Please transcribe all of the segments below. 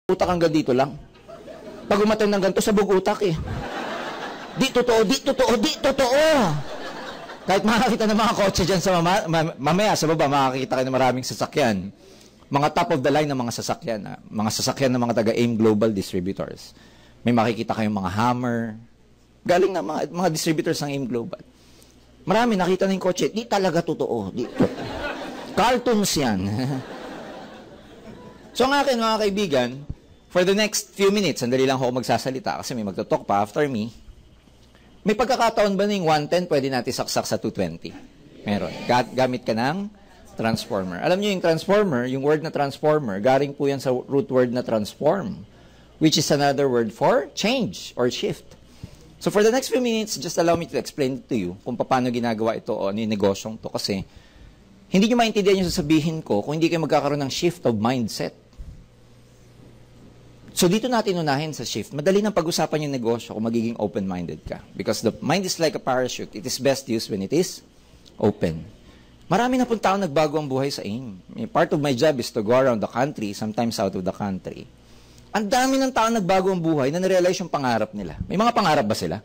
utak hanggang dito lang. Pag umatay ng ganito, sabog utak eh. Di totoo, di totoo, di totoo. Kahit makakita ng mga kotse dyan sa mamaya sa baba, makakita kayo ng maraming sasakyan. Mga top of the line ng mga sasakyan. Mga sasakyan ng mga taga-AIM Global Distributors. May makikita kayong mga Hammer. Galing na mga distributors ng AIM Global. Marami nakita na yung kotse. Di talaga totoo. Di totoo. Cartoons yan. So ang akin mga kaibigan, for the next few minutes, sandali lang ako magsasalita kasi may magto-talk pa after me. May pagkakataon ba na yung 110 pwede natin saksak sa 220? Meron. Gamit ka ng transformer. Alam niyo yung transformer, yung word na transformer, galing po yan sa root word na transform, which is another word for change or shift. So for the next few minutes, just allow me to explain to you kung paano ginagawa ito o ano yung negosyong to. Kasi hindi nyo maintindihan yung sasabihin ko kung hindi kayo magkakaroon ng shift of mindset. So dito natin unahin sa shift. Madali nang pag-usapan yung negosyo kung magiging open-minded ka. Because the mind is like a parachute. It is best used when it is open. Marami na pong tao nagbago ang buhay sa AIM. Part of my job is to go around the country, sometimes out of the country. Ang dami ng tao nagbago ang buhay na narealize yung pangarap nila. May mga pangarap ba sila?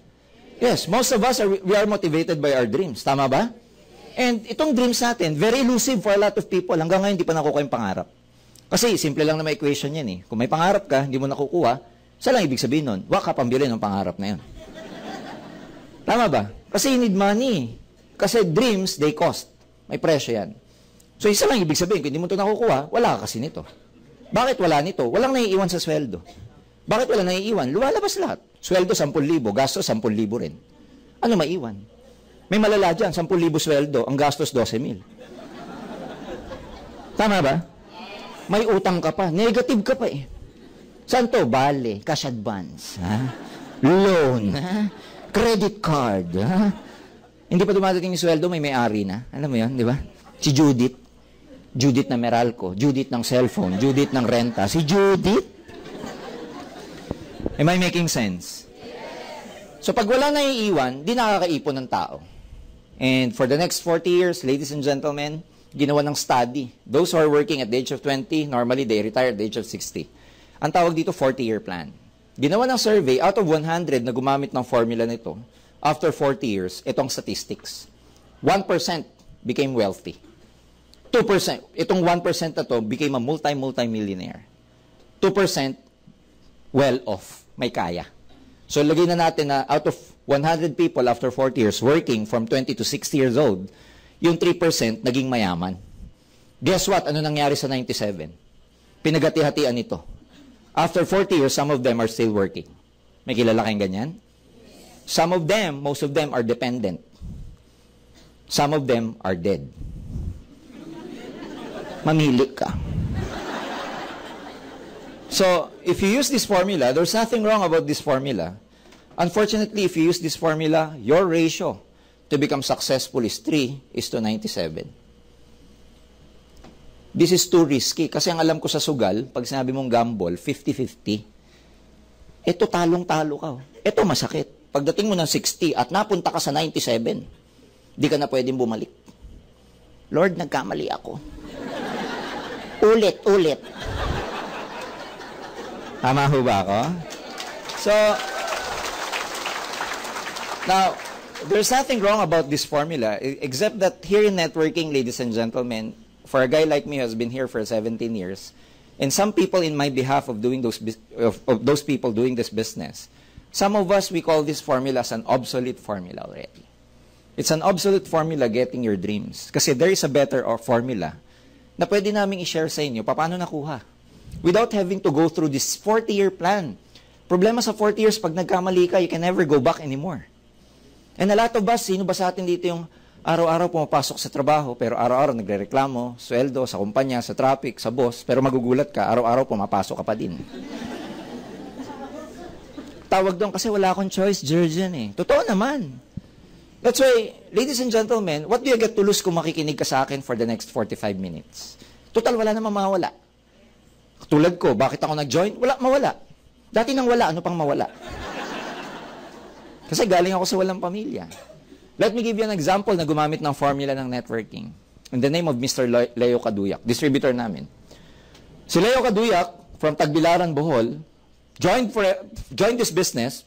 Yes, most of us, we are motivated by our dreams. Tama ba? And itong dreams natin, very elusive for a lot of people. Hanggang ngayon, hindi pa nakukuha yung pangarap. Kasi simple lang na may equation yan eh. Kung may pangarap ka, hindi mo nakukuha, saan lang ibig sabihin nun? Wag ka pambili ng pangarap na yun. Tama ba? Kasi you need money. Kasi dreams, they cost. May presyo yan. So isa lang ibig sabihin, kung hindi mo ito nakukuha, wala ka kasi nito. Bakit wala nito? Walang naiiwan sa sweldo. Bakit wala naiiwan? Lumalabas lahat. Sweldo 10,000, gastos 10,000 rin. Ano maiwan? May malala dyan, 10,000 sweldo, ang gastos 12,000. Tama ba? May utang ka pa. Negative ka pa eh. Saan to? Bale, cash advance, ha? Loan, ha? Credit card, ha? Hindi pa dumadating yung sweldo, may-ari na. Alam mo yun, di ba? Si Judith. Judith na Meralco. Judith ng cellphone. Judith ng renta. Si Judith. Am I making sense? So pag wala na iiwan, di nakakaipon ng tao. And for the next 40 years, ladies and gentlemen, ginawa ng study. Those who are working at the age of 20, normally they retire at the age of 60. Ang tawag dito, 40-year plan. Ginawa ng survey, out of 100 na gumamit ng formula nito, after 40 years, itong statistics. 1% became wealthy. 2%, itong 1% na to became a multi-millionaire. 2% well-off, may kaya. So lagay na natin na out of 100 people after 40 years working from 20 to 60 years old, yung 3% naging mayaman. Guess what? Ano nangyari sa 97? Pinagati-hatian ito. After 40 years, some of them are still working. May kilala kayong ganyan? Some of them, most of them are dependent. Some of them are dead. Mamili ka. So, if you use this formula, there's nothing wrong about this formula. Unfortunately, if you use this formula, your ratio to become successful is 3:97. This is too risky. Kasi ang alam ko sa sugal, pag sinabi mong gamble, 50-50. Ito talong-talo ka. Ito masakit. Pagdating mo ng 60 at napunta ka sa 97, di ka na pwedeng bumalik. Lord, nagkamali ako. Ulit. Tama ho ba ako? So, now, there's nothing wrong about this formula, except that here in networking, ladies and gentlemen, for a guy like me who has been here for 17 years, and some people in my behalf of doing those people doing this business, some of us, we call this formula as an obsolete formula already. It's an obsolete formula getting your dreams. Kasi there is a better formula na pwede namin i-share sa inyo paano nakuha. Without having to go through this 40-year plan. Problema sa 40 years, pag nagkamali ka, you can never go back anymore. And a lot of us, sino ba sa atin dito yung araw-araw pumapasok sa trabaho, pero araw-araw nagre-reklamo, sweldo, sa kumpanya, sa traffic, sa boss, pero magugulat ka, araw-araw pumapasok ka pa din. Tawag doon kasi wala akong choice, Georgian eh. Totoo naman. That's why, ladies and gentlemen, what do you get to lose kung makikinig ka sa akin for the next 45 minutes? Total, wala namang mawala. Tulad ko, bakit ako nag-join? Wala, mawala. Dati nang wala, ano pang mawala? Kasi galing ako sa walang pamilya. Let me give you an example na gumamit ng formula ng networking. In the name of Mr. Leo Caduyak, distributor namin. Si Leo Caduyak, from Tagbilaran, Bohol, joined this business,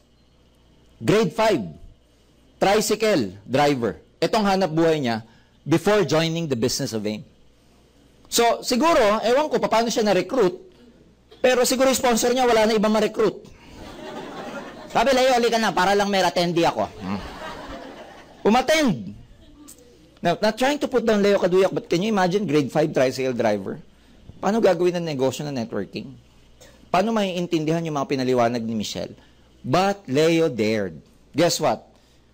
grade 5, tricycle driver. Itong hanap buhay niya before joining the business of AIM. So, siguro, ewan ko, paano siya na-recruit, pero siguro yung sponsor niya, wala na ibang ma-recruit. Sabi, Leo, halika na, para lang may attendee ako. Umattend. Now, not trying to put down Leo Kaduyak, but can you imagine, grade 5 tricycle driver? Paano gagawin ng negosyo na networking? Paano maiintindihan yung mga pinaliwanag ni Michelle? But Leo dared. Guess what?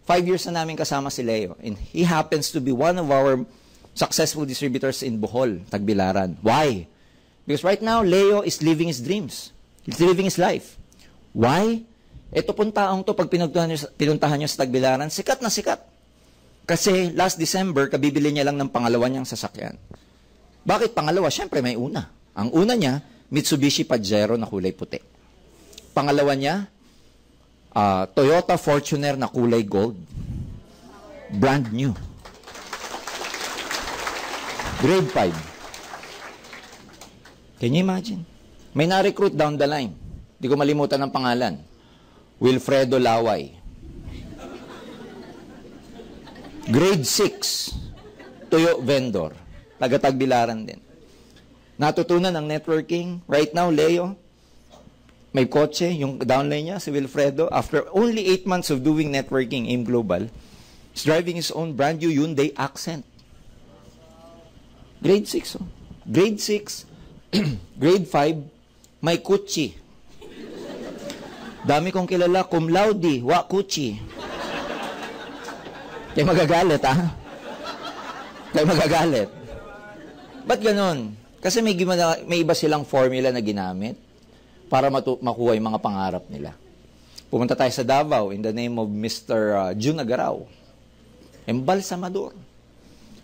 5 years na namin kasama si Leo. And he happens to be one of our successful distributors in Bohol, Tagbilaran. Why? Because right now, Leo is living his dreams. He's living his life. Why? Ito pong taong to, pag pinuntahan nyo sa Tagbilaran, sikat na sikat. Kasi last December, kabibili niya lang ng pangalawa niyang sasakyan. Bakit pangalawa? Siyempre may una. Ang una niya, Mitsubishi Pajero na kulay puti. Pangalawa niya, Toyota Fortuner na kulay gold. Brand new. Grade 5. Can you imagine? May na-recruit down the line. Hindi ko malimutan ang pangalan. Wilfredo Laway. Grade 6. Tuyo vendor. Taga-Tagbilaran din. Natutunan ang networking. Right now, Leo, may kotse, yung downline niya, si Wilfredo, after only 8 months of doing networking, AIM Global, he's driving his own brand new Hyundai Accent. Grade 6, oh. Grade 6, grade 5, may kutsi. Dami kong kilala, cum laude, wa kutsi. Kaya magagalit, ha? Kaya magagalit. Ba't ganon? Kasi may iba silang formula na ginamit para makuha yung mga pangarap nila. Pumunta tayo sa Davao in the name of Mr. June Agaraw. Embalsamador.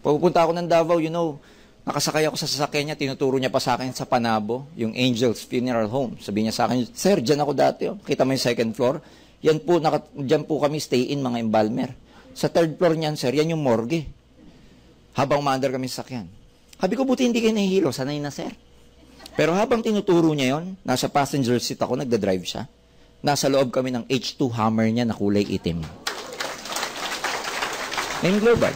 Pupunta ako ng Davao, you know, nakasakay ako sa sasakyan niya, tinuturo niya pa sa akin sa Panabo, yung Angels Funeral Home. Sabi niya sa akin, Sir, dyan ako dati. Oh. Kita mo yung second floor? Yan po, dyan po kami stay-in mga embalmer. Sa third floor niyan, sir, yan yung morgue. Habang umaandar kami sa sakyan. Sabi ko, buti hindi kayo nahihilo. Sanay na, sir. Pero habang tinuturo niya yon, nasa passenger seat ako, nagda-drive siya. Nasa loob kami ng H2 Hammer niya na kulay itim. AIM Global.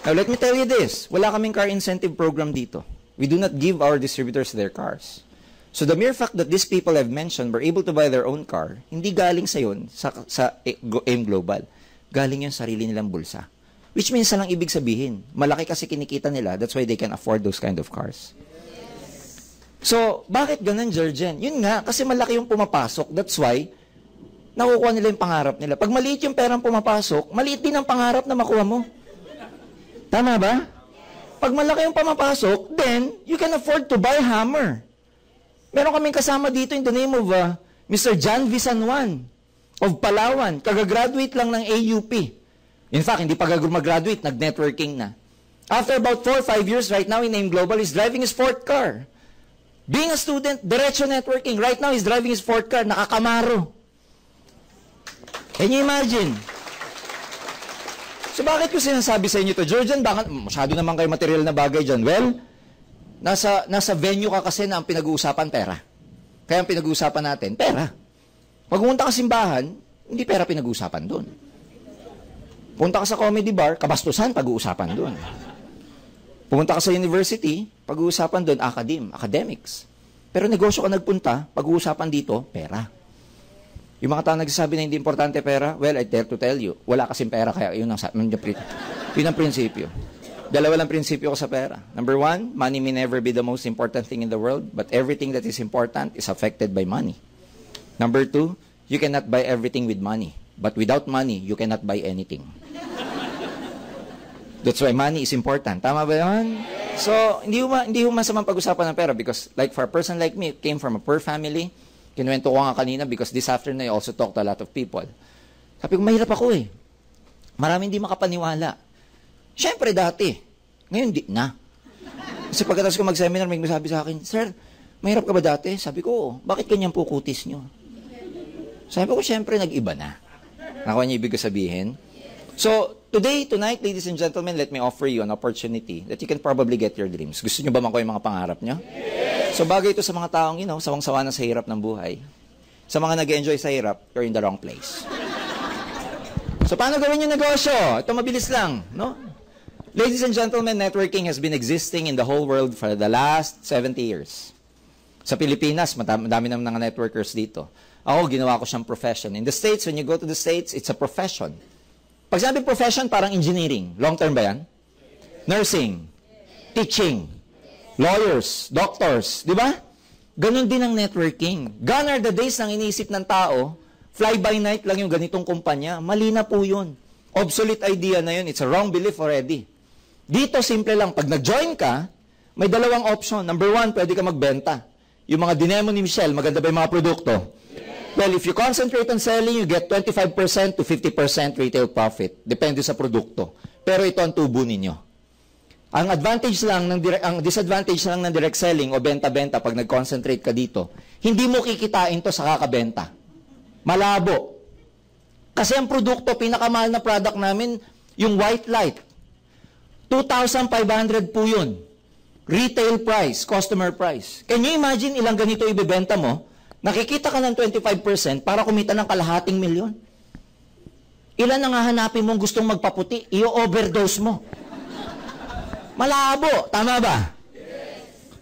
Now, let me tell you this. Wala kaming car incentive program dito. We do not give our distributors their cars. So the mere fact that these people I've mentioned were able to buy their own car, hindi galing sa yun, sa AIM Global. Galing yung sarili nilang bulsa. Which means lang ibig sabihin, malaki kasi kinikita nila, that's why they can afford those kind of cars. So, bakit ganun, Jurgen? Yun nga, kasi malaki yung pumapasok, that's why, nakukuha nila yung pangarap nila. Pag maliit yung perang pumapasok, maliit din ang pangarap na makuha mo. Tama ba? Pag malaki yung pumapasok, then, you can afford to buy Hammer. Meron kaming kasama dito in the name of Mr. John Visanuan of Palawan, kagagraduate lang ng AUP. In fact, hindi pa mag-graduate, nag-networking na. After about 4 or 5 years, right now in AIM Global, he's driving his 4th car. Being a student, diretso networking. Right now, he's driving his 4th car, nakakamaro. Can you imagine? So bakit ko sinasabi sa inyo to? Georgian, bakit masyado naman kayo material na bagay dyan? Well, nasa venue ka kasi na ang pinag-uusapan pera. Kaya ang pinag-uusapan natin, pera. Pag pumunta ka simbahan, hindi pera pinag-uusapan doon. Punta ka sa comedy bar, kabastusan, pag-uusapan doon. Pumunta ka sa university, pag-uusapan doon, academics. Pero negosyo ka nagpunta, pag-uusapan dito, pera. Yung mga tao nagsasabi na hindi importante pera, well, I dare to tell you, wala kasing pera, kaya yun ang prinsipyo. Dalawa lang prinsipyo ko sa pera. Number 1, money may never be the most important thing in the world, but everything that is important is affected by money. Number 2, you cannot buy everything with money. But without money, you cannot buy anything. That's why money is important. Tama ba yun? So, hindi mo masamang pag-usapan ng pera because like for a person like me, came from a poor family. Kinuwento ko nga kanina because this afternoon I also talked to a lot of people. Sabi ko, mahirap ako eh. Maraming hindi makapaniwala. Siyempre dati. Ngayon, di na. Kasi pagkatapos ko mag-seminar, may sabi sa akin, Sir, mahirap ka ba dati? Sabi ko, bakit ganyan po kutis nyo? Sabi ko, siyempre, nag-iba na. Nakuha niyo ibig sabihin? So, tonight, ladies and gentlemen, let me offer you an opportunity that you can probably get your dreams. Gusto niyo ba makuha yung mga pangarap niyo? Yes! So bagay ito sa mga taong, sawang-sawa na sa hirap ng buhay. Sa mga nag-enjoy sa hirap, you're in the wrong place. So paano gawin yung negosyo? Ito mabilis lang, no? Ladies and gentlemen, networking has been existing in the whole world for the last 70 years. Sa Pilipinas, madami ng mga networkers dito. Ako, ginawa ko siyang profession. In the States, when you go to the States, it's a profession. Pag sabi profession, parang engineering. Long term ba yan? Nursing. Teaching. Lawyers. Doctors. Di ba? Ganon din ang networking. Gone are the days nang iniisip ng tao, fly by night lang yung ganitong kumpanya. Mali na po yun. Obsolete idea na yun. It's a wrong belief already. Dito, simple lang. Pag nag-join ka, may dalawang option. Number one, pwede ka magbenta. Yung mga dinemo ni Michelle, maganda ba yung mga produkto? Well, if you concentrate on selling, you get 25% to 50% retail profit. Depende sa produkto. Pero ito ang tubo ninyo. Ang disadvantage lang ng direct selling o benta-benta pag nag-concentrate ka dito, hindi mo kikitain to sa kakabenta. Malabo. Kasi ang produkto, pinakamahal na product namin, yung white light. 2,500 po yun. Retail price, customer price. Can you imagine ilang ganito ibebenta mo? Nakikita ka ng 25% para kumita ng kalahating milyon. Ilan ang hahanapin mong gustong magpaputi? I-overdose mo. Malabo. Tama ba? Yes.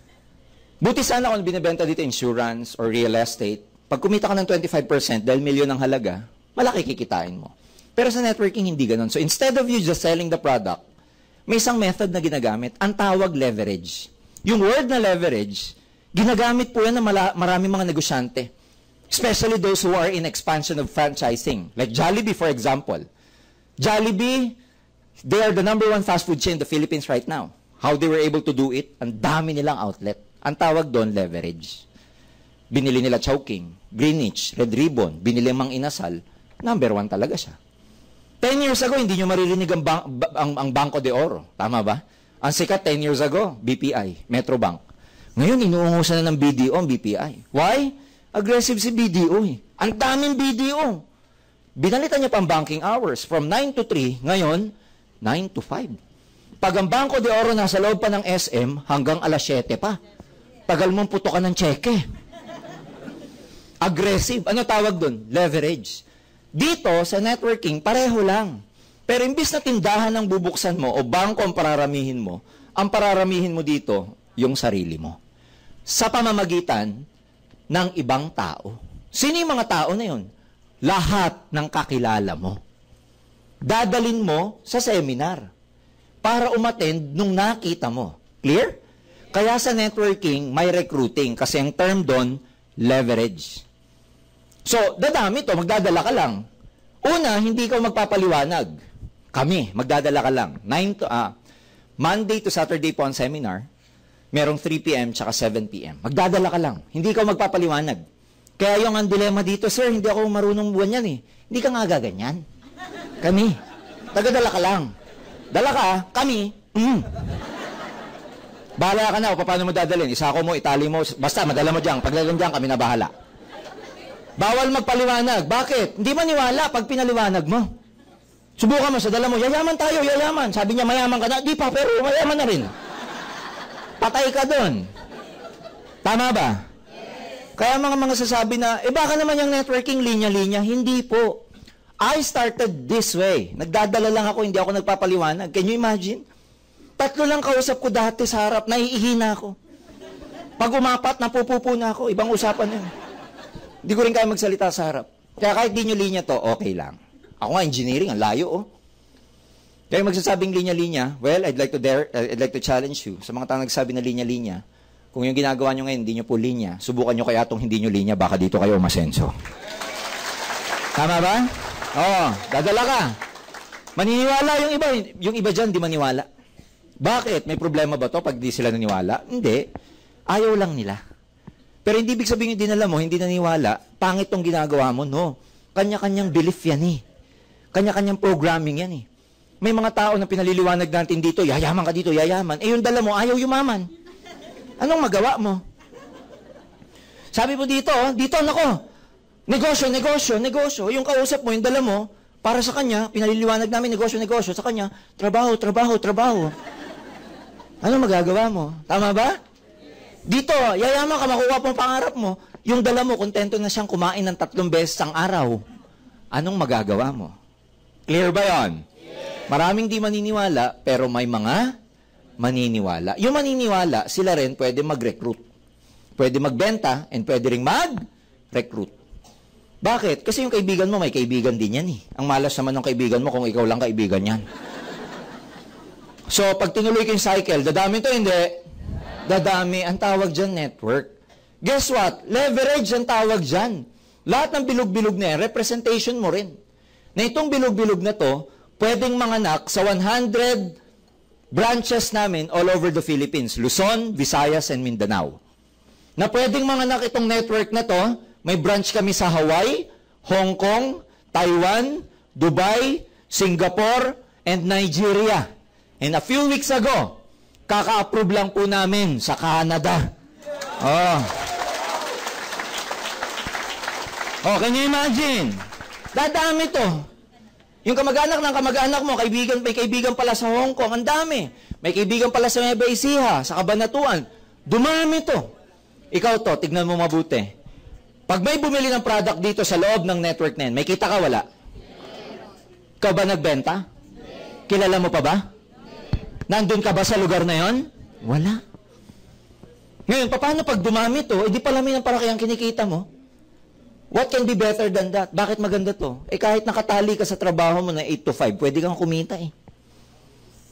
Buti sana kung binibenta dito insurance or real estate. Pag kumita ka ng 25% dahil milyon ang halaga, malaki kikitain mo. Pero sa networking, hindi ganun. So instead of you just selling the product, may isang method na ginagamit, ang tawag leverage. Yung word na leverage, ginagamit po yan ng maraming mga negosyante. Especially those who are in expansion of franchising. Like Jollibee, for example. Jollibee, they are the #1 fast food chain in the Philippines right now. How they were able to do it, ang dami nilang outlet. Ang tawag doon, leverage. Binili nila Chowking, Greenwich, Red Ribbon, binili Mang Inasal, #1 talaga siya. 10 years ago, hindi nyo maririnig ang Banco de Oro. Tama ba? Ang sikat 10 years ago, BPI, Metrobank. Ngayon, inuungusan na ng BDO ang BPI. Why? Aggressive si BDO eh. Ang daming BDO. Binalitan niya pang banking hours. From 9 to 3, ngayon, 9 to 5. Pag ang Banco de Oro nasa loob pa ng SM, hanggang alas 7 pa. Tagal mong putokan ng cheque. Aggressive. Ano tawag doon? Leverage. Dito, sa networking, pareho lang. Pero imbis na tindahan ang bubuksan mo o bangko ang pararamihin mo dito, yung sarili mo. Sa pamamagitan ng ibang tao. Sino yung mga tao na yun? Lahat ng kakilala mo. Dadalin mo sa seminar para umattend nung nakita mo. Clear? Kaya sa networking, may recruiting kasi ang term doon, leverage. So, dadami to, magdadala ka lang. Una, hindi ka magpapaliwanag. Kami, magdadala ka lang. Monday to Saturday po ang seminar. Merong 3 p.m. tsaka 7 p.m. Magdadala ka lang. Hindi ka magpapaliwanag. Kaya yung ang dilema dito, sir, hindi ako marunong buwan yan eh. Hindi ka nga gaganyan. Kami. Tagadala ka lang. Dala ka, kami. Bahala ka na o paano mo dadalhin. Isako mo, itali mo. Basta, madala mo dyan. Pagdalang dyan, kami na bahala. Bawal magpaliwanag. Bakit? Hindi maniwala pag pinaliwanag mo. Subukan mo sa dala mo, yayaman tayo, yayaman. Sabi niya, mayaman ka na. Di pa, pero mayaman na rin. Patay ka doon. Tama ba? Yes. Kaya mga sasabi na, baka naman yung networking linya-linya. Hindi po. I started this way. Nagdadala lang ako, hindi ako nagpapaliwanag. Can you imagine? 3 lang kausap ko dati sa harap, naiihina ako. Pag umapat, napupupo na ako. Ibang usapan yun. Hindi ko rin kaya magsalita sa harap. Kaya kahit di nyo linya to, okay lang. Ako nga, engineering, ang layo, oh. Kaya magsasabing linya-linya, well, I'd like to challenge you. Sa mga tao nagsabi na linya-linya, kung yung ginagawa nyo ngayon, hindi nyo po linya, subukan nyo kaya itong hindi nyo linya, baka dito kayo masenso. Tama ba? Oo, dadala ka. Maniniwala yung iba dyan, di maniwala. Bakit? May problema ba to pag di sila naniwala? Hindi. Ayaw lang nila. Pero hindi ibig sabihin yung dinala mo, hindi naniwala, pangit tong ginagawa mo, no. Kanya-kanyang belief yan eh. Kanya-kanyang programming yan eh. May mga tao na pinaliliwanag natin dito, yayaman ka dito, yayaman. Yung dala mo, ayaw yumaman. Anong magawa mo? Sabi mo dito, nako, negosyo. Yung kausap mo, yung dala mo, para sa kanya, pinaliliwanag namin, negosyo. Sa kanya, trabaho. Anong magagawa mo? Tama ba? Dito, yayaman ka, makuha pang pangarap mo. Yung dala mo, kontento na siyang kumain ng 3 beses ang araw. Anong magagawa mo? Clear ba yon? Yes. Maraming di maniniwala, pero may mga maniniwala. Yung maniniwala, sila rin pwede mag-recruit. Pwede magbenta, and pwede rin mag-recruit. Bakit? Kasi yung kaibigan mo, may kaibigan din yan eh. Ang malas naman ng kaibigan mo kung ikaw lang kaibigan yan. So, pag tinuloy ko yung cycle, dadami to, hindi? Dadami. Ang tawag dyan, network. Guess what? Leverage ang tawag dyan. Lahat ng bilog-bilog na yan, representation mo rin. Na itong bilog-bilog na to, pwedeng manganak sa 100 branches namin all over the Philippines. Luzon, Visayas, and Mindanao. Na pwedeng manganak itong network na to, may branch kami sa Hawaii, Hong Kong, Taiwan, Dubai, Singapore, and Nigeria. And a few weeks ago, kaka-approve lang po namin sa Canada. Oh, can you imagine? Dadami to. Yung kamag-anak ng kamag-anak mo, may kaibigan pala sa Hong Kong, ang dami. May kaibigan pala sa Nueva Ecija, sa Cabanatuan. Dumami to. Ikaw to, tignan mo mabuti. Pag may bumili ng product dito sa loob ng network na yan, may kita ka wala? Ikaw ba nagbenta? Kilala mo pa ba? Nandun ka ba sa lugar na yon? Wala. Ngayon, paano pag dumami to, di pala may ng parakayang kinikita mo? What can be better than that? Bakit maganda to? Kahit nakatali ka sa trabaho mo na 8 to 5, pwede kang kumita eh.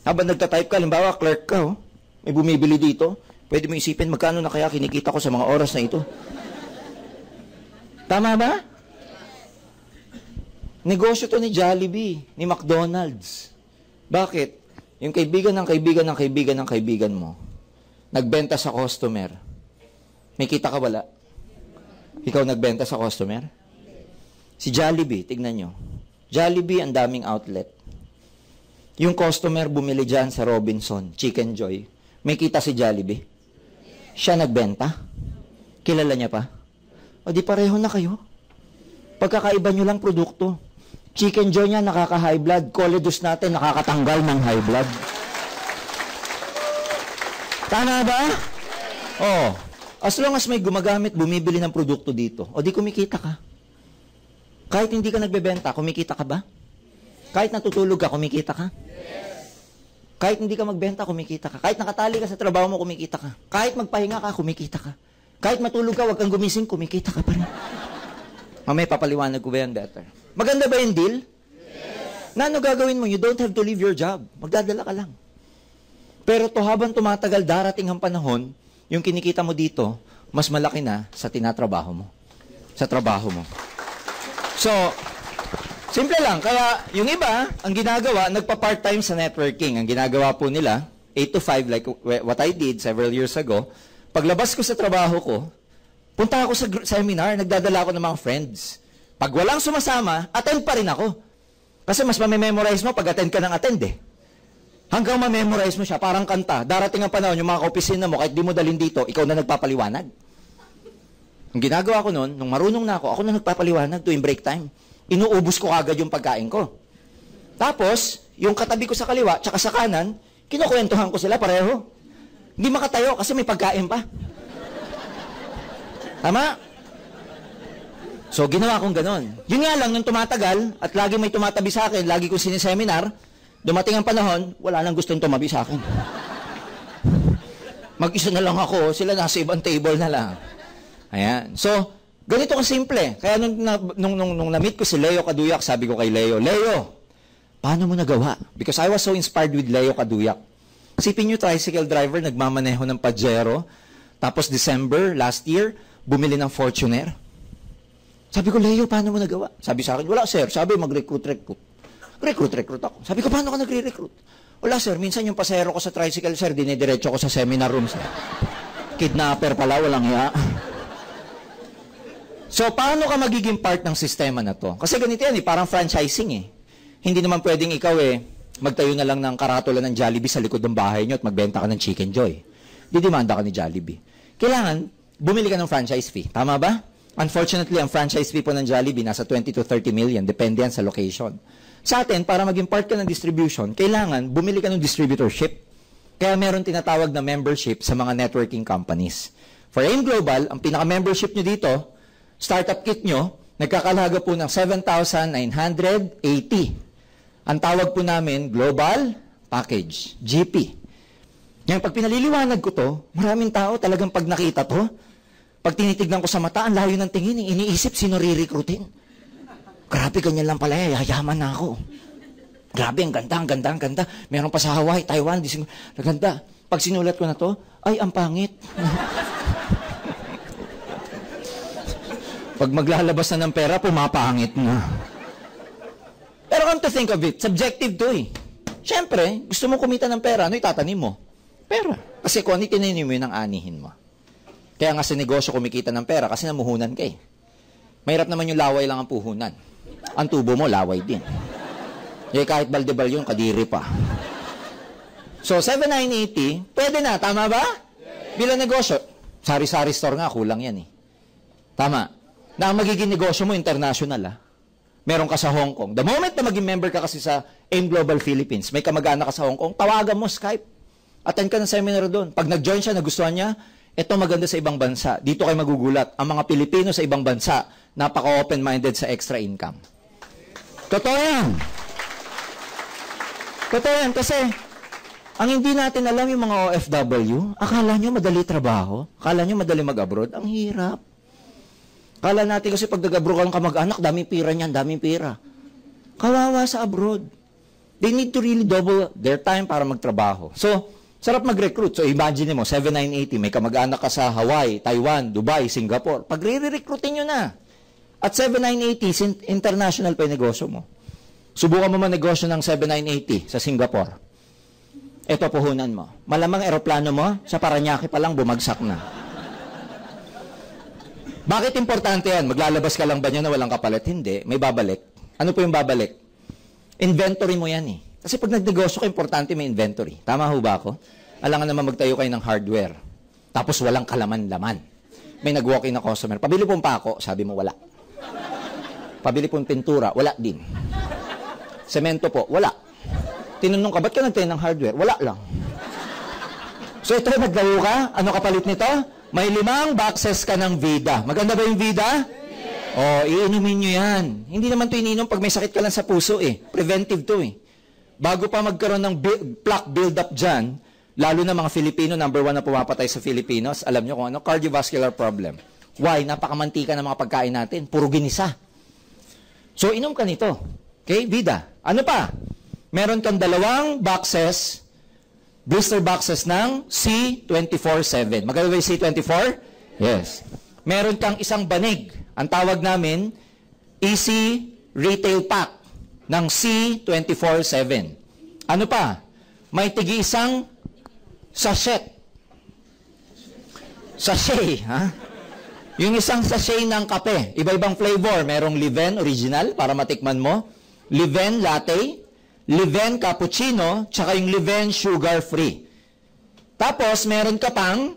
Habang nagtatype ka, halimbawa, clerk ka, may bumibili dito, pwede mo isipin, magkano na kaya kinikita ko sa mga oras na ito? Tama ba? Negosyo to ni Jollibee, ni McDonald's. Bakit? Yung kaibigan ng kaibigan ng kaibigan ng kaibigan mo, nagbenta sa customer. May kita ka wala? Ikaw nagbenta sa customer? Si Jollibee, tignan nyo. Jollibee, ang daming outlet. Yung customer bumili dyan sa Robinson, Chicken Joy. May kita si Jollibee? Siya nagbenta? Kilala niya pa? O di pareho na kayo. Pagkakaiba nyo lang produkto. Chicken Joy niya nakaka-high blood. Coledus natin nakakatanggal ng high blood. Tama ba? Oh, as long as may gumagamit, bumibili ng produkto dito, o di kumikita ka. Kahit hindi ka nagbebenta, kumikita ka ba? Kahit natutulog ka, kumikita ka? Kahit hindi ka magbenta, kumikita ka. Kahit nakatali ka sa trabaho mo, kumikita ka. Kahit magpahinga ka, kumikita ka. Kahit matulog ka, wag kang gumising, kumikita ka pa rin. Mamaya papaliwanag ko ba yan better? Maganda ba yung deal? Yes. Na ano gagawin mo? You don't have to leave your job. Magdadala ka lang. Pero to habang tumatagal, darating ang panahon, yung kinikita mo dito, mas malaki na sa tinatrabaho mo. Sa trabaho mo. So, simple lang. Kaya yung iba, ang ginagawa, nagpa-part-time sa networking. Ang ginagawa po nila, 8 to 5, like what I did several years ago. Paglabas ko sa trabaho ko, punta ako sa seminar, nagdadala ako ng mga friends. Pag walang sumasama, attend pa rin ako. Kasi mas mamememorize mo pag attend ka ng attend eh. Hanggang mamemorize mo siya, parang kanta. Darating ang panahon, yung mga kaopisina mo, kahit di mo dalhin dito, ikaw na nagpapaliwanag. Ang ginagawa ko noon, nung marunong na ako na nagpapaliwanag tuwing break time. Inuubos ko agad yung pagkain ko. Tapos, yung katabi ko sa kaliwa, tsaka sa kanan, kinukwentuhan ko sila pareho. Hindi makatayo kasi may pagkain pa. Tama? So, ginawa kong ganon. Yun nga lang, nung tumatagal, at lagi may tumatabi sa akin, lagi kong siniseminar, dumating ang panahon, wala nang gustong tumabi sa akin. Mag-isa na lang ako, sila nasa ibang table na lang. Ayan. So, ganito kasimple. Kaya nung na-meet ko si Leo Kaduyak, sabi ko kay Leo, Leo, paano mo nagawa? Because I was so inspired with Leo Kaduyak. Isipin nyo, tricycle driver, nagmamaneho ng Pajero, tapos December, last year, bumili ng Fortuner. Sabi ko, Leo, paano mo nagawa? Sabi sa akin, wala sir, sabi mag-recruit ako. Sabi ko, paano ka nagre-recruit? Wala sir, minsan yung pasahero ko sa tricycle, sir, dinidiretso ko sa seminar room, sir. Kidnapper pala, walang hiya. So, paano ka magiging part ng sistema na to? Kasi ganito yan, parang franchising eh. Hindi naman pwedeng ikaw magtayo na lang ng karatula ng Jollibee sa likod ng bahay nyo at magbenta ka ng Chicken Joy. Didimanda ka ni Jollibee. Kailangan, bumili ka ng franchise fee. Tama ba? Unfortunately, ang franchise fee po ng Jollibee nasa 20 to 30 million. Depende yan sa location. Sa atin, para maging part ka ng distribution, kailangan bumili ka ng distributorship. Kaya meron tinatawag na membership sa mga networking companies. For AIM Global, ang pinaka-membership nyo dito, startup kit nyo, nagkakalaga po ng 7,980. Ang tawag po namin, Global Package, GP. Ngayon, pag pinaliliwanag ko to, maraming tao talagang pag nakita to, pag tinitignan ko sa mata, ang layo ng tingin, iniisip sino re-recruitin. Grabe, ganyan lang pala, yayaman na ako. Grabe, ang ganda, ang ganda, ang ganda. Meron pa sa Hawaii, Taiwan, ang ganda. Pag sinulat ko na to, ay, ang pangit. Pag maglalabas na ng pera, pumapangit na. Pero come to think of it, subjective to eh. Siyempre, gusto mo kumita ng pera, ano itatanim mo? Pera. Kasi kung ano itinanim mo, yun ang anihin mo. Kaya nga sa negosyo kumikita ng pera kasi namuhunan ka eh. Mahirap naman yung laway lang ang puhunan. Ang tubo mo, laway din. Eh, kahit baldebal yun, kadiri pa. So, 7,980, pwede na, tama ba? Bilang negosyo. Sari-sari store nga, kulang yan eh. Tama. Na ang magiging negosyo mo, international ah. Meron ka sa Hong Kong. The moment na maging member ka kasi sa AIM Global Philippines, may kamag-anak ka sa Hong Kong, tawagan mo, Skype. Attend ka ng seminar doon. Pag nag-join siya, nagustuhan niya, ito maganda sa ibang bansa. Dito kayo magugulat. Ang mga Pilipino sa ibang bansa, napaka-open-minded sa extra income. Totoo yan. Totoo yan, kasi ang hindi natin alam yung mga OFW, akala nyo madali trabaho, akala nyo madali mag-abroad, ang hirap. Akala natin kasi pag nag-abroad ka mag-anak, daming pira niyan, daming pira. Kawawa sa abroad. They need to really double their time para magtrabaho. So, sarap mag-recruit. So, imagine mo, 7,980, may kamag-anak ka sa Hawaii, Taiwan, Dubai, Singapore. Pag re-recruitin nyo na. At 7,980, international pa yung negosyo mo. Subukan mo negosyo ng 7,980 sa Singapore. Ito puhunan mo. Malamang eroplano mo, sa Paranaque pa lang bumagsak na. Bakit importante yan? Maglalabas ka lang ba niya na walang kapalit? Hindi. May babalik. Ano po yung babalik? Inventory mo yan eh. Kasi pag nagnegosyo ka, importante may inventory. Tama ho ba ako? Alangan naman magtayo kayo ng hardware. Tapos walang kalaman-laman. May nag-walk-in na customer. Pabili pong pako, sabi mo wala. Pabili pong pintura, wala din. Semento po, wala. Tinanong ka, ba't ka nagtayo ng hardware? Wala lang. So ito, naglayo ka, ano kapalit nito? May 5 boxes ka ng Vida. Maganda ba yung Vida? Yes. Iinumin nyo yan. Hindi naman ito ininom pag may sakit ka lang sa puso eh. Preventive to eh. Bago pa magkaroon ng plaque build-up dyan, lalo na mga Filipino, number 1 na pumapatay sa Filipinos, alam nyo kung ano? Cardiovascular problem. Why? Napakamantika ng mga pagkain natin. Puro ginisa. So, inom ka nito. Okay? Vida. Ano pa? Meron kang 2 boxes, blister boxes ng C24/7. Maganda ba yung C24? Yes. Meron kang isang banig. Ang tawag namin, Easy Retail Pack ng C24/7. Ano pa? May tigi-isang sachet. Sachet, ha? Yung isang sachet ng kape. Iba-ibang flavor. Merong Liven original para matikman mo. Liven latte. Liven cappuccino, tsaka yung Liven sugar-free. Tapos, meron ka pang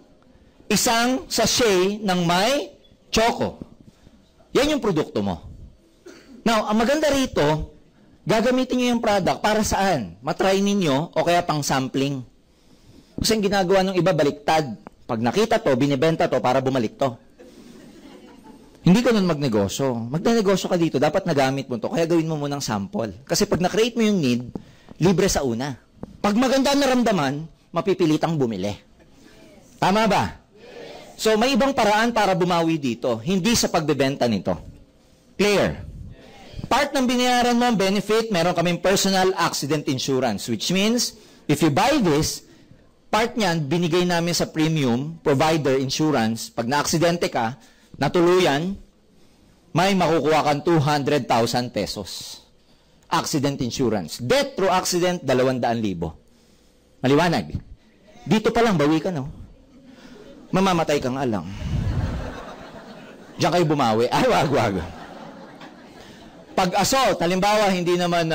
isang sachet ng may choco. Yan yung produkto mo. Now, ang maganda rito, gagamitin nyo yung product para saan? Matry ninyo o kaya pang sampling. Kasi yung ginagawa ng iba, baliktad. Pag nakita to, binibenta to para bumalik to. Hindi ka nun magnegosyo. Magnegosyo ka dito, dapat nagamit mo to. Kaya gawin mo munang sample. Kasi pag na-create mo yung need, libre sa una. Pag maganda na ramdaman, mapipilitang bumili. Tama ba? So, may ibang paraan para bumawi dito. Hindi sa pagbebenta nito. Clear? Part ng binayaran mo, benefit, meron kaming personal accident insurance. Which means, if you buy this, part niyan, binigay namin sa premium provider insurance. Pag na-aksidente ka, natuluyan, may makukuha kang 200,000 pesos. Accident insurance. Death through accident, 200,000. Maliwanag. Dito pa lang, bawi ka, no? Mamamatay ka nga lang. Diyan kayo bumawi. Ay, wag. Pag assault, halimbawa, hindi naman,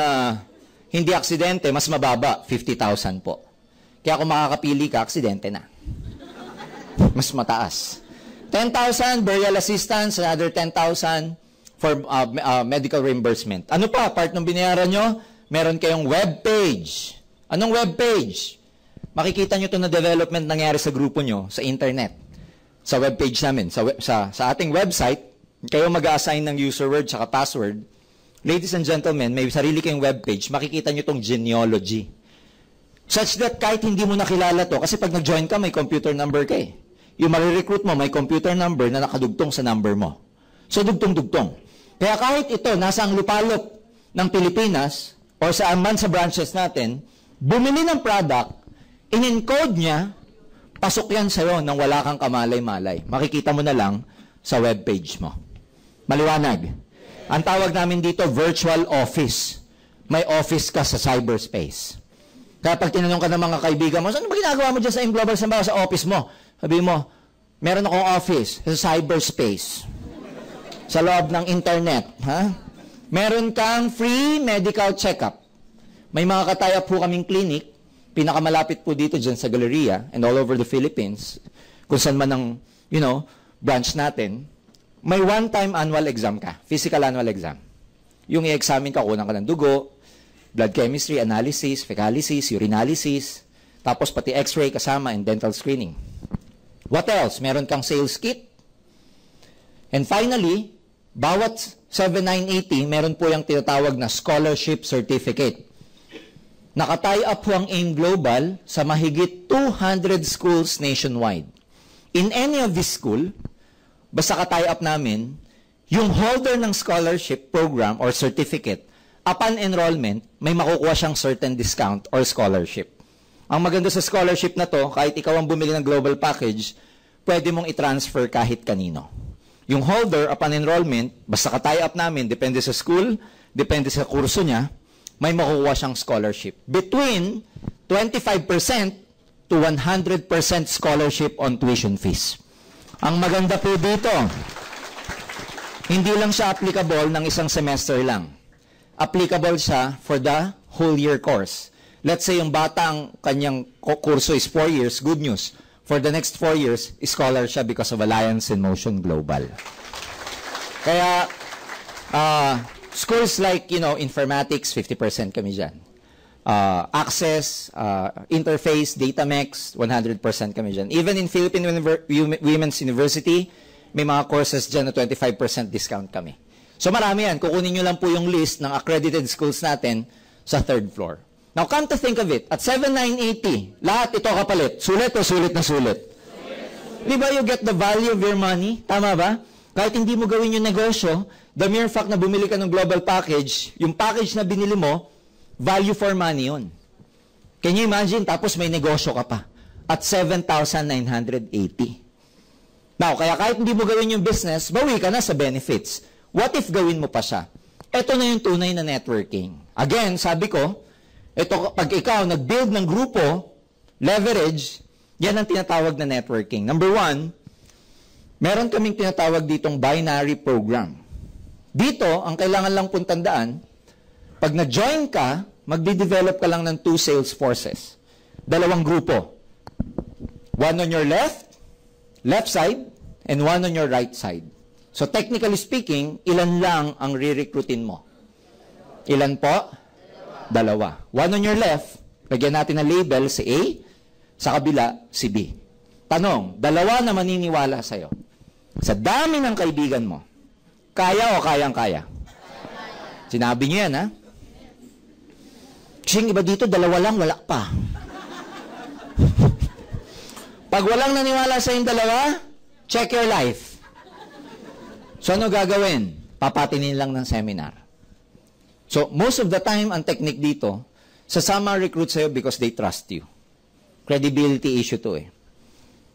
hindi aksidente, mas mababa, 50,000 po. Kaya kung makakapili ka, aksidente na. Mas mataas. 10,000 burial assistance, another 10,000 for medical reimbursement. Ano pa? Part ng binayaran nyo, meron kayong web page. Anong web page? makikita nyo ito na development nangyari sa grupo nyo, sa internet, sa webpage namin, sa ating website, kayo mag-assign ng user word at password. Ladies and gentlemen, may sarili kayong webpage, makikita nyo itong genealogy. Such that kahit hindi mo nakilala to, kasi pag nag-join ka, may computer number ka eh. Yung marirecruit mo, may computer number na nakadugtong sa number mo. So, dugtong-dugtong. Kaya kahit ito, nasa ang lupalop ng Pilipinas, or sa branches natin, bumili ng product, in-encode niya, pasok yan sa'yo nang wala kang kamalay-malay. Makikita mo na lang sa webpage mo. Maliwanag. Ang tawag namin dito, virtual office. May office ka sa cyberspace. Kaya pag tinanong ka ng mga kaibigan mo, saan ba ginagawa mo dyan sa Global Samba sa office mo? Sabi mo, meron akong office sa cyberspace. Sa loob ng internet. Ha? Meron kang free medical checkup. May mga kataya po kaming clinic, pinakamalapit po dito dyan sa Galleria and all over the Philippines, kung saan man ang, branch natin, may one-time annual exam ka, physical annual exam. Yung i-examine ka, kunan ka ng dugo, blood chemistry, analysis, fecalysis, urinalysis, tapos pati x-ray kasama and dental screening. What else? Meron kang sales kit. And finally, bawat 7980, meron po yung tinatawag na scholarship certificate. Nakatie up po ang AIM Global sa mahigit 200 schools nationwide. In any of this school, basta ka-tie up namin, yung holder ng scholarship program or certificate, upon enrollment, may makukuha siyang certain discount or scholarship. Ang maganda sa scholarship na to, kahit ikaw ang bumili ng global package, pwede mong i-transfer kahit kanino. Yung holder, upon enrollment, basta ka-tie up namin, depende sa school, depende sa kurso niya, may makukuha siyang scholarship. Between 25% to 100% scholarship on tuition fees. Ang maganda po dito, hindi lang siya applicable ng isang semester lang. Applicable siya for the whole year course. Let's say yung bata ang kanyang kurso is 4 years, good news. For the next 4 years, scholar siya because of Alliance in Motion Global. Kaya, schools like, informatics, 50% kami dyan. Access, interface, datamex, 100% kami dyan. Even in Philippine Women's University, may mga courses dyan na 25% discount kami. So marami yan. Kukunin nyo lang po yung list ng accredited schools natin sa 3rd floor. Now, come to think of it, at 7,980, lahat ito kapalit. Sulit o sulit na sulit? Di ba you get the value of your money? Tama ba? Kahit hindi mo gawin yung negosyo, the mere fact na bumili ka ng global package, yung package na binili mo, value for money yun. Can you imagine? Tapos may negosyo ka pa. At 7,980. Now, kaya kahit hindi mo gawin yung business, bawi ka na sa benefits. What if gawin mo pa siya? Ito na yung tunay na networking. Again, sabi ko, ito, pag ikaw nag-build ng grupo, leverage, yan ang tinatawag na networking. Number 1, meron kaming tinatawag ditong binary program. Dito, ang kailangan lang pong tandaan, pag na-join ka, magde-develop ka lang ng 2 sales forces. 2 grupo. 1 on your left side, and 1 on your right side. So technically speaking, ilan lang ang re-recruitin mo? Ilan po? 2. 1 on your left, lagyan natin ng label si A, sa kabila si B. Tanong, 2 na maniniwala sa'yo. Sa dami ng kaibigan mo, kaya o kayang-kaya? Sinabi niyo yan, ha? Kasi yung iba dito, 2 lang, wala pa. Pag walang naniwala sa yung 2, check your life. So, ano gagawin? Papatinin lang ng seminar. So, most of the time, ang technique dito, sasama recruit sa'yo because they trust you. Credibility issue to eh.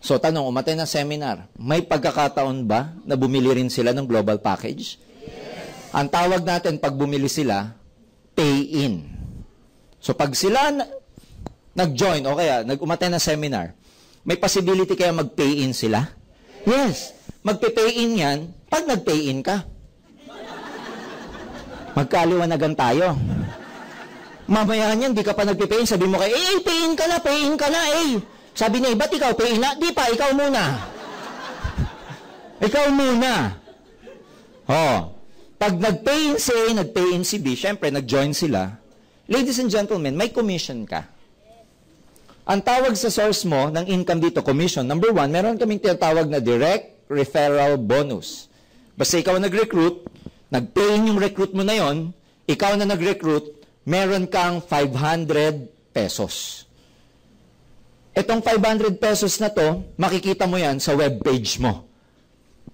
So, tanong, umatay na seminar, may pagkakataon ba na bumili rin sila ng global package? Yes. Ang tawag natin, pag bumili sila, pay-in. So, pag sila nag-join o kaya nag-umatay na seminar, may possibility kaya mag-pay-in sila? Yes. Magpe-pay-in yan pag nag-pay-in ka. Magkaliwanagan tayo. Mamaya niyan, di ka pa nagpe-pay-in, sabi mo kay, pay-in ka na, Sabi niya, ba't ikaw pay-in na? Di pa, ikaw muna. Ikaw muna. Pag nag-pay-in si A, nag-pay-in si B, syempre, nag-join sila. Ladies and gentlemen, may commission ka. Ang tawag sa source mo ng income dito, commission, number 1, meron kaming tinatawag na direct referral bonus. Basta ikaw nag-recruit, nag-pay yung recruit mo na yon, ikaw na nag-recruit, meron kang 500 pesos. Itong 500 pesos na to, makikita mo yan sa web page mo.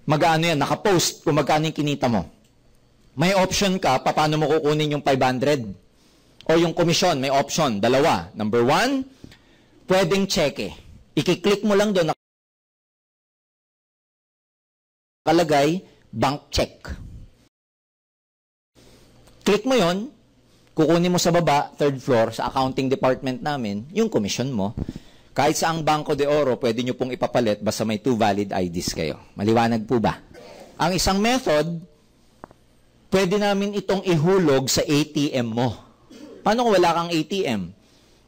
Magkano yan? Nakapost kung magkano yung kinita mo. May option ka, paano mo kukunin yung 500? O yung commission, may option, dalawa. Number 1, pwedeng cheque. I-click mo lang doon, nakalagay, bank check. Click mo yon, kukunin mo sa baba, third floor, sa accounting department namin, yung commission mo. Kahit sa ang Banco de Oro, pwede nyo pong ipapalit basta may 2 valid IDs kayo. Maliwanag po ba? Ang isang method, pwede namin itong ihulog sa ATM mo. Paano kung wala kang ATM?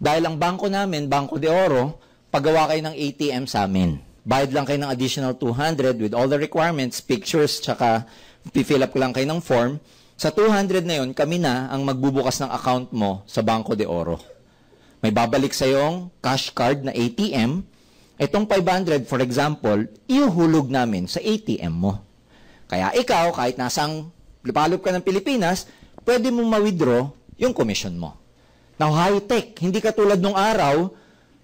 Dahil ang bangko namin, Banco de Oro, paggawa kayo ng ATM sa amin. Bayad lang kayo ng additional 200 with all the requirements, pictures, tsaka fill up ko lang kayo ng form. Sa 200 na yun, kami na ang magbubukas ng account mo sa Banco de Oro. May babalik sa yung cash card na ATM. Itong 500, for example, ihuhulog namin sa ATM mo. Kaya ikaw, kahit nasang lupalop ka ng Pilipinas, pwede mong ma-withdraw yung commission mo. Now, high-tech, hindi katulad nung araw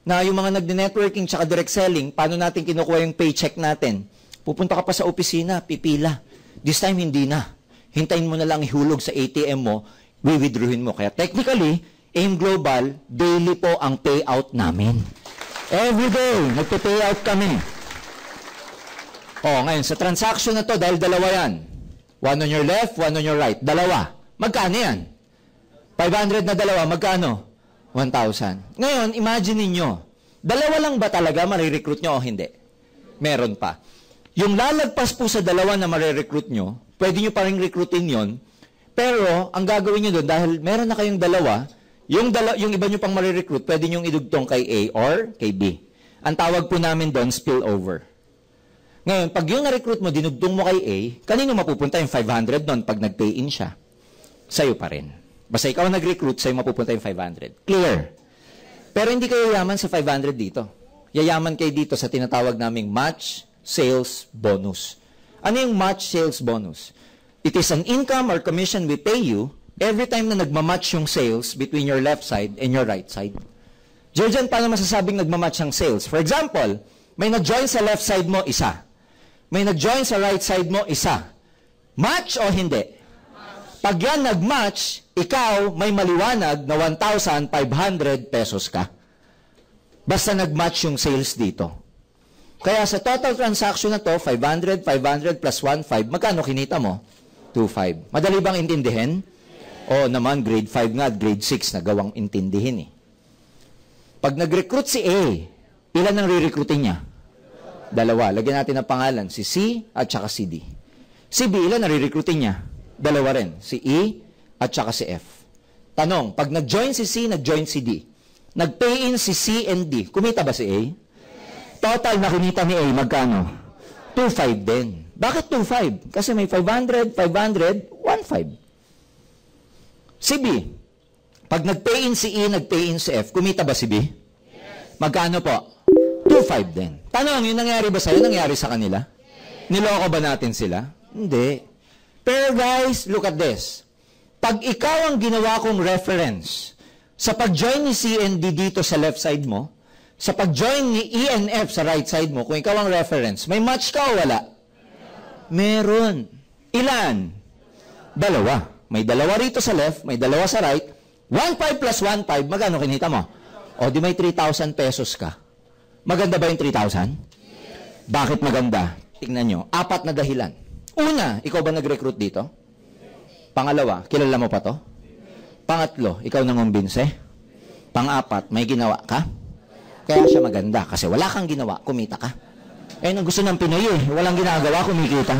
na yung mga nag-networking tsaka direct selling, paano natin kinukuha yung paycheck natin? Pupunta ka pa sa opisina, pipila. This time, hindi na. Hintayin mo na lang ihulog sa ATM mo, withdrawin mo. Kaya technically, AIM Global, daily po ang payout namin. Every day, nagpe-payout kami. Ngayon, sa transaction na to, dahil dalawa yan. One on your left, one on your right. Dalawa. Magkano yan? 500 na dalawa, magkano? 1,000. Ngayon, imagine niyo, dalawa lang ba talaga marirecruit nyo o hindi? Meron pa. Yung lalagpas po sa dalawa na marirecruit nyo, pwede nyo pa rin recruitin yon. Pero, ang gagawin nyo doon, dahil meron na kayong dalawa, yung iba nyo pang marirecruit, pwede nyo idugtong kay A or kay B. Ang tawag po namin doon, spillover. Ngayon, pag yung na-recruit mo, dinugtong mo kay A, kanino mapupunta yung 500 doon pag nag-pay-in siya? Sa'yo pa rin. Basta ikaw nag-recruit, sa'yo mapupunta yung 500. Clear? Pero hindi kayo yaman sa 500 dito. Yayaman kayo dito sa tinatawag naming match sales bonus. Ano yung match sales bonus? It is an income or commission we pay you every time na nagmamatch yung sales between your left side and your right side. Diyan, paano masasabing nagmamatch ang sales? For example, may nag-join sa left side mo, isa. May nag-join sa right side mo, isa. Match o hindi? Pag yan nag-match, ikaw may maliwanag na 1,500 pesos ka. Basta nag-match yung sales dito. Kaya sa total transaction na to, 500, 500 plus 1,500, magkano kinita mo? 2,500. Madali bang intindihin? O naman, grade 5 nga, grade 6 na gawang intindihin eh. Pag nag-recruit si A, ilan ang re-recruitin niya? Dalawa. Lagyan natin ang pangalan, si C at saka si D. Si B, ilan ang re-recruitin niya? Dalawa rin, si E at saka si F. Tanong, pag nag-join si C, nag-join si D. Nag-pay-in si C and D, kumita ba si A? Total na kinita ni A, magkano? 2,500 din. Bakit 2,500? Kasi may 500, 500, 1,500. Si B, pag nag-pay-in si E, nag-pay-in si F, kumita ba si B? Magkano po? 2,500 din. Tanong, yung nangyari ba sa'yo, nangyari sa kanila? Niloko ba natin sila? Hindi. Pero guys, look at this. Pag ikaw ang ginawa kong reference sa pag-join ni C and D dito sa left side mo, sa pag-join ni E and F sa right side mo, kung ikaw ang reference, may match ka o wala? Meron. Ilan? Dalawa. May dalawa rito sa left, may dalawa sa right. 1,500 plus 1,500, magkano kinita mo? O di may 3,000 pesos ka. Maganda ba yung 3,000? Bakit maganda? Tingnan nyo, 4 na dahilan. Una, ikaw ba nag-recruit dito? Pangalawa, kilala mo pa to? Pangatlo, ikaw nangumbinse? Pang-4, may ginawa ka? Kaya siya maganda kasi wala kang ginawa, kumita ka. Ang gusto ng Pinoy walang ginagawa, kumikita.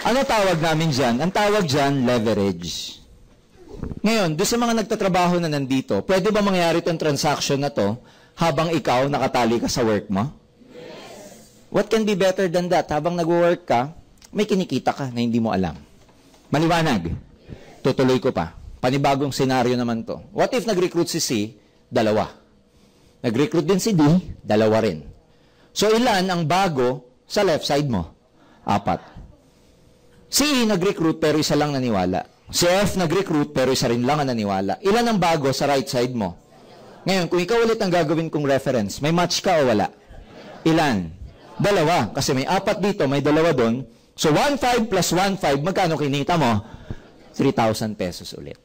Ano tawag namin dyan? Ang tawag dyan, leverage. Ngayon, doon sa mga nagtatrabaho na nandito, pwede ba mangyari itong transaction na to habang ikaw nakatali ka sa work mo? What can be better than that? Habang nag-work ka, may kinikita ka na hindi mo alam. Maliwanag. Tutuloy ko pa. Panibagong senaryo naman to. What if nag-recruit si C, dalawa? Nag-recruit din si D, 2 rin. So, ilan ang bago sa left side mo? 4. Si E nag-recruit pero isa lang naniwala. Si F nag-recruit pero isa rin lang ang naniwala. Ilan ang bago sa right side mo? Ngayon, kung ikaw ulit ang gagawin kong reference, may match ka o wala? Ilan? 2. Kasi may 4 dito, may 2 doon. So, 1,500 plus 1,500, magkano kinita mo? 3,000 pesos ulit.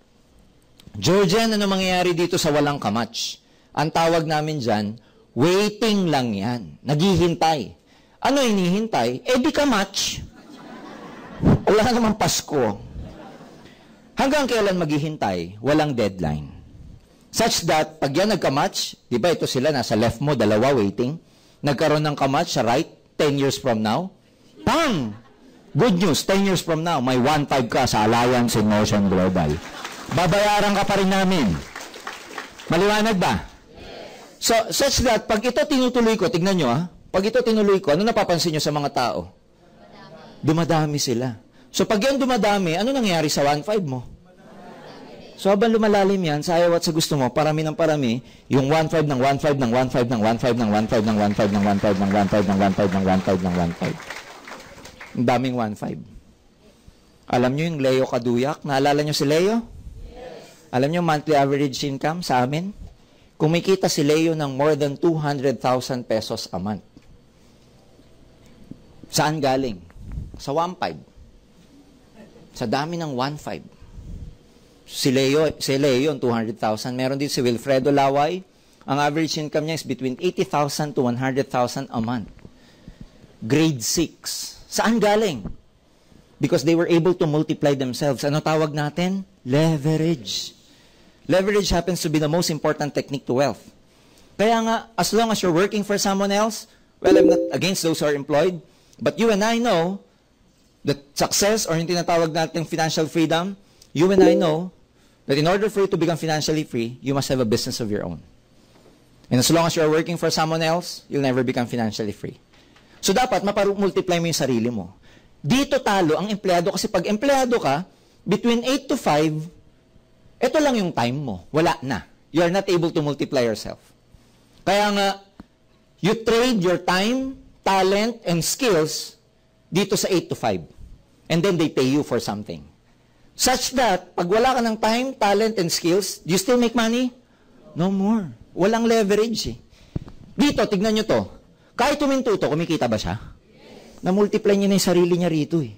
Georgian, ano mangyayari dito sa walang kamatch? Ang tawag namin dyan, waiting lang yan. Naghihintay. Ano hinihintay? Di ka match. Wala namang Pasko. Hanggang kailan maghihintay? Walang deadline. Such that, pag yan nagka-match, di ba ito sila, nasa left mo, 2 waiting. Nagkaroon ng kamatch sa right, 10 years from now. Pang! Good news, 10 years from now, may 1,500 ka sa Alliance in Motion Global. Babayaran ka pa rin namin. Maliwanag ba? So, such that, pag ito tinutuloy ko, tignan nyo pag ito tinuloy ko, ano napapansin nyo sa mga tao? Dumadami sila. So, pag yan dumadami, ano nangyayari sa 1,500 mo? So, habang lumalalim yan, sa ayaw at sa gusto mo, parami ng parami, yung 1,500 ng 1,500 ng 1,500 ng 1,500 ng 1,500 ng 1,500 ng 1,500 ng 1,500 ng 1,500 ng 1,500 ng 1,500. Ang daming 1,500. Alam nyo yung Leo Kaduyak? Naalala nyo si Leo? Yes. Alam nyo monthly average income sa amin? Kumikita si Leo ng more than 200,000 pesos a month. Saan galing? Sa 1,500. Sa dami ng 1,500. Si Leo, yung 200,000. Meron din si Wilfredo Laway. Ang average income niya is between 80,000 to 100,000 a month. Grade 6. Saan galing? Because they were able to multiply themselves. Ano tawag natin? Leverage. Leverage happens to be the most important technique to wealth. Kaya nga, as long as you're working for someone else, well, I'm not against those who are employed, but you and I know that success, or yung tinatawag natin financial freedom, you and I know that in order for you to become financially free, you must have a business of your own. And as long as you're working for someone else, you'll never become financially free. So dapat, multiply mo yung sarili mo. Dito talo ang empleyado kasi pag empleyado ka, between 8 to 5, ito lang yung time mo. Wala na. You are not able to multiply yourself. Kaya nga, you trade your time, talent, and skills dito sa 8 to 5. And then they pay you for something. Such that, pag wala ka ng time, talent, and skills, do you still make money? No more. Walang leverage eh. Dito, tignan nyo to. Kahit tuminto to, kumikita ba siya? Yes. Na-multiply niya na yung sarili niya rito eh.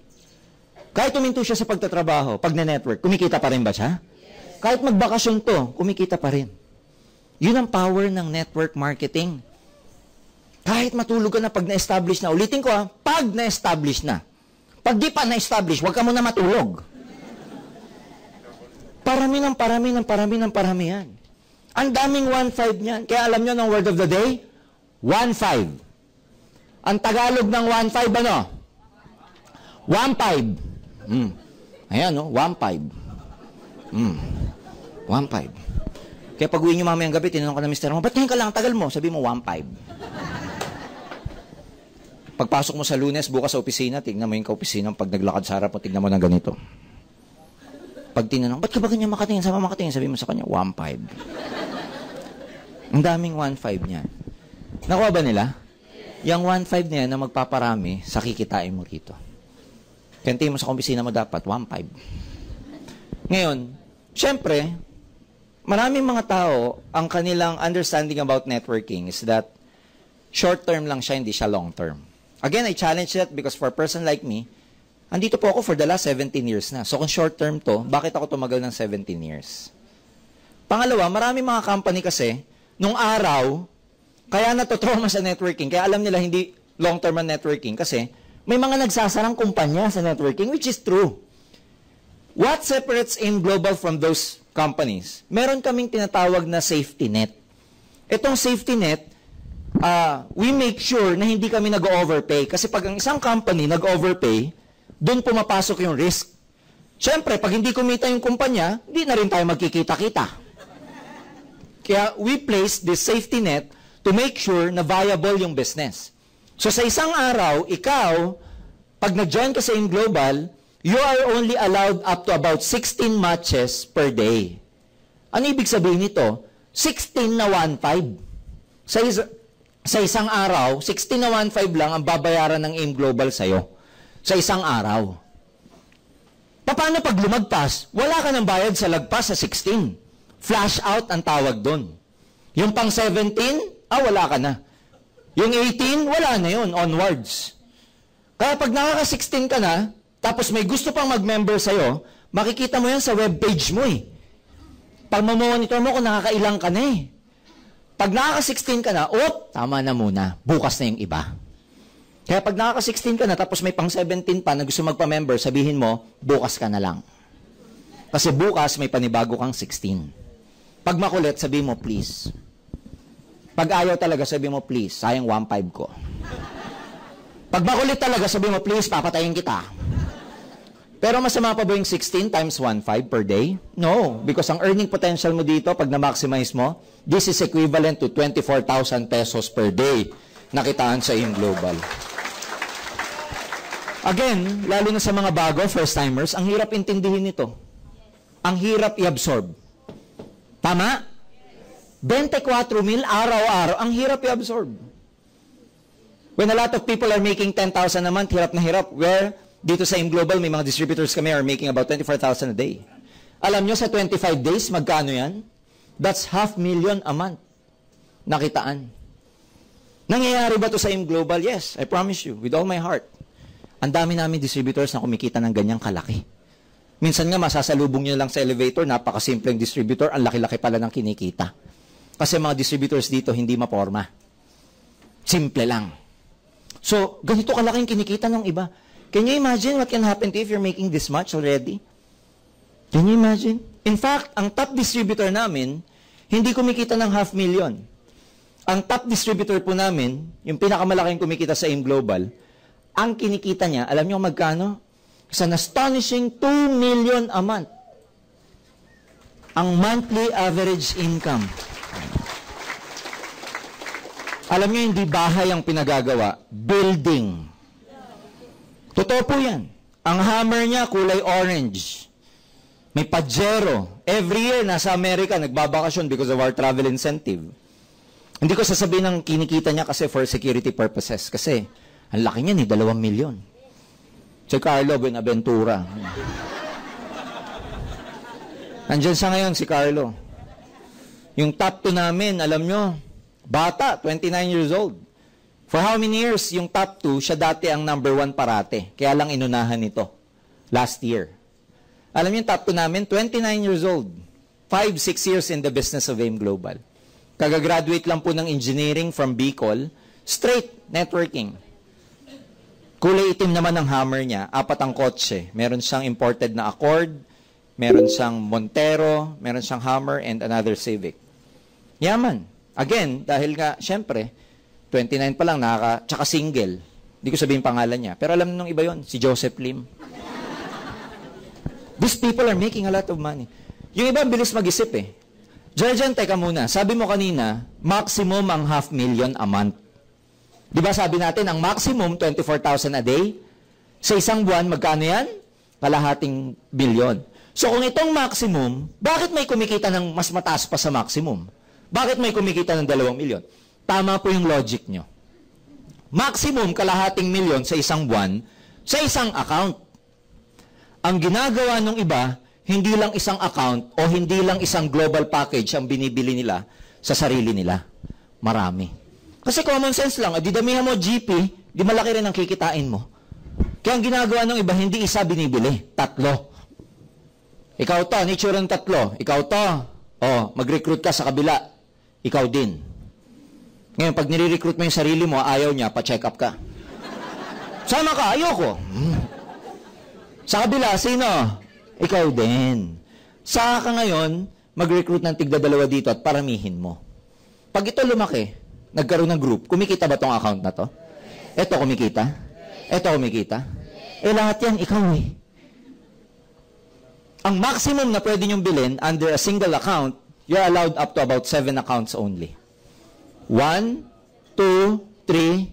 Kahit tuminto siya sa pagtatrabaho, pag na-network, kumikita pa rin ba siya? Yes. Kahit magbakasyon to, kumikita pa rin. Yun ang power ng network marketing. Kahit matulog ka na pag na-establish na, ulitin ko pag na-establish na. Pag di pa na-establish, huwag ka muna matulog. Parami yan. Ang daming 1,500 niyan. Kaya alam nyo ng word of the day? 1,500. Ang Tagalog ng 1,500 ano? 1,500. Ayan, no? 1,500. 1,500. Kaya pag uwi nyo mamayang gabi, tinanong ka na mister mo, ba't ngayon ka lang tagal mo? Sabi mo, 1,500. Pagpasok mo sa Lunes, bukas sa opisina, tignan mo yung ka-opisina, pag naglakad sa harap mo, tignan mo ng ganito. Pag tinanong, ba't ka ba ganyan makatingin? Sama makatingin, sabi mo sa kanya, 1,500. Ang daming 1,500 niyan. Nakuha ba nila? Yung 1,500 na yan na magpaparami, sa kikitain mo rito. Kantiin mo sa opisina mo dapat, 1,500. Ngayon, syempre, maraming mga tao, ang kanilang understanding about networking is that short-term lang siya, hindi siya long-term. Again, I challenge that because for a person like me, andito po ako for the last 17 years na. So kung short-term to, bakit ako tumagal ng 17 years? Pangalawa, maraming mga company kasi, nung araw, kaya natutrauma sa networking, kaya alam nila hindi long-term ang networking kasi may mga nagsasarang kumpanya sa networking, which is true. What separates AIM Global from those companies? Meron kaming tinatawag na safety net. Itong safety net, we make sure na hindi kami nag-overpay. Kasi pag ang isang company nag-overpay, doon pumapasok yung risk. Siyempre, pag hindi kumita yung kumpanya, hindi na rin tayo magkikita-kita. Kaya we place this safety net to make sure na viable yung business. So sa isang araw, ikaw, pag nag-join ka sa AIM Global, you are only allowed up to about 16 matches per day. Ano ibig sabihin nito? 16 na 1,500. Sa isang araw, 16 na 1.5 lang ang babayaran ng AIM Global sa'yo. Sa isang araw. Paano pag lumagpas? Wala ka ng bayad sa lagpas sa 16. Flash out ang tawag doon. Yung pang 17, wala ka na. Yung 18, wala na yun, onwards. Kaya pag nakaka-16 ka na, tapos may gusto pang mag-member sa'yo, makikita mo yan sa webpage mo eh. Pag mamonitor mo kung nakakailang ka na eh. Pag nakaka-16 ka na, tama na muna. Bukas na yung iba. Kaya pag nakaka-16 ka na, tapos may pang 17 pa na gusto magpa-member, sabihin mo, bukas ka na lang. Kasi bukas may panibago kang 16. Pag makulit, sabihin mo, please. Pag ayaw talaga, sabihin mo, please, sayang 1.5 ko. Pag makulit talaga, sabihin mo, please, papatayin kita. Pero masama pa ba yung 16 times 1.5 per day? No, because ang earning potential mo dito, pag na-maximize mo, this is equivalent to 24,000 pesos per day nakitaan sa AIM Global. Again, lalo na sa mga bago, first-timers, ang hirap intindihin ito. Ang hirap i-absorb. Tama? 24,000 araw-araw, ang hirap i-absorb. When a lot of people are making 10,000 a month, hirap na hirap. Where, dito sa AIM Global, may mga distributors kami are making about 24,000 a day. Alam nyo, sa 25 days, magkano yan? That's 500,000 a month. Nakitaan. Nangyayari ba ito sa AIM Global? Yes, I promise you, with all my heart. Ang dami namin distributors na kumikita ng ganyang kalaki. Minsan nga, masasalubong nyo lang sa elevator, napakasimpleng distributor, ang laki-laki pala ng kinikita. Kasi mga distributors dito, hindi maporma. Simple lang. So, ganito kalaking kinikita ng iba. Can you imagine what can happen to you if you're making this much already? Can you imagine? In fact, ang top distributor namin, hindi kumikita ng 500,000. Ang top distributor po namin, yung pinakamalaking kumikita sa AIM Global, ang kinikita niya, alam niyo magkano? It's an astonishing 2 million a month. Ang monthly average income. Alam niyo, hindi bahay ang pinagagawa, building. Totoo po yan. Ang hammer niya, kulay orange. May Pajero. Every year, nasa Amerika, nagbabakasyon because of our travel incentive. Hindi ko sasabihin ng kinikita niya kasi for security purposes. Kasi, ang laki niya ni 2 milyon. Si Carlo Buenaventura. Nandiyan siya ngayon, si Carlo. Yung top 2 namin, alam nyo, bata, 29 years old. For how many years, yung top 2, siya dati ang number 1 parate. Kaya lang inunahan nito. Last year. Alam niyo yung top 2 namin, 29 years old. 5-6 years in the business of AIM Global. Kagagraduate lang po ng engineering from Bicol. Straight networking. Kulay itim naman ang hammer niya. 4 ang kotse. Meron siyang imported na Accord. Meron siyang Montero. Meron siyang Hammer and another Civic. Yaman. Again, dahil nga, syempre, 29 pa lang, tsaka single. Hindi ko sabihin pangalan niya. Pero alam nung iba yon, si Joseph Lim. These people are making a lot of money. Yung iba, bilis mag-isip eh. Jerjan, teka muna. Sabi mo kanina, maximum ang 500,000 a month. Di ba sabi natin, ang maximum, 24,000 a day. Sa isang buwan, magkano yan? Kalahating bilyon. So kung itong maximum, bakit may kumikita ng mas mataas pa sa maximum? Bakit may kumikita ng 2 milyon? Tama po yung logic nyo. Maximum kalahating milyon sa isang buwan, sa isang account. Ang ginagawa ng iba, hindi lang isang account o hindi lang isang global package ang binibili nila sa sarili nila. Marami. Kasi common sense lang, di damihan mo GP, di malaki rin ang kikitain mo. Kaya ang ginagawa ng iba, hindi isa binibili, 3. Ikaw to, nature ng 3. Ikaw to, mag-recruit ka sa kabila. Ikaw din. Ngayon, pag nire-recruit mo yung sarili mo, ayaw niya, pa-check up ka. Sama ka, ayoko. Sa kabila, sino? Ikaw din. Saka ka ngayon, mag-recruit ng tigda-2 dito at paramihin mo. Pag ito lumaki, nagkaroon ng group, kumikita ba tong account na to? Ito kumikita? Ito kumikita? Lahat yan, ikaw eh. Ang maximum na pwede nyong bilhin under a single account, you're allowed up to about 7 accounts only. 1, 2, 3,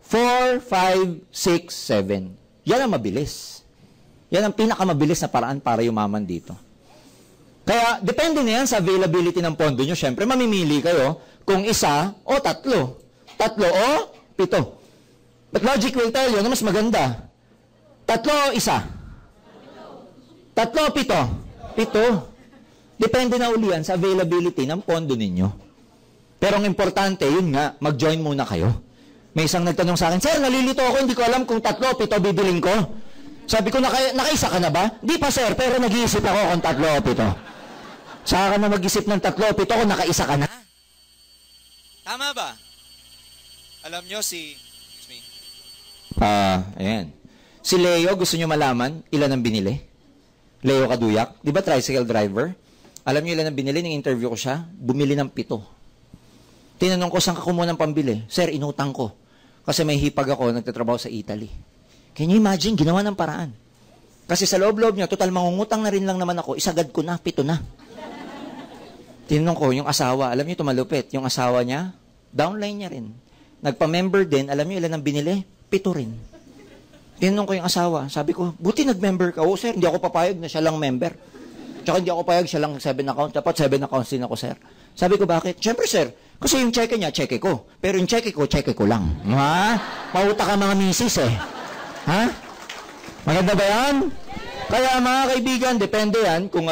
4, 5, 6, 7. Yan ang mabilis. Yan ang pinakamabilis na paraan para yumaman dito. Kaya, depende na yan sa availability ng pondo nyo. Siyempre, mamimili kayo kung isa o tatlo. Tatlo o pito. But logic will tell you na mas maganda. Tatlo o isa? Tatlo o pito? Pito. Depende na uli yan sa availability ng pondo ninyo. Pero ang importante, yun nga, mag-join muna kayo. May isang nagtanong sa akin, Sir, nalilito ako, hindi ko alam kung tatlo o pito bibiling ko. Sabi ko, nakaisa ka na ba? Di pa, sir, pero nag-iisip ako kung tatlo o pito. Saka ka na mag-isip ng tatlo o pito kung nakaisa ka na. Tama ba? Alam nyo excuse me. Ayan. Si Leo, gusto nyo malaman ilan ang binili? Leo Kaduyak, di ba tricycle driver? Alam nyo ilan ang binili? Nung interview ko siya, bumili ng 7. Tinanong ko, saan ka kumuha ng pambili? Sir, inutang ko. Kasi may hipag ako, nagtatrabaho sa Italy. Can you imagine? Ginawa ng paraan. Kasi sa loob-loob niya, total mangungutang na rin lang naman ako, isagad ko na, 7 na. Tinanong ko, yung asawa, alam niyo tumalupit, yung asawa niya, downline niya rin. Nagpa-member din, alam niyo ilan ang binili? 7 rin. Tinanong ko yung asawa, sabi ko, buti nag-member ka. Oo, sir, hindi ako papayag na siya lang member. Tsaka hindi ako papayag, siya lang 7 account. Dapat 7 accounts din ako, sir. Sabi ko, bakit? Siyempre, sir, kasi yung cheque niya, cheque ko. Pero yung cheque ko lang. Ha? Pauta ka mga misis eh. Ha? Maganda ba yan? Kaya mga kaibigan, depende yan kung,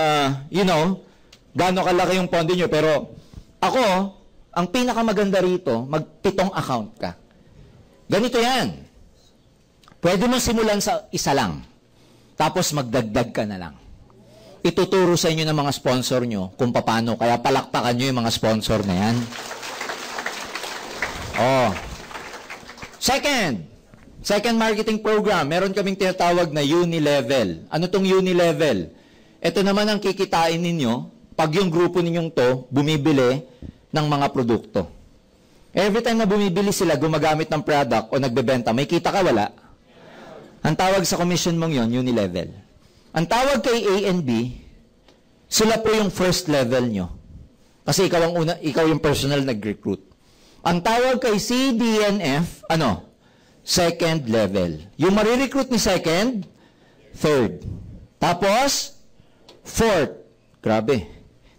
gaano kalaki yung pondo nyo. Pero ako, ang pinakamaganda rito, mag-7 account ka. Ganito yan. Pwede mo simulan sa isa lang. Tapos magdagdag ka na lang. Ituturo sa inyo ng mga sponsor nyo kung paano. Kaya palakpakan nyo yung mga sponsor na yan. Second marketing program, meron kaming tinatawag na Unilevel. Ano tong Unilevel? Ito naman ang kikitain ninyo pag yung grupo ninyong to bumibili ng mga produkto. Every time na bumibili sila, gumagamit ng product o nagbebenta, may kita ka, wala? Ang tawag sa commission mong yon, Unilevel. Ang tawag kay A and B, sila po yung first level nyo. Kasi ikaw yung personal nag-recruit. Ang tawag kay C, D, and F, second level. Yung marirecruit ni second, third. Tapos, fourth. Grabe.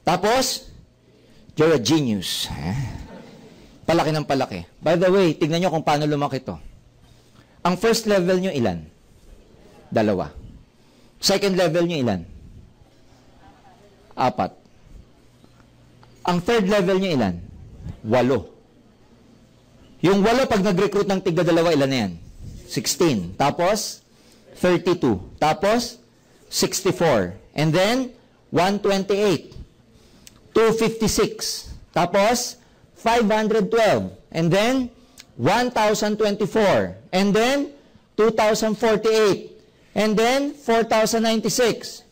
Tapos, you're a genius. Palaki ng palaki. By the way, tignan nyo kung paano lumaki to. Ang first level nyo ilan? 2. Second level nyo ilan? 4. Ang third level nyo ilan? 8. Yung 8, pag nag-recruit ng tigda 2, ilan na yan? 16. Tapos, 32. Tapos, 64. And then, 128. 256. Tapos, 512. And then, 1,024. And then, 2,048. And then, 4,096.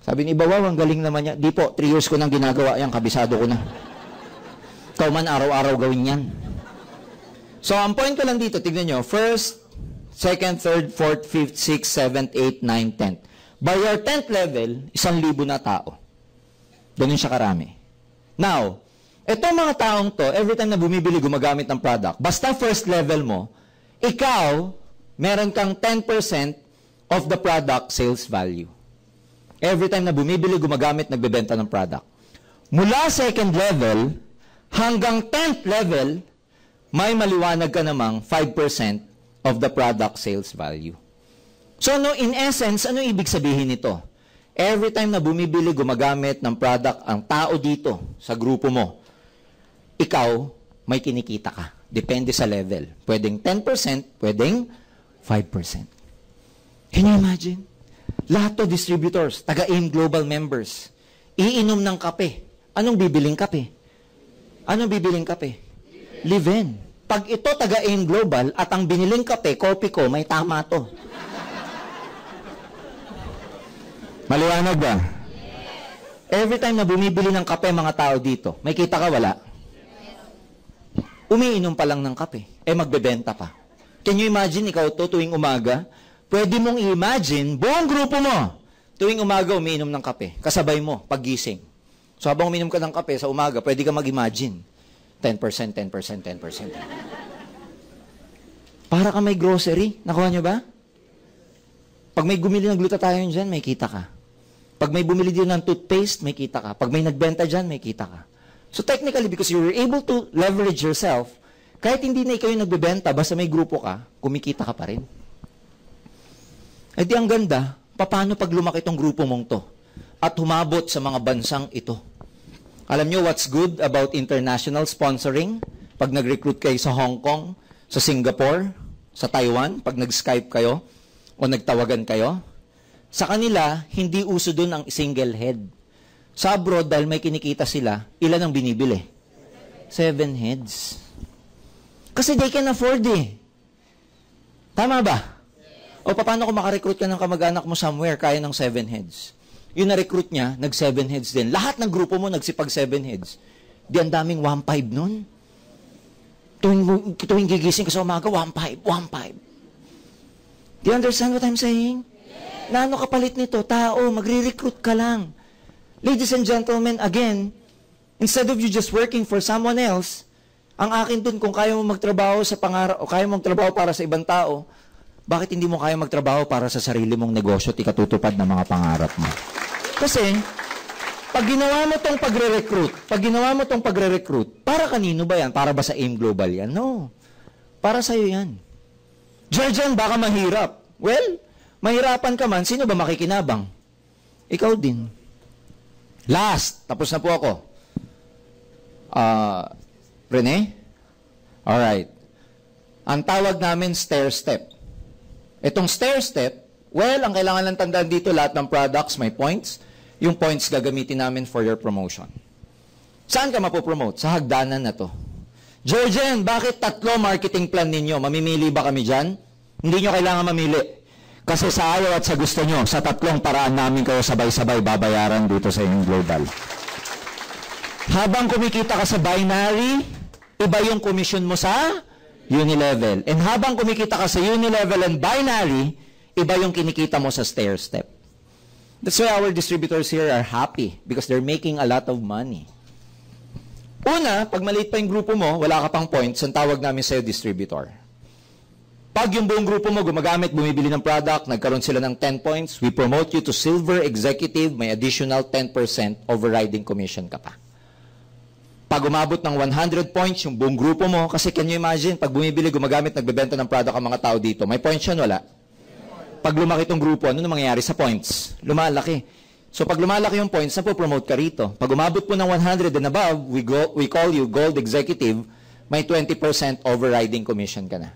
Sabi ni Bawaw, ang galing naman niya. Di po, 3 years ko nang ginagawa yan, kabisado ko na. Ikaw man, araw-araw gawin yan. So, ang point ko lang dito, tignan nyo, first, second, third, fourth, fifth, sixth, seventh, eighth, ninth, 10th. By your 10th level, 1,000 na tao. Ganun siya karami. Now, itong mga taong to, every time na bumibili, gumagamit ng product, basta first level mo, ikaw, meron kang 10% of the product sales value. Every time na bumibili, gumagamit, nagbebenta ng product. Mula second level, hanggang 10th level, may maliwanag ka namang 5% of the product sales value. So, in essence, ano ibig sabihin nito? Every time na bumibili, gumagamit ng product ang tao dito sa grupo mo, ikaw, may kinikita ka. Depende sa level. Pwedeng 10%, pwedeng 5%. Can you imagine? Lahat to distributors, taga-AIM Global members, iinom ng kape. Anong bibiling kape? Anong bibiling kape? Live-in. Pag ito taga-AIM Global at ang biniling kape, kopi ko, may tama to. Maliwanag ba? Every time na bumibili ng kape mga tao dito, may kita ka, wala? Umiinom pa lang ng kape, magbebenta pa. Can you imagine, ikaw to tuwing umaga? Pwede mong i-imagine, buong grupo mo, tuwing umaga umiinom ng kape, kasabay mo, paggising. So habang umiinom ka ng kape sa umaga, pwede ka mag-imagine. 10%, 10%, 10%. Para ka may grocery. Nakuha nyo ba? Pag may gumili ng glutathione dyan, may kita ka. Pag may bumili din ng toothpaste, may kita ka. Pag may nagbenta dyan, may kita ka. So technically, because you're able to leverage yourself, kahit hindi na ikaw yung nagbebenta, basta may grupo ka, kumikita ka pa rin. Eh di ang ganda, paano pag lumaki itong grupo mong to at humabot sa mga bansang ito? Alam nyo what's good about international sponsoring? Pag nag-recruit kayo sa Hong Kong, sa Singapore, sa Taiwan, pag nag-Skype kayo o nagtawagan kayo, sa kanila, hindi uso dun ang single head. Sa abroad, dahil may kinikita sila, ilan ang binibili? 7 heads. Kasi they can afford eh. Tama ba? O paano kung makarecruit ka ng kamag-anak mo somewhere, kaya ng 7 heads? Yung na-recruit niya, nag-7 heads din. Lahat ng grupo mo nagsipag 7 heads. Di ang daming 1.5 nun. Tuwing gigising ka sa umaga, 1.5. Do you understand what I'm saying? Naano kapalit nito? Tao, magre-recruit ka lang. Ladies and gentlemen, again, instead of you just working for someone else, ang akin dun, kung kaya mo magtrabaho sa pangarap, o kaya mo magtrabaho para sa ibang tao, bakit hindi mo kaya magtrabaho para sa sarili mong negosyo at ikatutupad ng mga pangarap mo? Kasi, pag ginawa mo tong pagre-recruit, para kanino ba yan? Para ba sa AIM Global yan? No. Para sa'yo yan. Diyan, baka mahirap. Well, mahirapan ka man, sino ba makikinabang? Ikaw din. Last, tapos na po ako. Rene? Alright. Ang tawag namin stair step. Itong stair step, well, ang kailangan lang tandaan dito, lahat ng products may points. Yung points gagamitin namin for your promotion. Saan ka mapopromote? Sa hagdanan na to. Georgian, bakit 3 marketing plan ninyo? Mamimili ba kami dyan? Hindi nyo kailangan mamili. Kasi sa ayaw at sa gusto nyo, sa 3 paraan namin kayo sabay-sabay babayaran dito sa AIM Global. Habang kumikita ka sa binary, iba yung commission mo sa unilevel. And habang kumikita ka sa unilevel and binary, iba yung kinikita mo sa stair step. That's why our distributors here are happy because they're making a lot of money. Una, pag maliit pa yung grupo mo, wala ka pang points, ang tawag namin sa'yo distributor. Pag yung buong grupo mo gumagamit, bumibili ng product, nagkaroon sila ng 10 points, we promote you to silver executive, may additional 10% overriding commission ka pa. Pag umabot ng 100 points yung buong grupo mo, kasi can you imagine, pag bumibili, gumagamit, nagbebenta ng product ang mga tao dito, may points yan, wala? Pag lumaki itong grupo, ano na mangyayari sa points? Lumalaki. So pag lumalaki yung points, napopromote ka rito. Pag umabot po ng 100 and above, we call you gold executive, may 20% overriding commission ka na.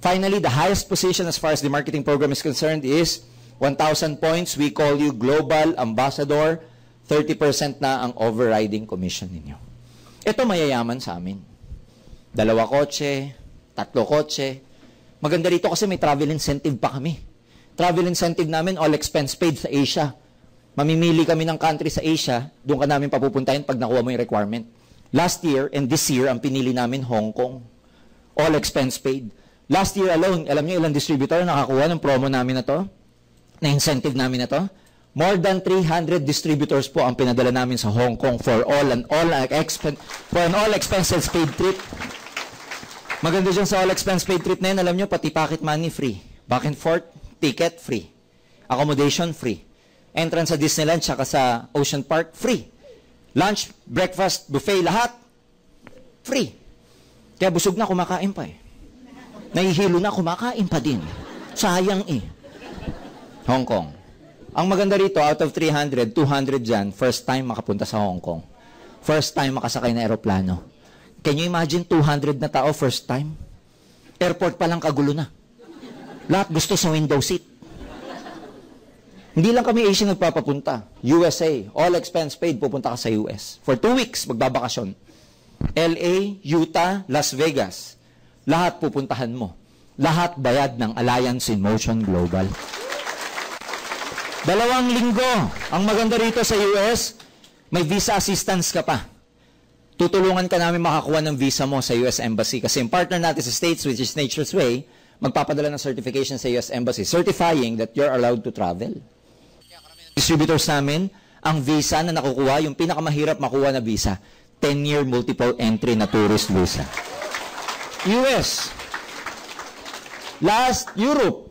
Finally, the highest position as far as the marketing program is concerned is 1,000 points. We call you Global Ambassador. 30% na ang overriding commission ninyo. Ito mayayaman sa amin. 2 kotse, 3 kotse. Maganda rito kasi may travel incentive pa kami. Travel incentive namin, all expense paid sa Asia. Mamimili kami ng country sa Asia, doon ka namin papupuntahin pag nakuha mo yung requirement. Last year and this year, ang pinili namin Hong Kong. All expense paid. Last year alone, alam niyo ilang distributor nakakuha ng promo namin na to? Na incentive namin na to? More than 300 distributors po ang pinadala namin sa Hong Kong for an all expenses paid trip. Maganda dyan sa all expense paid trip na yun, alam niyo, pati pocket money free. Back and forth, ticket free. Accommodation free. Entrance sa Disneyland tsaka sa Ocean Park free. Lunch, breakfast, buffet, lahat free. Kaya busog na, kumakain pa eh. Nahihilo na, kumakain pa din. Sayang eh. Hong Kong. Ang maganda rito, out of 300, 200 dyan, first time makapunta sa Hong Kong. First time makasakay na aeroplano. Can you imagine 200 na tao first time? Airport pa lang kagulo na. Lahat gusto sa window seat. Hindi lang kami Asia nagpapapunta. USA, all expense paid, pupunta ka sa US. For 2 weeks, magbabakasyon. LA, Utah, Las Vegas. Lahat pupuntahan mo. Lahat bayad ng Alliance in Motion Global. 2 linggo. Ang maganda rito sa US, may visa assistance ka pa. Tutulungan ka namin makakuha ng visa mo sa US Embassy. Kasi yung partner natin sa States, which is Nature's Way, magpapadala ng certification sa US Embassy, certifying that you're allowed to travel. Distributors namin, ang visa na nakukuha, yung pinakamahirap makuha na visa, 10-year multiple entry na tourist visa. US. Last, Europe.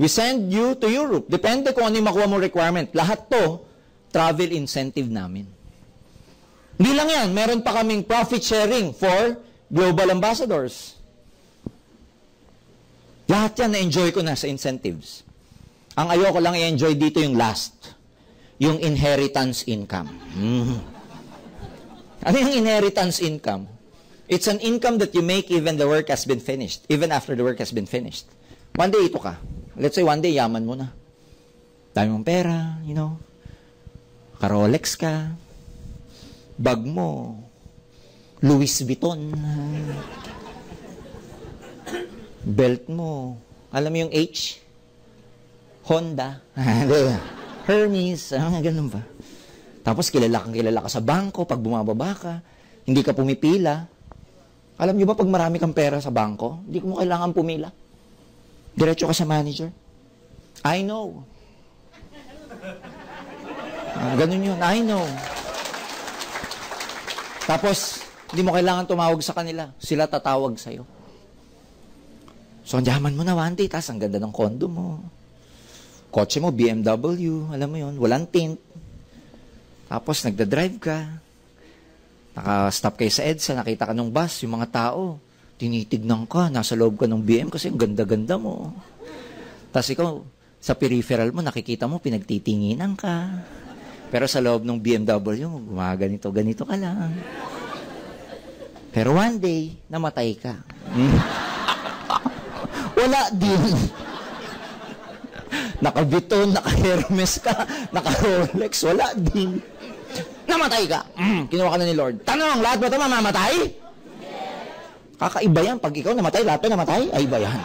We send you to Europe. Depende kung ano yung makuha mong requirement. Lahat to, travel incentive namin. Hindi lang yan, meron pa kaming profit sharing for global ambassadors. Lahat yan na-enjoy ko na sa incentives. Ang ayoko lang i-enjoy dito yung last. Yung inheritance income. Ano yung inheritance income? It's an income that you make even the work has been finished. Even after the work has been finished. One day, ito ka. Let's say one day, yaman mo na. Dami mong pera, you know. Ka-Rolex ka. Bag mo. Louis Vuitton. Belt mo. Alam mo yung H? Honda. Hermes. Ganun ba? Tapos kilala ka sa bangko. Pag bumababa ka, hindi ka pumipila. Alam nyo ba pag marami kang pera sa bangko, hindi mo kailangan pumila. Diretso ka sa manager. I know. Ganun yun. I know. Tapos, hindi mo kailangan tumawag sa kanila. Sila tatawag sa'yo. So, andiyaman mo na one day, tas ang ganda ng kondo mo. Kotse mo, BMW, alam mo yun, walang tint. Tapos, nagda-drive ka. Naka-stop kayo sa EDSA, nakita ka ng bus, yung mga tao, tinitignan ka, nasa loob ka ng BM kasi ang ganda-ganda mo. Tapos ikaw, sa peripheral mo, nakikita mo, pinagtitinginan ka. Pero sa loob ng BMW, gumaganito, ganito ka lang. Pero one day, namatay ka. Wala din. Naka-Vuitton, naka-Hermes ka, naka-Rolex, wala din. Namatay ka. Kinuha ka na ni Lord. Tanong, lahat ba ito mamamatay? Kakaiba yan. Pag ikaw namatay, lahat ba namatay? Ay, iba yan.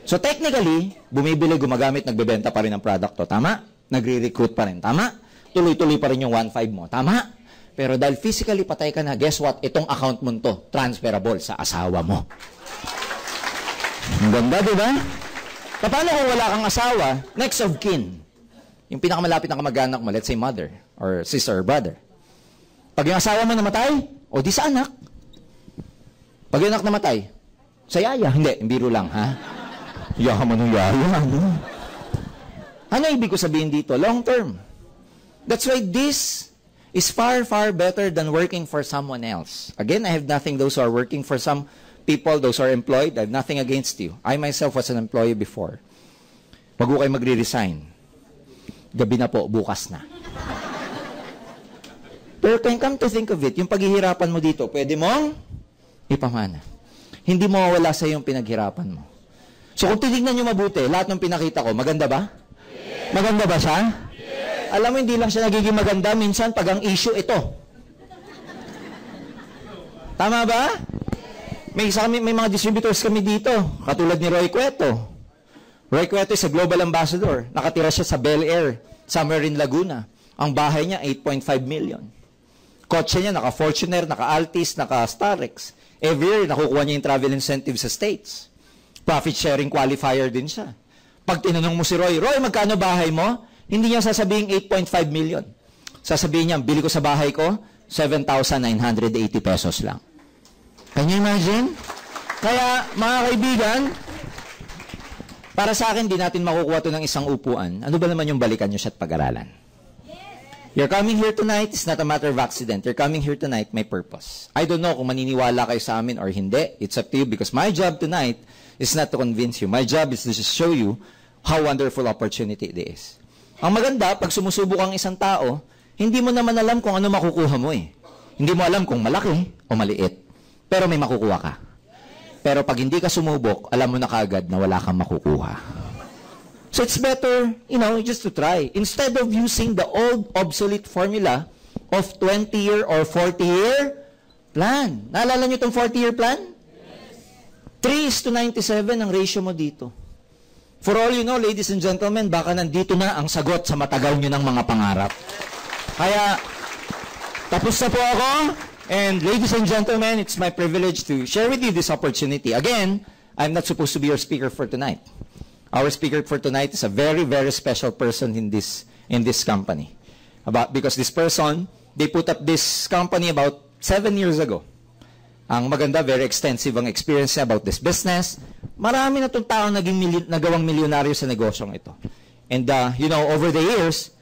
So technically, bumibili, gumagamit, nagbebenta pa rin ng product to. Tama? Nagre-recruit pa rin. Tama? Tuloy-tuloy pa rin yung 1.5 mo. Tama? Pero dahil physically patay ka na, guess what? Itong account mo to, transferable sa asawa mo. Ang ganda, di ba? Paano kung wala kang asawa? Next of kin. Yung pinakamalapit na kamag-anak mo, let's say mother, or sister, or brother. Pag yung asawa mo namatay, o di sa anak. Pag yung anak namatay, sa yaya. Hindi, biro lang, ha? Yaman ng yaya, ano? Ano ibig ko sabihin dito? Long term. That's why this is far, far better than working for someone else. Again, I have nothing those who are working for some people, those who are employed. I have nothing against you. I myself was an employee before. Wag ko kayo magre-resign. Gabi na po, bukas na. Pero come to think of it, yung paghihirapan mo dito, pwede mong ipamana. Hindi mo mawala sa yung pinaghirapan mo. So kung titignan nyo mabuti, lahat ng pinakita ko, maganda ba? Yes. Maganda ba siya? Yes. Alam mo, hindi lang siya nagiging maganda, minsan pag ang issue ito. Tama ba? May mga distributors kami dito, katulad ni Roy Cueto. Roy Cueto is a global ambassador. Nakatira siya sa Bel Air, somewhere in Laguna. Ang bahay niya, 8.5 million. Kotse niya, naka-Fortuner, naka-Altis, naka-Starex. Every year, nakukuha niya yung travel incentive sa States. Profit sharing qualifier din siya. Pag tinanong mo si Roy, Roy, magkano bahay mo? Hindi niya sasabihin 8.5 million. Sasabihin niya, bili ko sa bahay ko, 7,980 pesos lang. Can you imagine? Kaya, mga kaibigan, para sa akin, di natin makukuha ito ng isang upuan. Ano ba naman yung balikan nyo siya at pag-aralan? You're coming here tonight, it's not a matter of accident. You're coming here tonight, may purpose. I don't know kung maniniwala kayo sa amin or hindi. It's up to you because my job tonight is not to convince you. My job is to just show you how wonderful opportunity it is. Ang maganda, pag sumusubok ang isang tao, hindi mo naman alam kung ano makukuha mo eh. Hindi mo alam kung malaki o maliit. Pero may makukuha ka. Pero pag hindi ka sumubok, alam mo na kaagad na wala kang makukuha. So it's better, just to try. Instead of using the old obsolete formula of 20-year or 40-year plan. Naalala niyo itong 40-year plan? Yes. 3:97 ang ratio mo dito. For all you know, ladies and gentlemen, baka nandito na ang sagot sa matagal nyo ng mga pangarap. Kaya, tapos na po ako. And ladies and gentlemen, it's my privilege to share with you this opportunity. Again, I'm not supposed to be your speaker for tonight. Our speaker for tonight is a very, very special person in this company. Because this person, they put up this company about 7 years ago. Ang maganda, very extensive ang experience niya about this business. Marami na itong tao nagawang milyonaryo sa negosyong ito. And, over the years,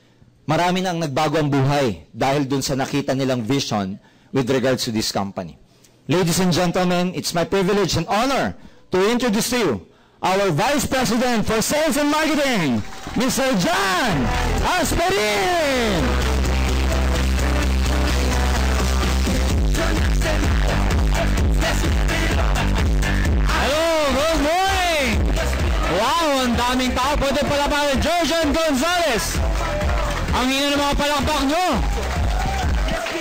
marami na ang nagbago ang buhay dahil dun sa nakita nilang vision with regards to this company. Ladies and gentlemen, it's my privilege and honor to introduce to you our Vice President for Sales and Marketing, Mr. John Asperin! Hello, good morning! Wow, ang daming tao. Pwede pala pa rin Georgian Gonzalez. Ang hina ng mga palakpak nyo.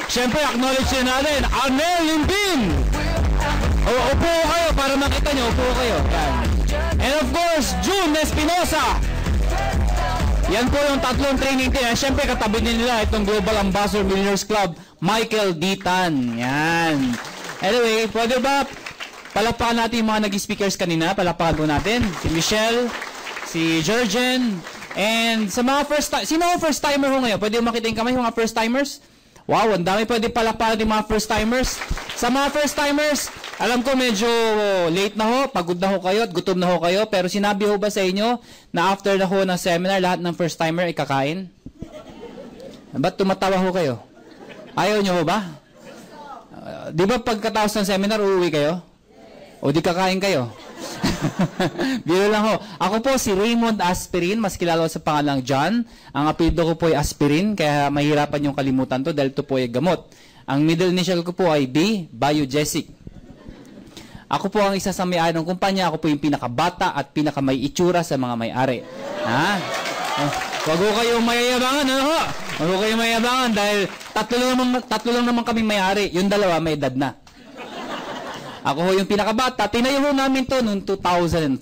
Siyempre, acknowledge din natin, Arnel Limpin. Upo kayo para makita nyo. Upo kayo. Yan. And of course, June Espinosa. Yan po yung tatlong training team. Siyempre, katabi nila itong Global Ambassador Millionaires Club, Michael Ditan. Yan. Anyway, pwede ba palakpakan natin yung mga nag-speakers kanina? Palakpakan po natin. Si Michelle, si Georgian, and sa mga sino ang first timer ho ngayon? Pwede makita yung kamay yung mga first timers? Wow, ang dami pwede palakpakan yung mga first timers. Sa mga first timers, alam ko medyo late na ho, pagod na ho kayo, at gutom na ho kayo, pero sinabi ho ba sa inyo na after na ho ng seminar, lahat ng first timer ay kakain? Ba't tumatawa ho kayo? Ayaw nyo ho ba? Di ba pagkatapos ng seminar, uuwi kayo? O di kakain kayo? Biro lang ho. Ako po si Raymond Asperin, mas kilala ko sa pangalang John. Ang apelyido ko po ay Asperin, kaya mahirapan yung kalimutan to dahil ito po ay gamot. Ang middle initial ko po ay B, Biogesic. Ako po ang isa sa may-ari ng kumpanya. Ako po yung pinakabata at pinakamay itsura sa mga may-ari. Ha? Wag ko kayong mayayabangan, ano ho? Wag ko kayong mayayabangan dahil tatlo lang naman kami may-ari. Yung dalawa may edad na. Ako ho yung pinakabata. Tinayo ho namin to noong 2005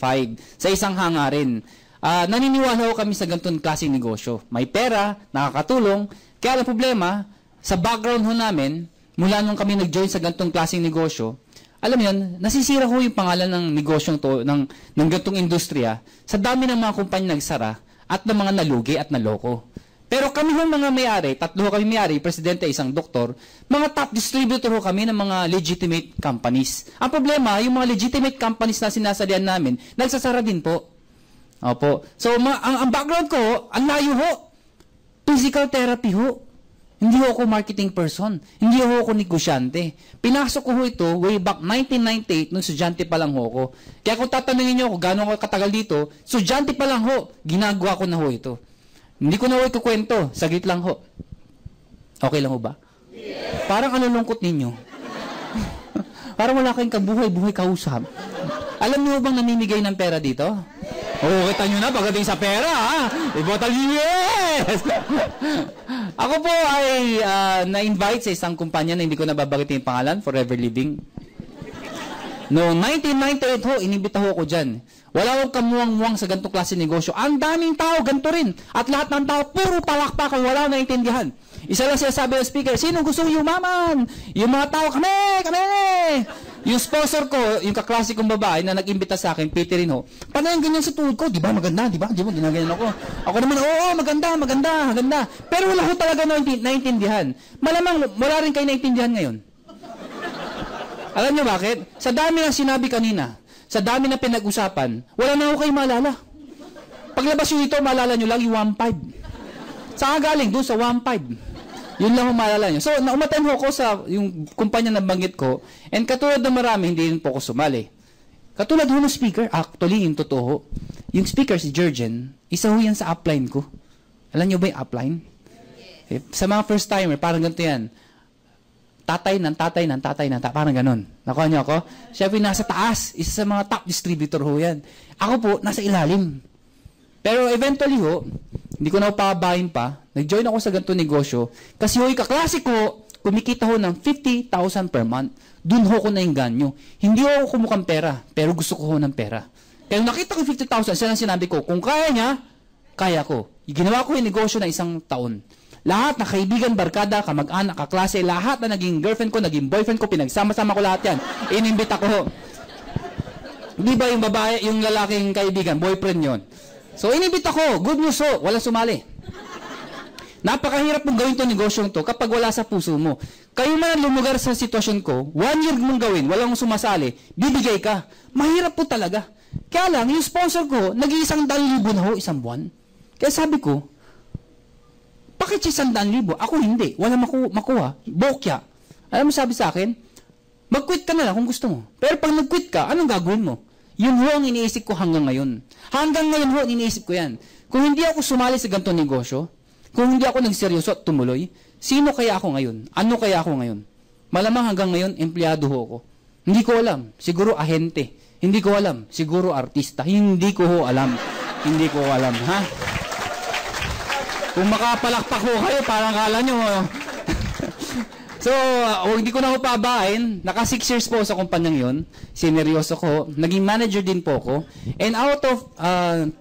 sa isang hangarin. Naniniwala ho kami sa ganitong klaseng negosyo. May pera, nakakatulong. Kaya ang problema, sa background ho namin, mula nung kami nag-join sa ganitong klaseng negosyo, alam yun, nasisira ho yung pangalan ng negosyong to, ng ganitong industriya, sa dami ng mga kumpanya nagsara, at ng mga nalugi at naloko. Pero kami ho mga may-ari, tatlo ho kami may-ari, presidente, isang doktor, mga top distributor ho kami ng mga legitimate companies. Ang problema, yung mga legitimate companies na sinasalihan namin, nagsasara din po. Opo. So, ang background ko, ang layo ho. Physical therapy ho. Hindi ho ako marketing person. Hindi ho ako negosyante. Pinasok ko ho ito way back 1998 nung estudyante pa lang ho ako. Kaya kung tatanungin niyo ako gano'n ako katagal dito, estudyante pa lang ho, ginagawa ko na ho ito. Hindi ko na ho ikukwento. Saglit lang ho. Okay lang ho ba? Yeah. Parang ano lungkot ninyo? Parang wala kayong kabuhay-buhay kausap. Alam niyo bang namimigay ng pera dito? Oo, kita nyo na pagdating sa pera, ha? Ibotal yes! Ako po ay na-invite sa isang kumpanya na hindi ko nababagitin yung pangalan, Forever Living. Noong 1998 ho, inibita ho ako dyan. Wala akong kamuwang-muwang sa ganitong klase negosyo. Ang daming tao, ganito rin. At lahat ng tao, puro palakpakan, wala akong naintindihan. Isa lang siya sabi ng speaker, sino gusto yumaman? Yung mga tao, kami! Yung sponsor ko, yung kaklase kong babae na nag-imbita sa akin, Peter rin ho, paano yung ganyan sa tuhod ko? Di ba maganda? Di ba? Ginaganyan ako. Ako naman, oo, maganda. Pero wala ko talaga naintindihan. Malamang, wala rin kayo naintindihan ngayon. Alam niyo bakit? Sa dami ng sinabi kanina, sa dami na pinag-usapan, wala na ako kayo maalala. Paglabas nyo ito, maalala nyo lang yung 1.5. Saan galing? Doon sa 1.5. Yun lang ang maalala nyo. So, naumatan ho ko sa yung kumpanya na banggit ko, and katulad ng marami, hindi rin po ako sumali. Katulad ho ng speaker, actually, yung totoo, yung speaker si Georgian, isa ho yan sa upline ko. Alam nyo ba yung upline? Okay. Sa mga first timer, parang ganito yan. Tatay, parang ganon. Nakuha niyo ako? Siya nasa taas. Isa sa mga top distributor ho yan. Ako po, nasa ilalim. Pero eventually ho, hindi ko na pababahin pa, nag-join ako sa ganito negosyo, kasi ho, kaklase ko, kumikita ho ng 50,000 per month. Doon ho ko nainganyo. Hindi ho ako kumukhang pera, pero gusto ko ho ng pera. Kaya nakita ko 50,000, siya lang sinabi ko, kung kaya niya, kaya ko. Ginawa ko yung negosyo na 1 taon. Lahat na kaibigan, barkada, kamag-anak, kaklase, lahat na naging girlfriend ko, naging boyfriend ko, pinagsama-sama ko lahat yan. Inimbita ko ho. Di ba yung babae, yung lalaking kaibigan, boyfriend yon. So inimbita ko, good news ho, wala sumali. Napakahirap mong gawin itong negosyong to kapag wala sa puso mo. Kayo man lumugar sa sitwasyon ko, 1 year mong gawin, walang sumasali, bibigay ka. Mahirap po talaga. Kaya lang, yung sponsor ko, nag-100,000 na ho, isang buwan. Kaya sabi ko, Bakit siya 100,000? Ako hindi. Wala makuha. Bokya. Alam mo sabi sa akin? Mag-quit ka na lang kung gusto mo. Pero pag nag-quit ka, anong gagawin mo? Yun ho ang iniisip ko hanggang ngayon. Hanggang ngayon ho, iniisip ko yan. Kung hindi ako sumali sa ganitong negosyo, kung hindi ako nagseryoso at tumuloy, sino kaya ako ngayon? Ano kaya ako ngayon? Malamang hanggang ngayon, empleyado ho ako. Hindi ko alam. Siguro ahente. Hindi ko alam. Siguro artista. Hindi ko ho alam. Hindi ko alam, ha? Kung makapalakpak ho kayo, parang kala nyo. So, hindi ko na ho pabain. Naka 6 years po sa kumpanyang yun. Sineryoso ko. Naging manager din po ako. And out of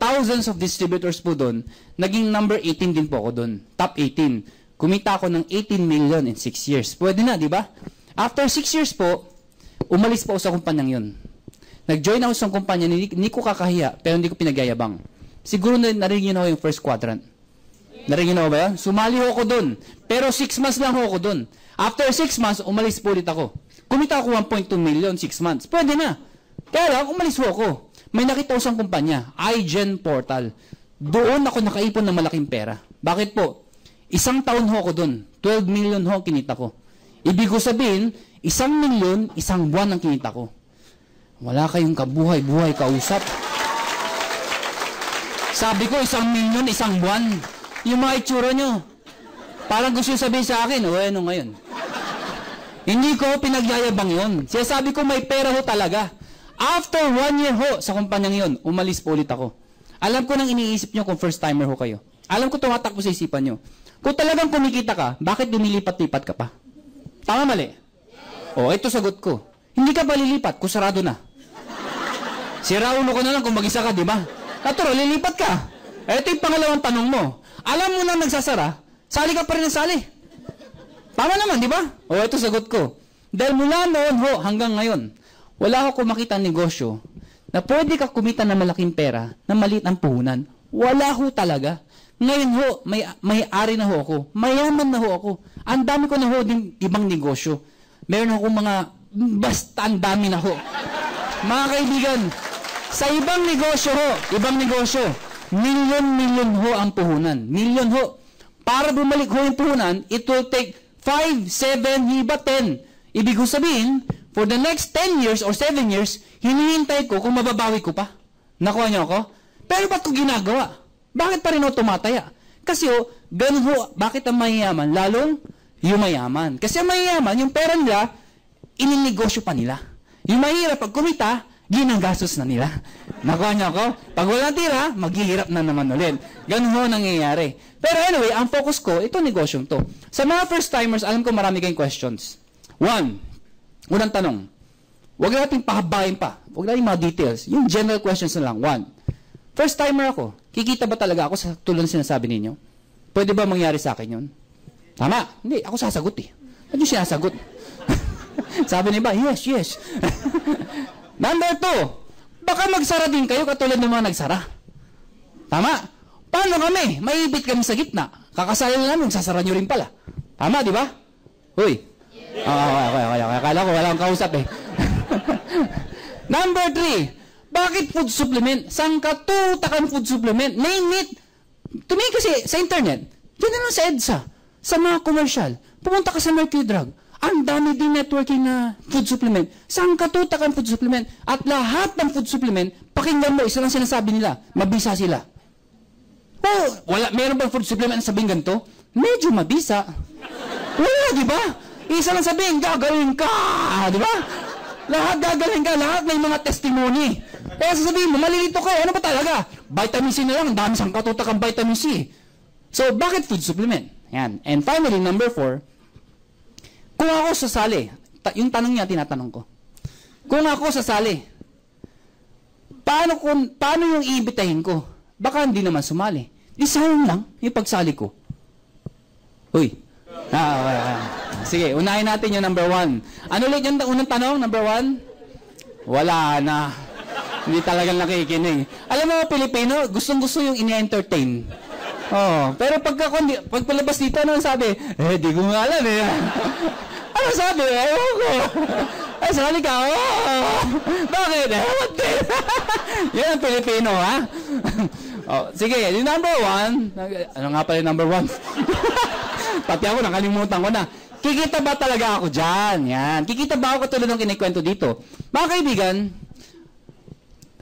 thousands of distributors po doon, naging number 18 din po ako doon. Top 18. Kumita ako ng 18 million in 6 years. Pwede na, di ba? After 6 years po, umalis po ako sa kumpanyang yun. Nag-join ako sa kumpanya, hindi ko kakahiya, pero hindi ko pinagyayabang. Siguro narinig nyo na yung first quadrant. Narinig nyo na ba yan? Sumali ho ako doon. Pero 6 months lang ho ako doon. After 6 months, umalis po ulit ako. Kumita ako 1.2 million 6 months. Pwede na. Kaya lang, umalis ho ako. May nakita ko sa kumpanya, iGen Portal. Doon ako nakaipon ng malaking pera. Bakit po? 1 taon ho ako doon. 12 million ho kinita ko. Ibig ko sabihin, 1 million, 1 buwan ang kinita ko. Wala kayong kabuhay-buhay kausap. Sabi ko, 1 million, 1 buwan. Yung mga itsura nyo. Parang gusto sabihin sa akin, ano ngayon? Hindi ko pinagyayabang yun. Sabi ko, may pera ho talaga. After 1 year ho sa kumpanyang yun, umalis po ulit ako. Alam ko nang iniisip nyo kung first timer ho kayo. Alam ko tumatakbo sa isipan nyo. Kung talagang kumikita ka, bakit lumilipat-lipat ka pa? Tama mali? O, ito sagot ko. Hindi ka ba lilipat kung sarado na? Sira ulo ko na lang kung mag-isa ka, di ba? Natural, lilipat ka. Ito yung pangalawang tanong mo. Alam mo na nagsasara, sali ka pa rin ng sali. Tama naman, di ba? O, ito sagot ko. Dahil mula noon ho hanggang ngayon, wala ako makita negosyo na pwede ka kumita ng malaking pera na maliit ang puhunan. Wala ho talaga. Ngayon ho, may-ari na ho ako. Mayaman na ho ako. Ang dami ko na ho din ibang negosyo. Meron akong mga, basta ang dami na ho. Mga kaibigan, sa ibang negosyo, million ho ang puhunan. Million ho. Para bumalik ho yung puhunan, it will take 5, 7, hiba 10. Ibig ko sabihin, for the next 10 years or 7 years, hinihintay ko kung mababawi ko pa. Nakuha niyo ako? Pero ba't ko ginagawa? Bakit pa rin ho tumataya? Kasi ho, ganun ho, bakit ang mayayaman? Lalong yumayaman. Kasi ang mayayaman, yung pera nila, ininegosyo pa nila. Yung mahirap pag kumita, ginanggastos na nila. Nakuha niyo ako? Pag walang tira, maghihirap na naman ulit. Ganun ho nangyayari. Pero anyway, ang focus ko, ito negosyong to. Sa mga first-timers, alam ko marami kayong questions. Unang tanong. Huwag natin pahabayin pa. Huwag natin mga details. Yung general questions na lang. 1. First-timer ako. Kikita ba talaga ako sa tulad ng sinasabi ninyo? Pwede ba mangyari sa akin yun? Tama. Hindi. Ako sasagot eh. Ano yung sinasagot? Sabi niya ba? Yes, yes. Number 2. Baka magsara din kayo katulad ng mga nagsara. Tama. Paano kami? Maibit kami sa gitna. Kakasali na namin, sasara nyo rin pala. Tama, di ba? Huy. Okay. Akala ko walang kausap eh. Number 3. Bakit food supplement? Saan ka tutakan food supplement? Name it. Tumingin kasi sa internet. Diyan na lang sa EDSA. Sa mga commercial. Pumunta ka sa Mercury Drug. Ang dami din networking na food supplement. Saan ka tutakan food supplement? At lahat ng food supplement, pakinggan mo, isa lang sinasabi nila, mabisa sila. Oh, meron bang food supplement na sabihin ganito? Medyo mabisa. Wala, di ba? Isa lang sabihin, gagaling ka, di ba? Lahat gagaling ka, lahat may mga testimony. Kaya sasabihin mo, malilito ka, ano ba talaga? Vitamin C na lang, ang dami sang katutakang vitamin C. So, bakit food supplement? Yan. And finally, number 4, kung ako sasali, yung tanong niya, tinatanong ko. Kung ako sasali, paano yung iibitahin ko? Baka hindi naman sumali. Isayang lang yung pagsali ko. Uy. Okay. Sige, unahin natin yung number 1. Ano ulit yung unang tanong, number 1? Wala na. Hindi talagang nakikinig. Alam mo, Pilipino, gustong-gusto yung ini-entertain. Oh, pero pagpalabas dito, ano sabi? Di ko nga alam eh. Ano sabi? Ewan ko. Ay, sali ka. Bakit? Ewan din. Yan ang Pilipino, ha? Sige, yung number 1. Ano nga pala yung number 1? Pati ako, nakalimutan ko na. Kikita ba talaga ako dyan? Yan. Kikita ba ako katulad ng kinikwento dito? Mga kaibigan,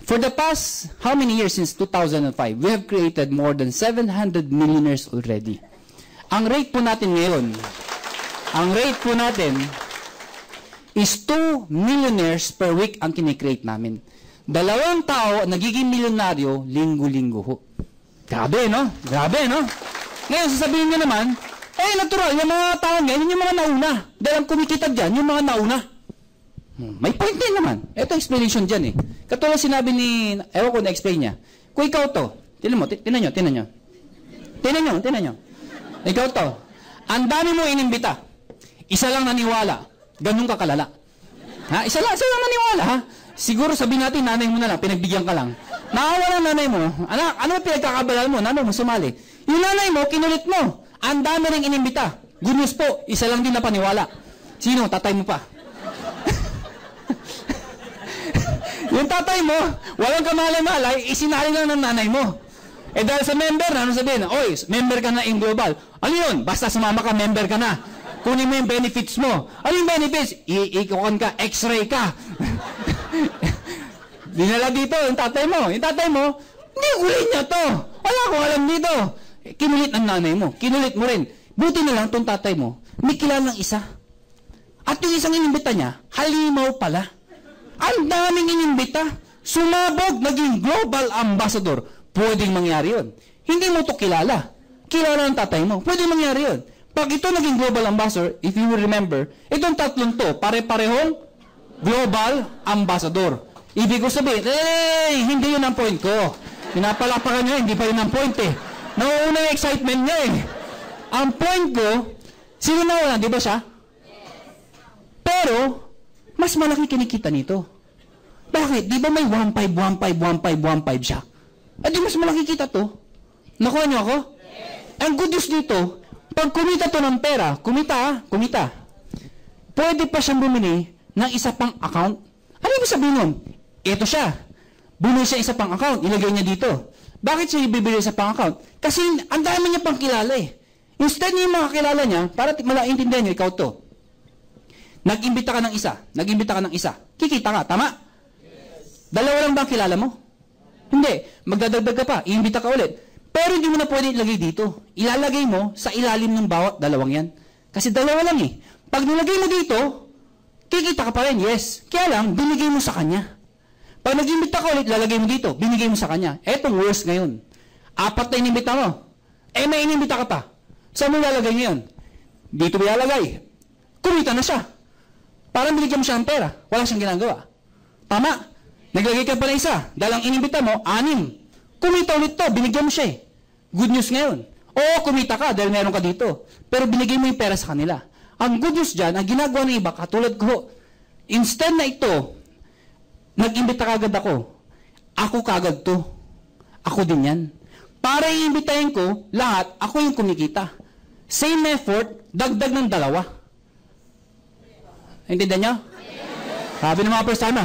for the past, how many years since 2005, we have created more than 700 millionaires already. Ang rate po natin ngayon, is 2 millionaires per week ang kinikreate namin. 2 tao nagiging milyonaryo linggo-linggo ho. Grabe, no? Ngayon, sasabihin nyo naman, natural, yung mga tao ngayon, yung mga nauna. Dahil ang kumikita dyan, yung mga nauna. May point din naman. Ito explanation dyan eh. Katulad sinabi ni, ewan ko na-explain niya. Kung ikaw to, tinan nyo. Ikaw to, ang dami mo inimbita. Isa lang naniwala. Ganun ka kalala. Ha? Isa lang naniwala, ha? Siguro sabihin natin, nanay mo na lang, pinagbigyan ka lang. Nakawa ng nanay mo, anak, ano pinagkakabalan mo? Nanay mo, sumali. Yung nanay mo, kinulit mo. Ang dami rin inimbita. Good news po, isa lang din na paniwala. Sino? Tatay mo pa. Yung tatay mo, walang kamalay-malay, isinali lang ng nanay mo. Dahil sa member, ano sabihin? Oy, member ka na in global. Ano yun? Basta sumama ka, member ka na. Kunin mo yung benefits mo. Ano yung benefits? Ikon ka, x-ray ka. Dinala dito yung tatay mo. Yung tatay mo, hindi ulit niya to. Wala akong alam dito. Kinulit ang nanay mo. Kinulit mo rin. Buti na lang itong tatay mo, may kilalang isa. At yung isang inimbita niya, halimaw pala. Ang daming inimbita. Sumabog, naging global ambassador. Pwedeng mangyari yun. Hindi mo to kilala. Kilala ng tatay mo. Pwedeng mangyari yun. Pag ito naging global ambassador, if you will remember, itong tatlong to, pare-parehong global ambassador. Ibig ko sabihin, hindi yun ang point ko. Pinapalapakan nyo, hindi pa yun ang point eh. Nauuna yung excitement niya eh. Ang point ko, sino nauna, di ba siya? Pero, mas malaki kinikita nito. Bakit? Di ba may 1.5 siya? Di mas malaki kita to. Nakuha niyo ako? Ang good news dito, pag kumita to ng pera, kumita. Pwede pa siyang bumili ng isa pang account. Ano ibig sabihin nun? Ito siya. Bumili siya isa pang account, ilagay niya dito. Bakit siya ibibili sa pang account? Kasi ang dami niya pang kilala eh. Instead niya yung mga kilala niya, para malaintindihan niyo, ikaw to. Nag-imbita ka ng isa. Kikita ka, tama? Yes. 2 lang ba ang kilala mo? Hindi. Magdadagdag ka pa, iimbita ka ulit. Pero hindi mo na pwede ilagay dito. Ilalagay mo sa ilalim ng bawat 2 yan. Kasi 2 lang eh. Pag nilagay mo dito, kikita ka pa rin, yes. Kaya lang, binigay mo sa kanya. Pag nag-imbita ka ulit, lalagay mo dito, binigay mo sa kanya. Etong worst ngayon. 4 na inimbita mo. May inimbita ka pa. Saan mo lalagay ngayon? Dito mo lalagay. Kumita na siya. Parang binigyan mo siya ng pera. Wala siyang ginagawa. Tama? Naglagay ka pa na isa. Dahil ang inimbita mo, 6. Kumita ulit to. Binigyan mo siya eh. Good news ngayon. Oo, kumita ka dahil meron ka dito. Pero binigay mo yung pera sa kanila. Ang good news dyan, ang ginagawa ng iba, katulad ko, instead na ito, nag-imbita kagad ako kagad to. Ako din yan. Para iimbitahin ko, lahat, ako yung kumikita. Same effort, dagdag ng 2. Intindihan niyo? Sabi ng mga first time,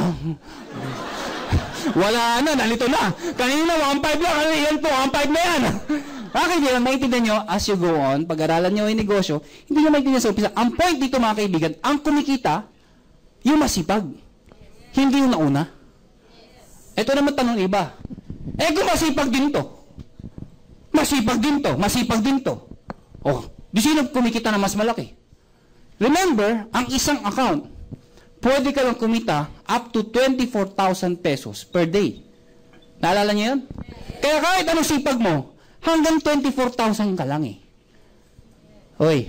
wala na, nalito na. Kanina, 1.5 lang. Yan po, 1.5 na yan. Bakit yun? Maintindihan nyo, as you go on, pag-aralan nyo yung negosyo, hindi nyo maintindihan sa umpisa. Ang point dito, mga kaibigan, ang kumikita, yung masipag. Hindi yung nauna. Ito naman tanong iba. Kung masipag din to. Di sino kumikita na mas malaki? Remember, ang isang account, pwede ka lang kumita up to 24,000 pesos per day. Naalala niyo yun? Kaya kahit anong sipag mo, hanggang 24,000 ka lang eh. Oy.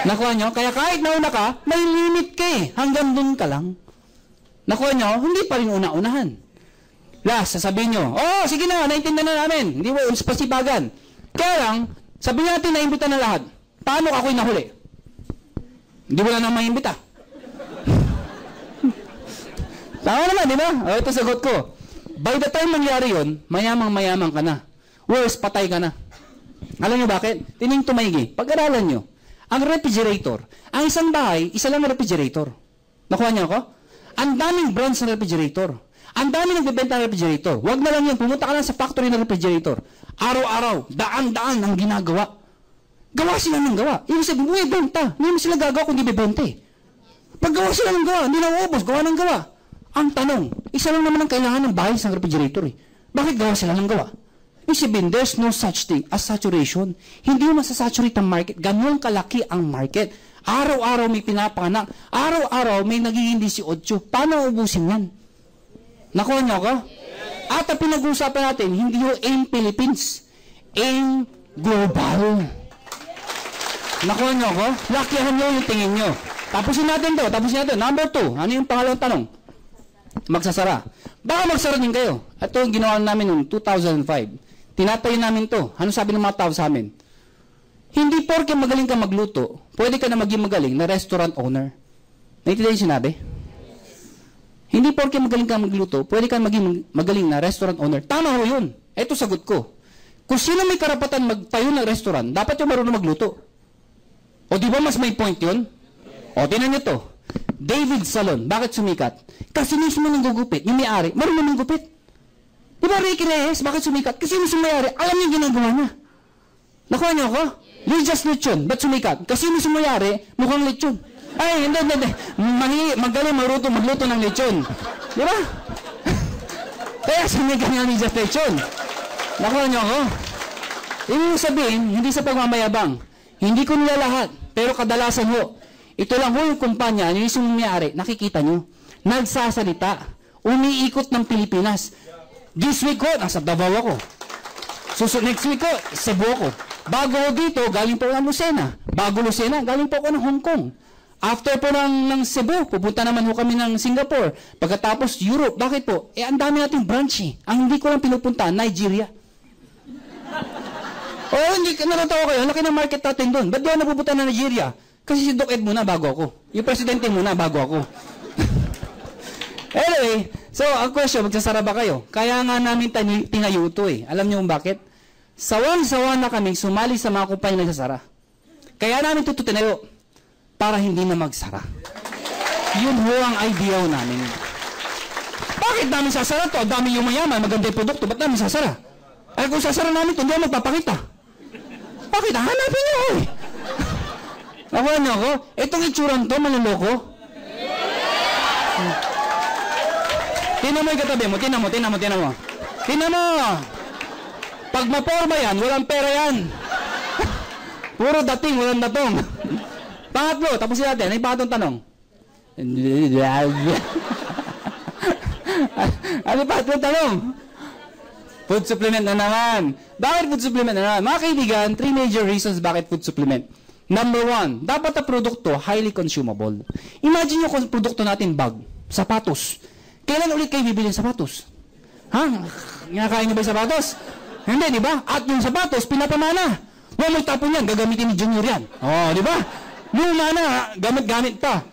Nakuha nyo? Kaya kahit nauna ka, may limit ka eh. Hanggang dun ka lang. Nakuha nyo? Hindi pa rin una-unahan. Last, sasabihin nyo, sige na, naintindihan na namin. Hindi mo, pasipagan. Kaya lang, sabihin natin na imbita na lahat. Paano ako'y nahuli? Hindi mo lang nang maimbita. Tama naman, di ba? Ito sagot ko. By the time mangyari yun, mayamang-mayamang ka na. Worse, patay ka na. Alam nyo bakit? Tining tumaigi. Pag-aralan nyo. Ang refrigerator, ang isang bahay, isa lang refrigerator. Nakuha niyo ako? Ang daming brands ng refrigerator. Ang daming nagbebenta ng refrigerator. Huwag na lang yan. Pumunta ka lang sa factory ng refrigerator. Araw-araw, daan-daan ang ginagawa. Gawa sila ng gawa. Ibig sabihin, may benta. Hindi mo sila gagawa kung di bebenta eh. Pag gawa sila ng gawa, hindi na uubos, gawa ng gawa. Ang tanong, isa lang naman ang kailangan ng bahay sa refrigerator eh. Bakit gawa sila ng gawa? Ibig sabihin, there's no such thing as saturation. Hindi mo masasaturate ang market. Ganun kalaki ang market. Araw-araw may pinapanak. Araw-araw may nagiging 18. Paano ubusin yan? Nakuha niyo ako? At ang pinag-uusapan natin, hindi yung AIM Philippines. AIM Global. Nakuha niyo ako? Lakihan niyo yung tingin niyo. Tapusin natin to. Number 2. Ano yung pangalawang tanong? Magsasara. Baka magsara din kayo. Ito yung ginawa namin noong 2005. Tinatayo namin to. Ano sabi ng mga tao sa amin? Hindi porke magaling ka magluto, pwede ka na maging magaling na restaurant owner. Naintindihan yung sinabi? Hindi porke magaling ka magluto, pwede ka maging magaling na restaurant owner. Tama ho yun. Ito sagot ko. Kung sino may karapatan magtayo ng restaurant, dapat yung marunong magluto. O di ba mas may point yun? O, tinan nyo to. David Salon, bakit sumikat? Kasi mismo nang gugupit, yung may-ari, marunong gupit. Di ba Ricky Reyes, bakit sumikat? Kasi mismo may-ari, alam niya yung ginagawa niya. Nakuha niyo ako? Lijas Lechon, ba't sumikat? Kasi mismo may-ari, mukhang lechon. Ay, hindi. Magaling magluto ng lechon. Di ba? Kaya sumikat nga Lijas Lechon. Nakuha niyo ako? Ibig sabihin, hindi sa pagmamayabang. Hindi ko nila lahat, pero kadalasan ho. Ito lang ho yung kumpanya, yung isang may-ari, nakikita nyo, nagsasalita, umiikot ng Pilipinas. This week ho, nasa Davao ako. Next week ho, Cebu ako. Bago ho dito, galing po ako ng Lucena. Bago Lucena, galing po ako ng Hong Kong. After po ng Cebu, pupunta naman ho kami ng Singapore. Pagkatapos Europe, bakit po? Ang dami nating branch eh. Ang hindi ko lang pinupunta, Nigeria. Hindi, natatawa kayo, laki ng market natin doon. Ba't di ako napupunta na Nigeria? Kasi si Doc Ed muna bago ako. Yung presidente muna bago ako. Anyway, so ang question, magsasara ba kayo? Kaya nga namin tinayo ito eh. Alam niyo kung bakit? Sawang-sawa na kaming sumali sa mga kumpanya nagsasara. Kaya namin ito tinayo para hindi na magsara. Yun ho ang idea namin. Bakit namin sasara to? Dami yung mayaman, maganda yung produkto. Ba't namin sasara? Ay kung sasara namin ito, hindi ako magpapakita. Bakit? Hanapin niyo eh. Nakuha niyo ako? Itong itsurang to, maluloko. Tinan mo yung katabi mo. Tinan mo. Tinan mo. Pag maporma yan, walang pera yan. Puro dating, walang datong. Pangatlo, tapusin natin. Ano yung pangatlong tanong? Ano yung pangatlong tanong? Food supplement na naman. Bakit food supplement na naman? Mga kaibigan, 3 major reasons bakit food supplement. Number 1, dapat ang produkto highly consumable. Imagine nyo kung produkto natin bag, sapatos. Kailan ulit kayo bibili ng sapatos? Ha? Kinakain nyo ba yung sapatos? Hindi, di ba? At yung sapatos, pinapamana. Huwag may tapon yan, gagamitin ni Junior yan. Di ba? Luma na, gamit-gamit pa.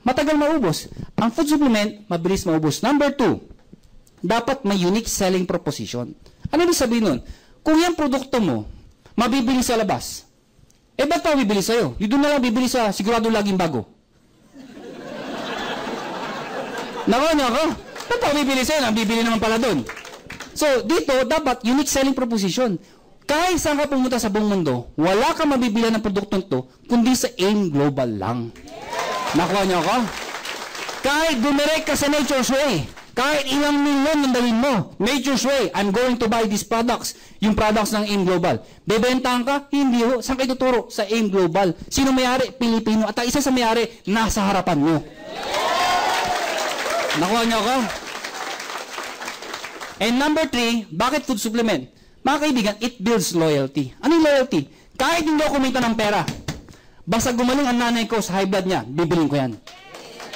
Matagal maubos. Ang food supplement, mabilis maubos. Number 2, dapat may unique selling proposition. Ano ibig sabihin nun? Kung yung produkto mo, mabibili sa labas, ba't pa bibili sa'yo? Yung doon na lang bibili sa sigurado laging bago. Nakuha niyo ako? Ba't pa bibili sa'yo? Bibili naman pala doon. So, dito, dapat unique selling proposition. Kahit saan ka pumunta sa buong mundo, wala ka mabibili ng produktong to, kundi sa AIM Global lang. Nakuha niyo ako? Kahit dumirect ka sa Nature's Way, kahit ilang milyon ang dalhin mo, Nature's Way, I'm going to buy these products, yung products ng AIM Global. Bebentahan ka? Hindi ho. Saan kayo tuturo? Sa AIM Global. Sino may-ari? Pilipino. At ang isa sa may-ari, nasa harapan mo. Nakuha niyo ako? And number 3, bakit food supplement? Mga kaibigan, it builds loyalty. Ano yung loyalty? Kahit hindi ako kumita ng pera, basta gumaling ang nanay ko sa high blood niya, bibiling ko yan.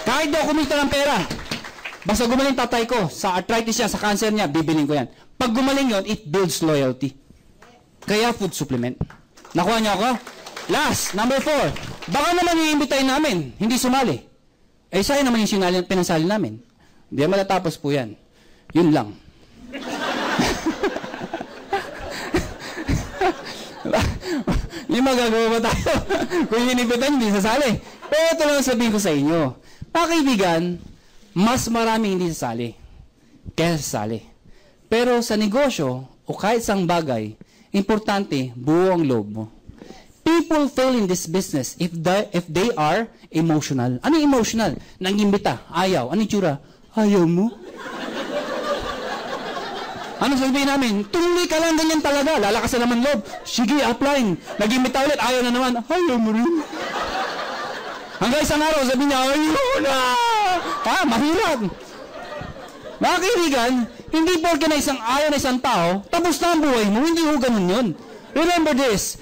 Kahit hindi ako kumita ng pera, basta gumaling tatay ko sa arthritis niya, sa cancer niya, bibiling ko yan. Pag gumaling yon, it builds loyalty. Kaya food supplement. Nakuha niyo ako? Last, number 4. Baka naman yung imbitahin namin, hindi sumali. Sa'yo naman yung pinasali namin. Hindi matatapos po yan. Yun lang. Hindi magagawa ba tayo? Kung inibitan, hindi sasali. Pero ito lang sabihin ko sa inyo. Mga kaibigan, mas maraming hindi sasali kaysa sasali. Pero sa negosyo o kahit sang bagay, importante, buo ang loob mo. People fail in this business if they are emotional. Ano yung emotional? Nangimbita, ayaw. Ano yung tsura? Ayaw mo? Ano sabihin namin? Tuloy ka lang, ganyan talaga. Lalakas na naman loob. Sige, applying. Nag-imbita ulit, ayaw na naman. Ayaw mo rin. Hanggang isang araw, sabi niya, ayaw na! Mahirap. Mga kaibigan, hindi porke na isang ayaw na isang tao, tapos na ang buhay mo, hindi ho ganun yun. Remember this.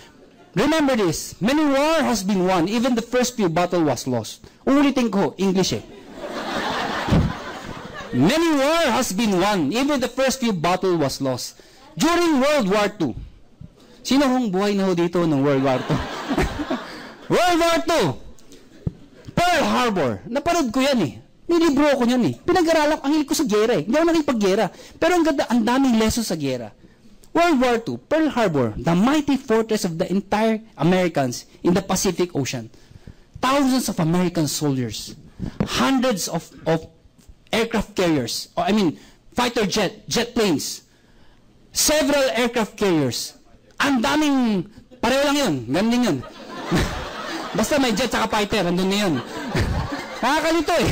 Many war has been won, even the first few battle was lost. Ulitin ko, English eh. Many war has been won, even the first few battle was lost. During World War II. Sino hong buhay na ho dito ng World War II? World War II. Pearl Harbor. Napanood ko yan eh. May libro ko yan eh. Pinag-aralan, ang hilig ko sa gera eh. Hindi ako nakipag-gera. Pero ang ganda, ang daming lessons sa gera. World War II, Pearl Harbor, the mighty fortress of the entire Americans in the Pacific Ocean. Thousands of American soldiers. Hundreds of aircraft carriers. Fighter jet planes. Several aircraft carriers. Ang daming, pareho lang yun. Ganun din yun. Basta may jet saka fighter, andun na yun. Nakakalito eh.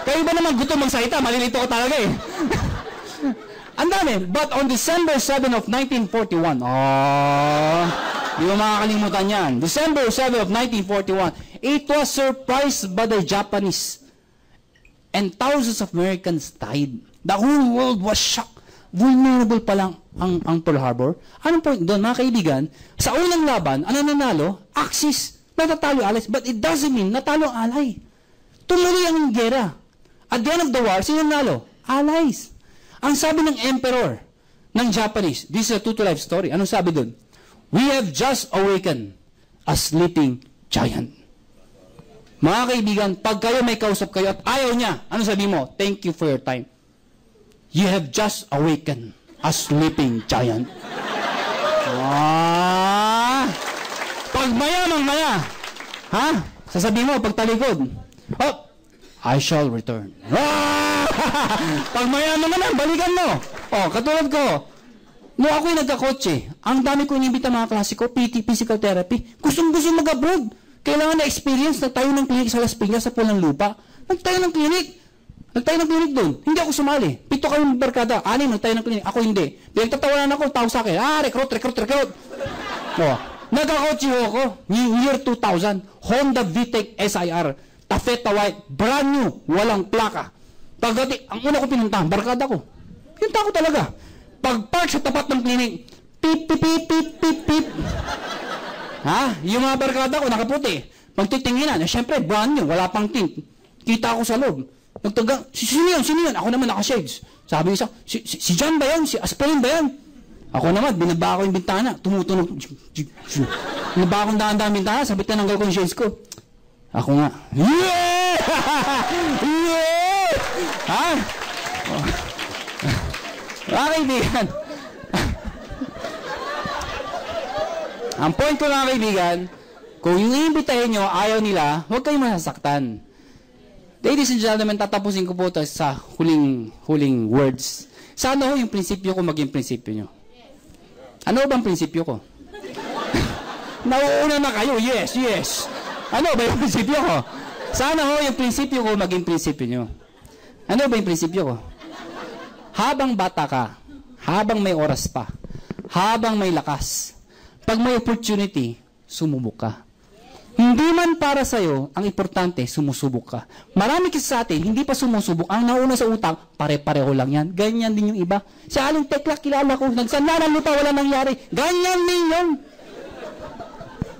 Kayo ba naman gusto magsalita? Malilito ko talaga eh. Ang dami. But on December 7 of 1941, di mo makakalimutan yan. December 7 of 1941, it was surprised by the Japanese. And thousands of Americans died. The whole world was shocked. Vulnerable pa lang ang Pearl Harbor. Anong point doon, mga kaibigan? Sa unang laban, ano nanalo? Axis. Natatalo allies. But it doesn't mean natalo ang ally. Tumuloy ang gera. At the end of the war, sino nanalo? Allies. Ang sabi ng emperor ng Japanese, this is a true-to-life story. Anong sabi doon? We have just awakened a sleeping giant. Mga kaibigan, pag kayo may kausap kayo at ayaw niya, ano sabi mo? Thank you for your time. You have just awakened a sleeping giant. Pag maya, sasabihin mo, pag talikod, I shall return. Pag maya naman, balikan mo. Katulad ko, nung ako'y nagkakotse, ang dami ko inibita mga klase ko, PT, physical therapy, gustong-gusto mag-abroad. Kailangan na experience, nagtayo ng clinic sa Las Piñas sa Pulang Lupa. Nagtayo ng clinic doon. Hindi ako sumali. 7 kami barkada. 6 nagtayo ng clinic. Ako hindi. Pinagtatawanan ako, tao sa akin. Recruit. Nagkakotse ako. Year 2000. Honda VTEC SIR. Tafeta White. Brand new. Walang plaka. Pagdating, ang una ko pinuntahan, barkada ko. Pinunta ko talaga. Pag-park sa tapat ng clinic, pip, pip, pip, pip, pip, pip. Yung mga barkada ko, nakaputi. Pagtitinginan, syempre, brand new, wala pang tint. Kita ko sa loob. Nagtagang, sino yun? Ako naman naka-shades. Sabi isa, si John ba yan? Si Aspirin ba yan? Ako naman, binaba ko yung bintana. Tumutunog. Binaba ko ang bintana, sabi tinanggal ko yung shades ko. Ako nga. Yeah! Kaibigan. Ang point ko mga kaibigan, kung yung iimbitahin nyo, ayaw nila, huwag kayong masasaktan. Ladies and gentlemen, tatapusin ko po ito sa huling words. Sana ho yung prinsipyo ko maging prinsipyo nyo. Ano bang prinsipyo ko? Nauuna na kayo, yes. Ano ba yung prinsipyo ko? Sana ho yung prinsipyo ko maging prinsipyo nyo. Ano ba yung prinsipyo ko? Habang bata ka, habang may oras pa, habang may lakas, pag may opportunity, sumubok ka. Hindi man para sa'yo, ang importante, sumusubok ka. Marami kasi sa atin, hindi pa sumusubok. Ang nauna sa utak, pare-pareho lang yan. Ganyan din yung iba. Si Aling Tekla, kilala ko, nagsandaran lupa, wala nangyari. Ganyan din yun.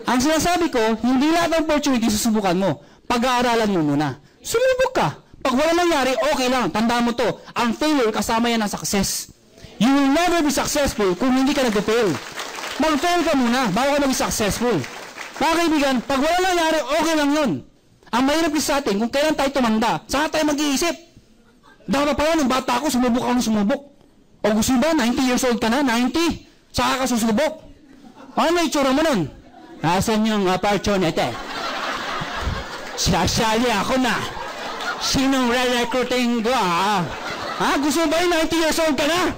Ang sinasabi ko, hindi lahat ng opportunity susubukan mo. Pag-aaralan mo muna. Sumubok ka. Pag wala nangyari, okay lang. Tandaan mo to, ang failure, kasama yan ng success. You will never be successful kung hindi ka nag-fail. Mag-fail ka muna, bago ka maging successful. Mga kaibigan, pag wala nangyari, okay lang yun. Ang mahirap kasi sa atin, kung kailan tayo tumanda, saka tayo mag-iisip. Dapat pala, nung bata ako, sumubok ako ng sumubok. O gusto ba, 90 years old ka na, 90, saka ka susubok. Ano na itsura mo nun? Nasaan yung opportunity? Sasali ako na. Sinong re-recruiting ko, Gusto ba yung 90 years old ka na?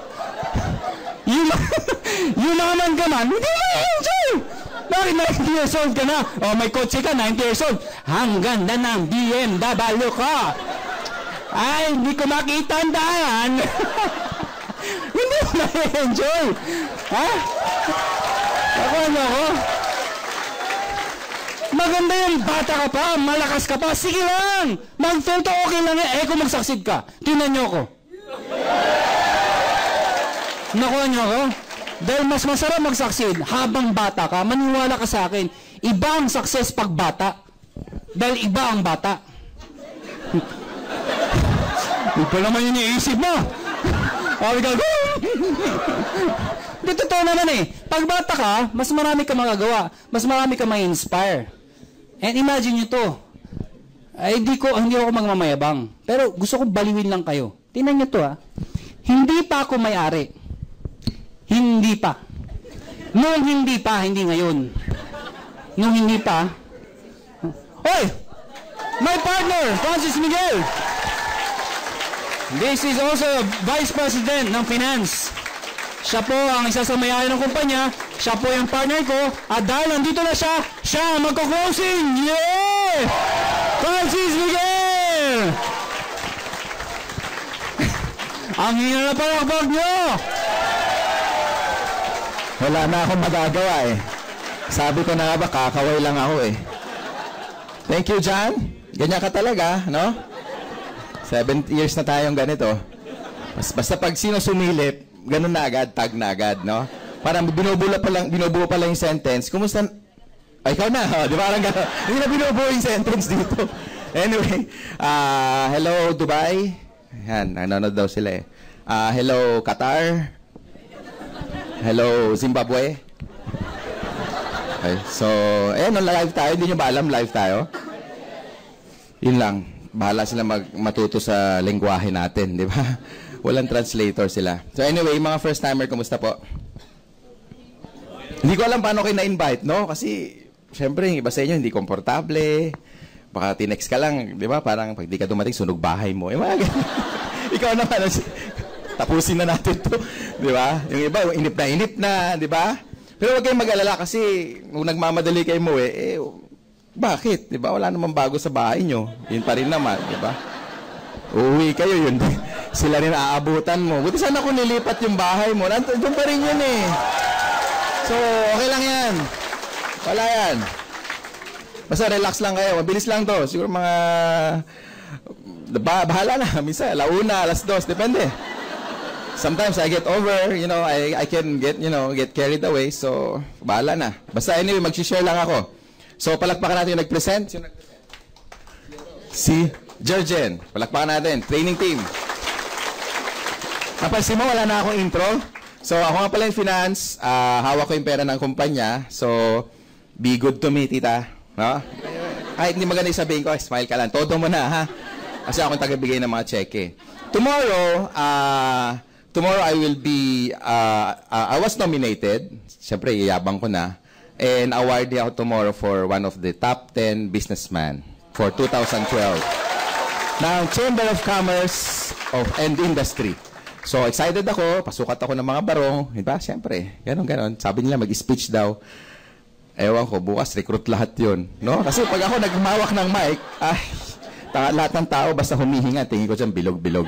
Yumaman ka man, hindi mo i-enjoy. Mga Bakit 90 years old ka na? O, may kotse ka, 90 years old. Ang ganda ng BMW ka. Ay, hindi ko makita ang daan. Hindi mo na-enjoy. Ha? Ano ko? Maganda yan, bata ka pa, malakas ka pa, sige lang. Mag-fail to, okay lang yan. Kung mag-succeed ka, tingnan nyo ako. Nakuha nyo ako? Dahil mas masarap mag-succeed habang bata ka, maniwala ka sa akin, iba ang success pag bata. Dahil iba ang bata. Hindi pa naman yun iisip mo. Di totoo naman eh. Pag bata ka, mas marami ka magagawa. Mas marami ka ma-inspire. And imagine nyo to. Ay, hindi ako magmamayabang. Pero gusto ko baliwin lang kayo. Tingnan nyo to ha. Hindi pa ako may-ari. Hindi pa. Noong hindi pa, hindi ngayon. Noong hindi pa. Oy! My partner, Francis Miguel! This is also Vice President ng Finance. Siya po ang isa sa may-ari ng kumpanya. Siya po yung partner ko. At dahil nandito na siya, siya ang magko-closing. Yeah! Francis Miguel! Ang hina na palakpak nyo! Wala na akong magagawa eh. Sabi ko na nga ba, kakaway lang ako eh. Thank you, John. Ganyan ka talaga, no? 7 years na tayong ganito. Basta pag sino sumilip, ganun na agad, tag na agad, no? Parang binubuo pa lang yung sentence. Kumusta? Ay, ikaw na, di ba? Parang gano'n. Hindi na binubuo yung sentence dito. Anyway, hello, Dubai. Yan, nanonood daw sila eh. Hello, Qatar. Hello, Zimbabwe. Okay, so, live tayo. Hindi nyo ba alam, live tayo? Yun lang. Bahala sila matuto sa lengguwahe natin, di ba? Walang translator sila. So anyway, mga first-timer, kumusta po? Hindi ko alam paano kayo na-invite, no? Kasi, syempre, yung iba sa inyo, hindi komportable. Baka tinext ka lang, di ba? Parang pag di ka dumating, sunog bahay mo. Ikaw naman, tapusin na natin to. Di ba? Yung iba, inip na, di ba? Pero huwag kayong mag-alala kasi kung nagmamadali kayo mo, bakit? Di ba? Wala namang bago sa bahay nyo. Yun pa rin naman, di ba? Uuwi kayo, yun. Sila rin aabutan mo. Buti sana kung nilipat yung bahay mo. Doon pa rin yun eh. So, okay lang yan. Wala yan. Basta relax lang kayo. Mabilis lang to. Siguro mga... bahala na. Minsan, 1:00, 2:00. Depende. Sometimes I get over, I can get carried away. So, bahala na. Basta anyway, mag-share lang ako. So, palakpakan natin yung nag-present. Si Jergen. Palakpakan natin. Training team. Napansin mo, wala na akong intro. So, ako nga pala yung finance. Hawak ko yung pera ng kumpanya. So, be good to me, tita. No? Kahit hindi maganda yung sabihin ko, smile ka lang. Todo mo na, ha? Kasi ako yung tagabigay ng mga cheque. Tomorrow I will be, I was nominated. Siyempre, iyabang ko na. And awarded ako tomorrow for one of the top 10 businessmen for 2012 ng Chamber of Commerce and Industry. So, excited ako. Pasukat ako ng mga barong. Diba? Siyempre, ganon. Sabi nila, mag-speech daw. Ewan ko, bukas, recruit lahat yun. No? Kasi pag ako nagmawak ng mic, lahat ng tao, basta humihinga, tingin ko dyan, bilog-bilog.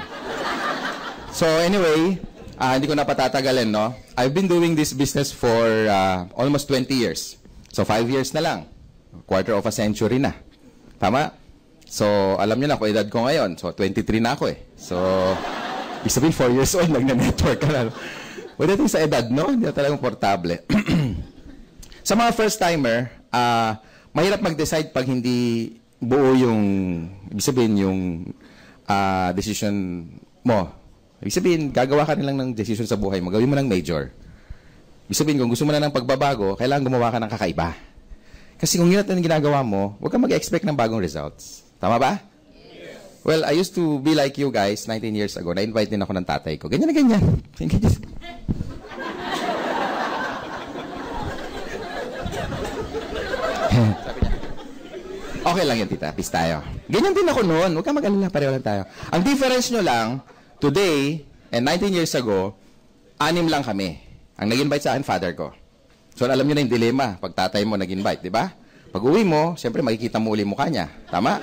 So, anyway, hindi ko na patatagalin, no? I've been doing this business for almost 20 years. So, 5 years na lang. Quarter of a century na. Tama? So, alam niyo na kung edad ko ngayon. So, 23 na ako eh. So, ibig sabihin, 4 years old, nag-network ka na. Wala din sa edad, no? Hindi na talagang portable. Sa mga first-timer, mahirap mag-decide pag hindi buo yung, ibig sabihin, yung decision mo. Ibig sabihin, gagawa ka nilang ng decision sa buhay mo. Gawin mo ng major. Ibig sabihin, kung gusto mo na ng pagbabago, kailangan gumawa ka ng kakaiba. Kasi kung yun natin ginagawa mo, huwag kang mag-expect ng bagong results. Tama ba? Yes. Well, I used to be like you guys 19 years ago. Na-invite din ako ng tatay ko. Ganyan na ganyan. Okay lang yan, tita. Peace tayo. Ganyan din ako noon. Huwag kang mag-alala. Pareho lang tayo. Ang difference nyo lang, today, and 19 years ago, 6 lang kami. Ang nag-invite sa akin, father ko. So, alam nyo na yung dilema pag tatay mo nag-invite, di ba? Pag uwi mo, siyempre makikita mo uli mukha niya. Tama?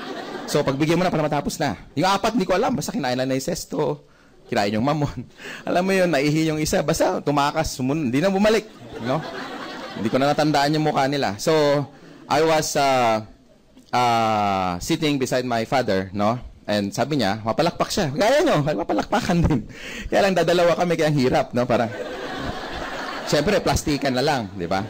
So, pagbigyan mo na para matapos na. Yung 4, hindi ko alam. Basta kinain lang na yung sesto. Kinain yung mamon. Alam mo yun, naihi yung isa. Basta tumakas, hindi na bumalik. No? Hindi ko na natandaan yung mukha nila. So, I was sitting beside my father, no? And sabi niya, mapalakpak siya. Kaya nyo, mapalakpakan din. Kaya lang dadalawa kami, kaya hirap, no? Parang, siyempre, plastikan na lang, di ba?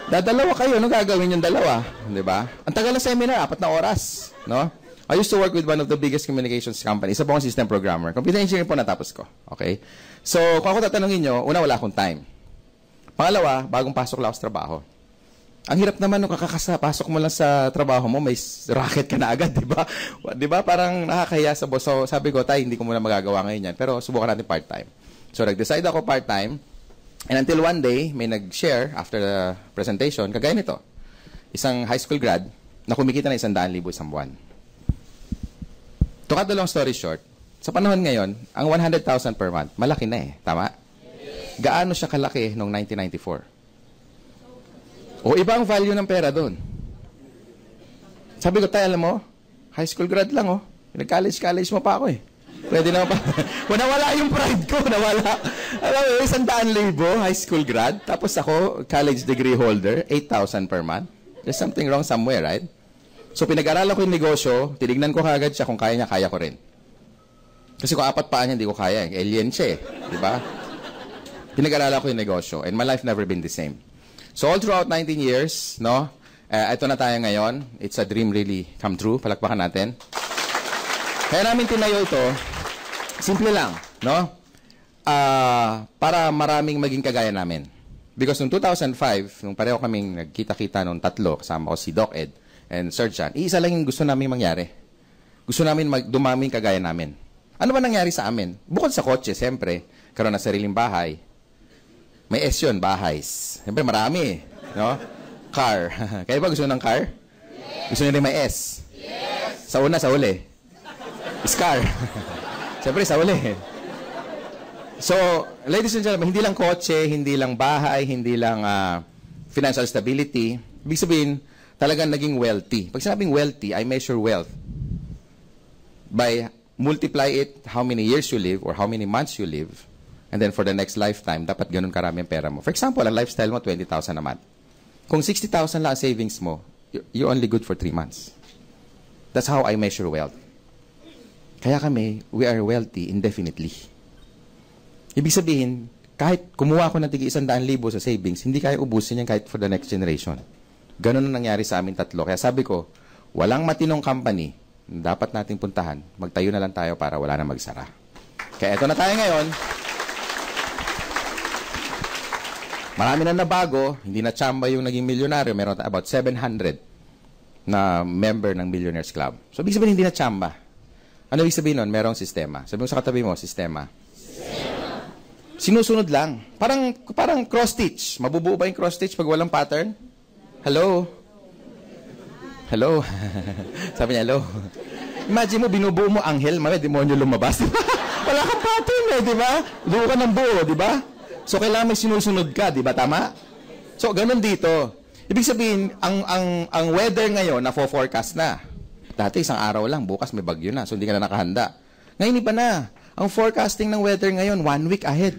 Dadalawa kayo, ano gagawin yung dalawa? Di ba? Ang tagal ng seminar, 4 na oras. No? I used to work with one of the biggest communications companies. Isa po akong system programmer. Computer engineering po natapos ko. Okay? So, kung ako tatanungin nyo, una, wala akong time. Pangalawa, bagong pasok lang ako sa trabaho. Ang hirap naman nung pasok mo lang sa trabaho mo, may racket ka na agad, di ba? Di ba? Parang nakakahiya sa boss. So, sabi ko, tay, hindi ko muna magagawa ngayon yan. Pero subukan natin part-time. So, nag-decide ako part-time. And until one day, may nag-share after the presentation, kagaya nito. Isang high school grad na kumikita na 100,000 isang buwan. To cut the long story short, sa panahon ngayon, ang 100,000 per month, malaki na eh. Tama? Gaano siya kalaki noong 1994? O ibang value ng pera doon. Sabi ko, tayo alam mo, high school grad lang oh. Nag-college mo pa ako eh. Pwede na pa. Nawala yung pride ko, nawala. Alam mo, 100,000 high school grad. Tapos ako, college degree holder, 8,000 per month. There's something wrong somewhere, right? So, pinag-aralan ko yung negosyo, tinignan ko kagad siya kung kaya niya, kaya ko rin. Kasi kung 4 paa niya, hindi ko kaya. Alien siya eh. Diba? Pinag-aralan ko yung negosyo. And my life never been the same. So, all throughout 19 years, no? Ito na tayo ngayon. It's a dream really come true. Palakpakan natin. Kaya namin tinayo ito, simple lang, no? Para maraming maging kagaya namin. Because noong 2005, nung pareho kaming nagkita-kita noong 3, kasama ko si Doc Ed and Sir John, isa lang yung gusto namin mangyari. Gusto namin dumaming kagaya namin. Ano ba nangyari sa amin? Bukod sa kotse, siyempre, karoon na sariling bahay. May S yun, bahays. Siyempre, marami, no? Car. Kaya ba gusto ng car? Yes. Gusto nyo rin may S? Yes. Sa una, sa uli. Scar. Siyempre, sa uli. So, ladies and gentlemen, hindi lang kotse, hindi lang bahay, hindi lang financial stability. Ibig sabihin, talagang naging wealthy. Pag sinabing wealthy, I measure wealth by multiply it how many years you live or how many months you live. And then for the next lifetime, dapat ganun karami ang pera mo. For example, ang lifestyle mo, 20,000 a month. Kung 60,000 lang ang savings mo, you're only good for 3 months. That's how I measure wealth. Kaya kami, we are wealthy indefinitely. Ibig sabihin, kahit kumuha ko ng tigi 100,000 sa savings, hindi kaya ubusin yan kahit for the next generation. Ganun ang nangyari sa amin 3. Kaya sabi ko, walang matinong company na dapat nating puntahan. Magtayo na lang tayo para wala na magsara. Kaya eto na tayo ngayon. Marami na nabago, hindi na tsamba yung naging milyonaryo. Meron about 700 na member ng Millionaires Club. So, ibig sabihin, hindi na tsamba. Ano ibig sabihin nun? Merong sistema. Sabi mo sa katabi mo, sistema. Sinusunod lang. Parang cross-stitch. Mabubuo ba yung cross-stitch pag walang pattern? Hello? Hello? Sabi niya, hello? Imagine mo, binubuo mo anghel, may demonyo lumabas. Wala kang pattern eh, di ba? Buo ka ng buo, di ba? So, kailangan may sinusunod ka, di ba? Tama? So, ganun dito. Ibig sabihin, ang weather ngayon, na-forecast na. Dati, isang araw lang, bukas may bagyo na, so hindi ka na nakahanda. Ngayon, iba na. Ang forecasting ng weather ngayon, 1 week ahead.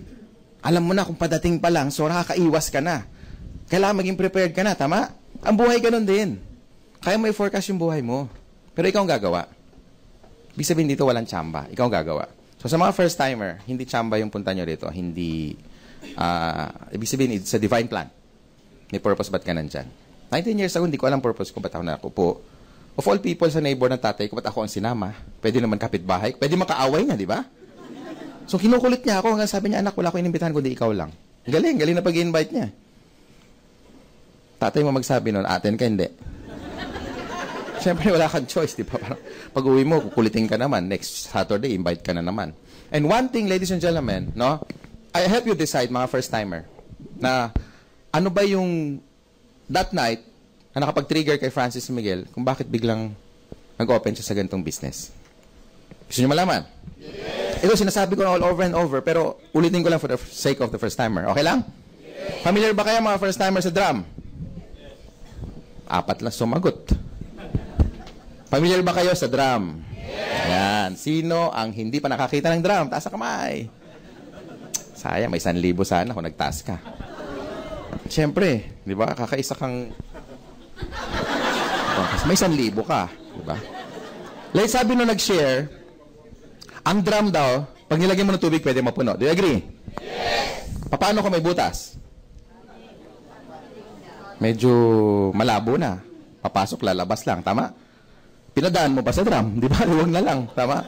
Alam mo na kung padating pa lang, so nakakaiwas ka na. Kailangan maging prepared ka na, tama? Ang buhay ganun din. Kaya may forecast yung buhay mo. Pero ikaw ang gagawa. Ibig sabihin dito, walang tsamba. Ikaw ang gagawa. So, sa mga first-timer, hindi tsamba yung punta nyo dito. Hindi, ibig sabihin, it's a divine plan. May purpose, ba't ka nandyan? 19 years ago, hindi ko alam purpose ko, ba't ako nakupo. Of all people sa neighbor ng tatay ko, ba't ako ang sinama? Pwede naman kapitbahay. Pwede makaaway niya, di ba? So, kinukulit niya ako. Hanggang sabi niya, anak, wala ko inimbitahan kundi ikaw lang. Galing na pag-i-invite niya. Tatay mo magsabi nun, atin ka, hindi. Siyempre, wala kang choice, di ba? Pag uwi mo, kukulitin ka naman. Next Saturday, invite ka na naman. And one thing, ladies and gentlemen, no? I help you decide, mga first-timer, na ano ba yung that night na nakapag-trigger kay Francis Miguel kung bakit biglang nag-open siya sa ganitong business. Gusto niyo malaman? Yes. Ito, sinasabi ko na all over and over, pero ulitin ko lang for the sake of the first-timer. Okay lang? Yes. Familiar ba kayo mga first-timer sa drum? 4 lang sumagot. Familiar ba kayo sa drum? Yan. Sino ang hindi pa nakakita ng drum? Taas ang kamay. Sayang, may 1,000 sana kung nagtaas ka. Siyempre, di ba? Kakaisa kang... May 1,000 ka. Di ba? Like sabi nung nag-share, ang drum daw, pag nilagyan mo ng tubig, pwede mapuno. Do you agree? Yes! Paano kung may butas? Medyo malabo na. Papasok, lalabas lang. Tama? Pinadaan mo pa sa drum. Di ba? Huwag na lang. Tama?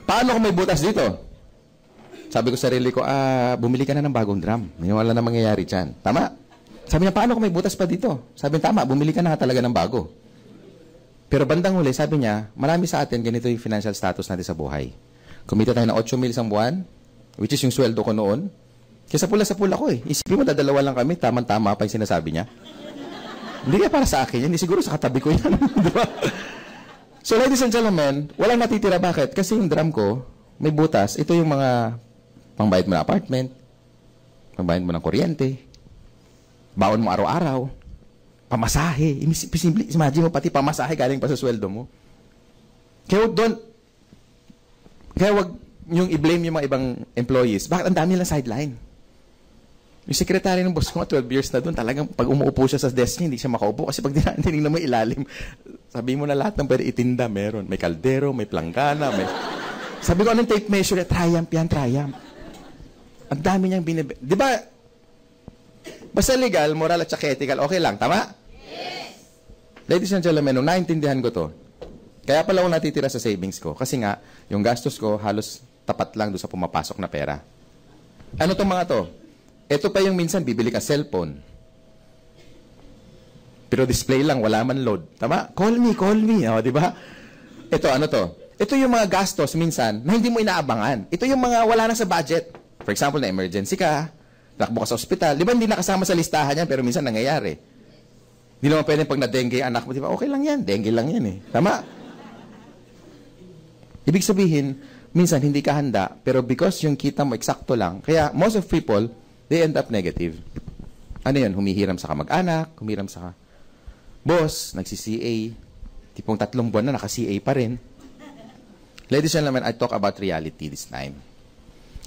Paano kung may butas dito? Sabi ko sa sarili ko, bumili ka na ng bagong drum. May wala na mangyayari dyan. Tama? Sabi niya, paano kung may butas pa dito? Sabi niya, tama, bumili ka na talaga ng bago. Pero bandang huli, sabi niya, marami sa atin, ganito yung financial status natin sa buhay. Kumita tayo ng 8,000 isang buwan, which is yung sweldo ko noon. Kaya sa pula ko eh. Isipin mo, dadalawa lang kami, tamang-tama pa yung sinasabi niya. Hindi kaya para sa akin yan, hindi siguro sa katabi ko yan. Diba? So ladies and gentlemen, walang natitira. Bakit? Kasi yung drum ko, may butas. Ito yung mga pangbayad mo ng apartment, pangbayad mo ng kuryente, baon mo araw-araw, pamasahe. Imagine mo, pati pamasahe galing pa sa sweldo mo. Kaya wag yung i-blame yung mga ibang employees. Bakit ang dami nilang sideline? Yung secretary ng boss ko, 12 years na doon, talagang pag umuupo siya sa desk niya, hindi siya makaupo. Kasi pag tinignan mo ilalim, sabi mo na lahat ng pwede itinda, meron. May kaldero, may planggana, may... Sabi ko, anong tape measure? Triumph yan, Triumph. Ang dami niyang di ba, basta legal, moral at saka ethical, okay lang, tama? Yes! Ladies and gentlemen, nung naintindihan ko to, kaya pala ako natitira sa savings ko. Kasi nga, yung gastos ko, halos tapat lang doon sa pumapasok na pera. Ano tong mga to? Ito pa yung minsan, bibili ka cellphone. Pero display lang, wala man load. Tama? Call me. O, di ba? Ito, ano to? Ito yung mga gastos minsan na hindi mo inaabangan. Ito yung mga wala na sa budget. For example, na emergency ka, takbo ka sa ospital. Di ba hindi nakasama sa listahan yan, pero minsan nangyayari. Hindi naman pwede pag na-dengue anak mo, di ba? Okay lang yan, dengue lang yan eh. Tama? Ibig sabihin, minsan hindi ka handa, pero because yung kita mo eksakto lang, kaya most of people, they end up negative. Ano yun? Humihiram sa kamag-anak, humihiram sa boss, nagsi-CA, tipong 3 buwan na naka-CA pa rin. Ladies and gentlemen, I talk about reality this time.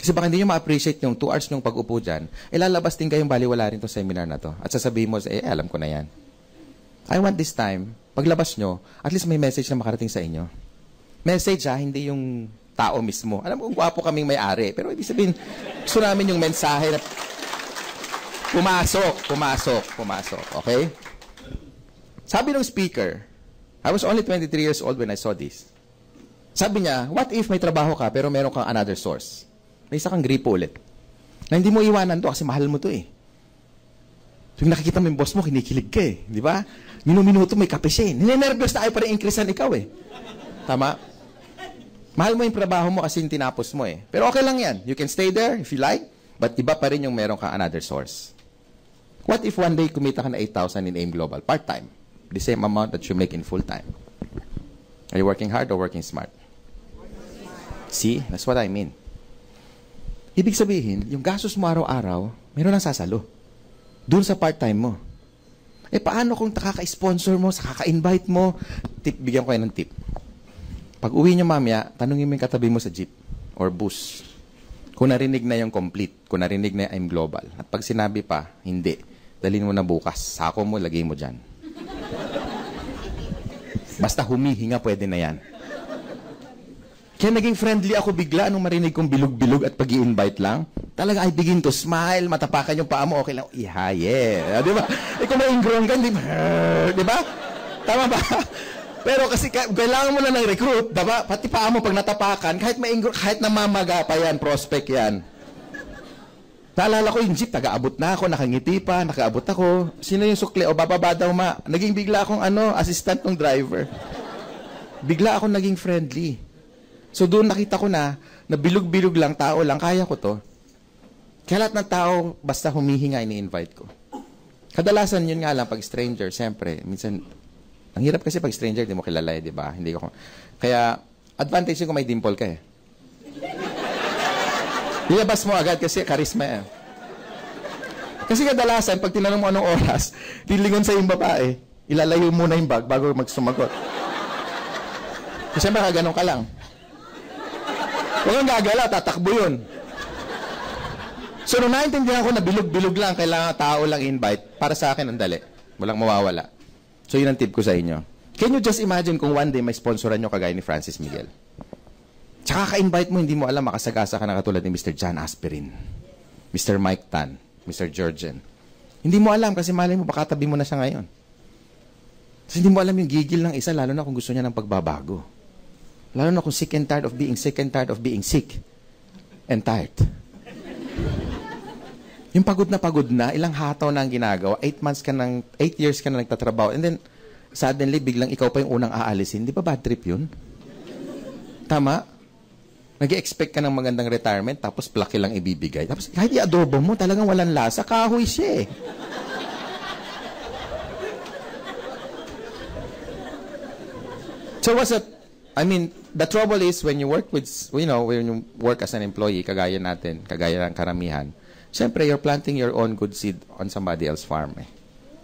Kasi baka hindi nyo ma-appreciate yung 2 hours yung pag-upo dyan, lalabas din kayong baliwala rin itong seminar na to. At sasabihin mo, alam ko na yan. I want this time, paglabas nyo, at least may message na makarating sa inyo. Message hindi yung tao mismo. Alam mo, gwapo kaming may-ari. Pero ibig sabihin, gusto namin yung mensahe na pumasok. Okay? Sabi ng speaker, I was only 23 years old when I saw this. Sabi niya, what if may trabaho ka pero meron kang another source? May isa kang gripo ulit. Na hindi mo iwanan to kasi mahal mo to eh. Tuwing nakikita mo yung boss mo, kinikilig ka eh. Di ba? Minuto may kape siya eh. Ninenervyos na ayaw pa rin increasean ikaw eh. Tama? Mahal mo yung trabaho mo kasi yung tinapos mo eh. Pero okay lang yan. You can stay there if you like, but iba pa rin yung meron kang another source. What if one day kumita ka na 8,000 in AIM Global, part-time? The same amount that you make in full-time. Are you working hard or working smart? See? That's what I mean. Ibig sabihin, yung gastos mo araw-araw, meron ang sasalo. Doon sa part-time mo. Paano kung nakaka-sponsor mo, kaka-invite mo? Tip, bigyan ko kayo ng tip. Pag uwi nyo mamaya, tanungin mo yung katabi mo sa jeep or bus. Kung narinig na yung complete, kung narinig na yung I'm global. At pag sinabi pa, hindi. Dalhin mo na bukas. Sako mo, lagay mo dyan. Basta humihinga, pwede na yan. Kaya naging friendly ako bigla nung marinig kong bilog-bilog at pag-i-invite lang. Talaga, I begin to smile, matapakan yung paa mo, okay lang. Yeah. Di ba? Kung ma-ingrown ka, di ba? Tama ba? Pero kasi kailangan mo na ng recruit, diba? Pati paa mo pag natapakan, kahit namamaga pa yan, prospect yan. Naalala ko yung jeep, taga-abot na ako, nakangiti pa, nakaabot ako. Sino yung sukli? O bababa daw ma. Naging bigla akong assistant ng driver. Bigla akong naging friendly. So doon nakita ko na bilog-bilog lang, tao lang, kaya ko to. Kaya lahat ng tao, basta humihinga, ini-invite ko. Kadalasan yun nga lang, pag stranger, siyempre, minsan, ang hirap kasi pag stranger, di mo kilala di ba? Hindi ko. Kaya, advantage ko may dimple ka eh. Ilabas mo agad kasi charisma eh. Kasi kadalasan, pag tinanong mo anong oras, lilingon sa yung babae, ilalayo muna yung bag bago magsumagot. Kasi siyempre, kaganon ka lang. Huwag kang gagala, tatakbo yun. So, nung naintindihan ko na bilog-bilog lang, kailangan tao lang invite, para sa akin, ang dali. Walang mawawala. So, yun ang tip ko sa inyo. Can you just imagine kung one day may sponsoran nyo kagaya ni Francis Miguel? Tsaka ka-invite mo, hindi mo alam, makasagasa ka na katulad ni Mr. John Aspirin, Mr. Mike Tan, Mr. Georgian. Hindi mo alam kasi malay mo, baka tabi mo na siya ngayon. Kasi hindi mo alam yung gigil ng isa, lalo na kung gusto niya ng pagbabago. Lalo na kung sick and tired of being sick and tired of being sick and tired. Yung pagod na, ilang hataw na ang ginagawa, 8 years ka na nagtatrabaho, and then, suddenly, biglang ikaw pa yung unang aalisin. Di ba bad trip yun? Tama? Nag-expect ka ng magandang retirement, tapos plaki lang ibibigay. Tapos, kahit i-adobo mo, talagang walang lasa, kahoy siya eh. So, the trouble is, when you work with, when you work as an employee, kagaya natin, kagaya ng karamihan, siyempre, you're planting your own good seed on somebody else's farm eh.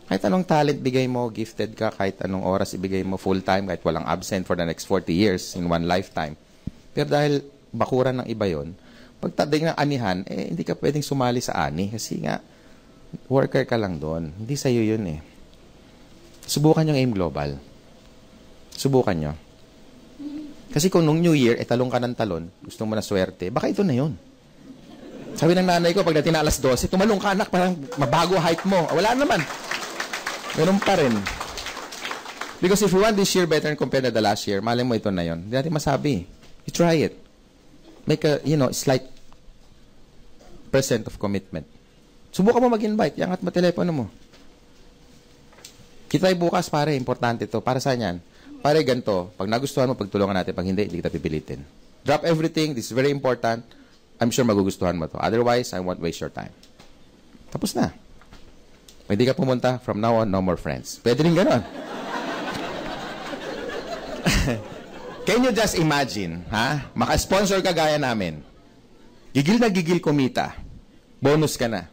Kahit anong talent bigay mo, gifted ka, kahit anong oras ibigay mo full-time, kahit walang absent for the next 40 years in one lifetime. Pero dahil bakuran ng iba yon, pagtating ng anihan, hindi ka pwedeng sumali sa ani kasi nga, worker ka lang doon. Hindi sa'yo yun eh. Subukan yung AIM Global. Subukan nyo. Kasi kung nung New Year, talong ka ng talon, gusto mo na swerte, baka ito na yun. Sabi ng nanay ko, pagdating na alas 12, tumalong ka anak, parang mabago height mo. Wala naman. Ganun pa rin. Because if you want this year better compared to the last year, malay mo ito na yun. Hindi natin masabi. You try it. Make a, slight percent of commitment. Subukan mo mag-invite. Iangat mo telepono mo. Kita tayo bukas, pare. Importante ito. Para saan yan? Pare, ganito. Pag nagustuhan mo, pagtulungan natin. Pag hindi kita pipilitin. Drop everything. This is very important. I'm sure magugustuhan mo to. Otherwise, I won't waste your time. Tapos na. Pwede ka pumunta, from now on, no more friends. Pwede rin gano'n. Can you just imagine, ha? Maka-sponsor ka gaya namin. Gigil na gigil kumita. Bonus ka na.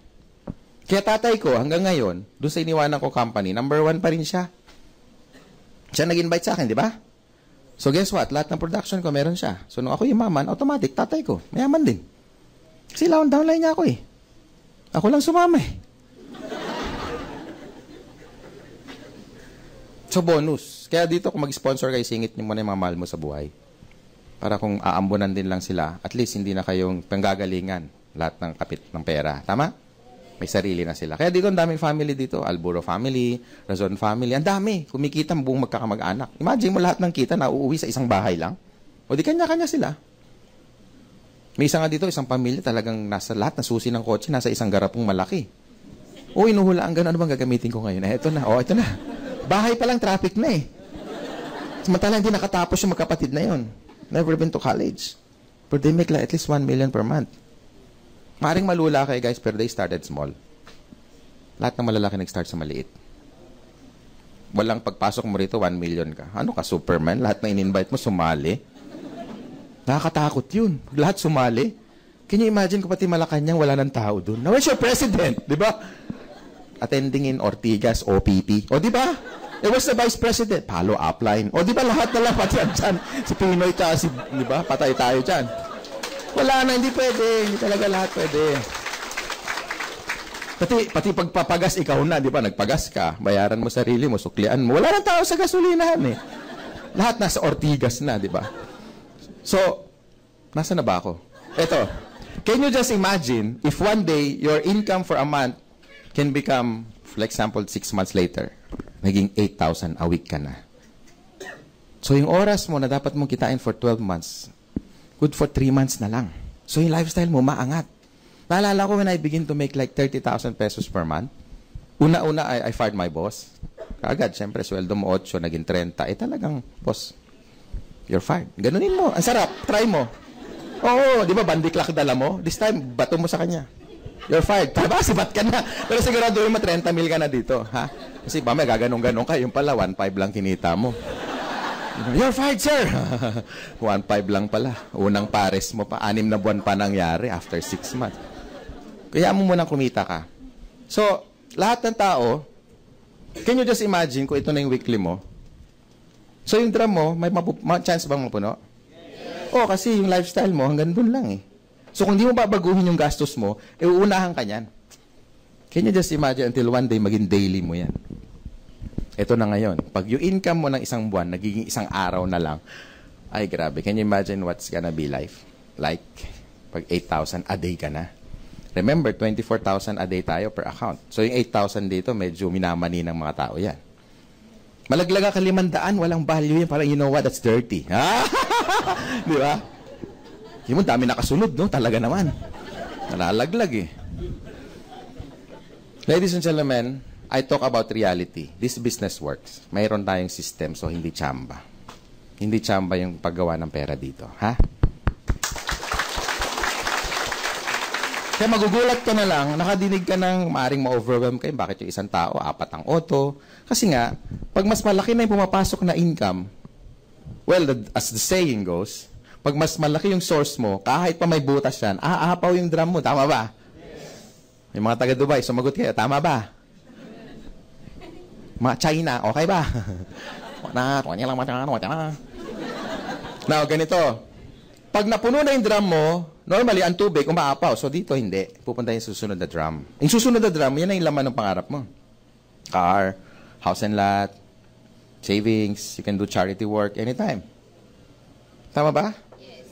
Kaya tatay ko, hanggang ngayon, doon sa iniwanan ko company, #1 pa rin siya. Siya nag-invite sa akin, di ba? So guess what? Lahat ng production ko, meron siya. So nung ako yumaman, automatic, tatay ko, mayaman din. Kasi downline niya ako eh. Ako lang sumama eh. So, bonus. Kaya dito, kung mag-sponsor kayo, singit niyo muna yung mga mahal mo sa buhay. Para kung aambunan din lang sila, at least hindi na kayong panggagalingan lahat ng kapit ng pera. Tama? May sarili na sila. Kaya dito, ang daming family dito. Alburo family, Razon family. Ang dami. Kumikita buong magkakamag-anak. Imagine mo lahat ng kita na uuwi sa isang bahay lang. O di kanya-kanya sila. May isa nga dito, isang pamilya talagang nasa lahat na susi ng kotse, nasa isang garapong malaki. O, inuhulaan gano'n. Ano bang gagamitin ko ngayon? Ito na. O, ito na. Bahay pa lang, traffic na eh. Samantala, hindi nakatapos yung magkapatid na yun. Never been to college. But they make like at least 1 million per month. Maring malula kayo guys, pero they started small. Lahat ng malalaki nag-start sa maliit. Walang pagpasok mo rito, 1 million ka. Ano ka, Superman? Lahat na in-invite mo, sumali. Nakakatakot yun. Lahat sumali. Can you imagine kung pati Malacanang wala ng tao doon? Now, where's your president? Di ba? Attending in Ortigas, OPP. O, di ba? It was the vice president. Palo upline. O, di ba lahat na lang pati dyan? Si Pinoy tsaka si, di ba? Patay tayo dyan. Wala na, hindi pwede. Hindi talaga lahat pwede. Pati pagpapagas, ikaw na, di ba? Nagpagas ka. Bayaran mo sarili mo, suklian mo. Wala nang tao sa gasolinahan eh. Lahat nasa Ortigas na, di ba? So, nasa na ba ako? Eto. Can you just imagine if one day your income for a month can become, for example, 6 months later, naging 8,000 a week ka na. So, yung oras mo na dapat mong kitain for 12 months, good for 3 months na lang. So, yung lifestyle mo, maangat. Naalala ko when I begin to make like 30,000 pesos per month, una-una, I fired my boss. Kaagad, syempre, sweldo mo 8, naging 30. Talagang, boss, you're fired. Ganunin mo. Ang sarap. Try mo. Oo, di ba, bandiklak dala mo? This time, bato mo sa kanya. You're fired. Taba, sibat ka na. Pero sigurado mo 30 mil ka na dito. Ha? Kasi ba, may gaganong-ganong ka. Yung pala, 1.5 lang kinita mo. You're fired, sir. 1.5 lang pala. Unang pares mo pa. 6 na buwan pa nangyari after 6 months. Kaya mo munang kumita ka. So, lahat ng tao, can you just imagine kung ito na yung weekly mo? So, yung drum mo, may chance bang mapuno? Yes. Oh, kasi yung lifestyle mo, hanggang dun lang eh. So, kung di mo babaguhin yung gastos mo, uunahan ka niyan. Can you just imagine until one day, maging daily mo yan? Ito na ngayon. Pag yung income mo ng isang buwan, nagiging isang araw na lang, ay grabe. Can you imagine what's gonna be life? Like, pag 8,000 a day ka na. Remember, 24,000 a day tayo per account. So, yung 8,000 dito, medyo minamani ng mga tao yan. Malaglaga ka 500, walang value yan. Parang, you know what, that's dirty. Di ba? Yung mo, dami nakasunod, no? Talaga naman. Nalalaglag eh. Ladies and gentlemen, I talk about reality. This business works. Mayroon tayong system, so hindi tsamba. Hindi tsamba yung paggawa ng pera dito. Ha? Kaya magugulat ka na lang, nakadinig ka ng maaring ma-overwhelm kayo. Bakit yung isang tao, 4 ang auto? Kasi nga, pag mas malaki na yung pumapasok na income, well, as the saying goes, pag mas malaki yung source mo, kahit pa may butas yan, aapaw yung drum mo. Tama ba? Yes. Yung mga taga-Dubai, sumagot kayo. Tama ba? Mga China, okay ba? Now, ganito. Pag napuno na yung drum mo, normally, ang tubig, umaapaw. So, dito, hindi. Pupunta yung susunod na drum. Yung susunod na drum, yan ang laman ng pangarap mo. Car, house and lot, savings, you can do charity work anytime. Tama ba? Yes.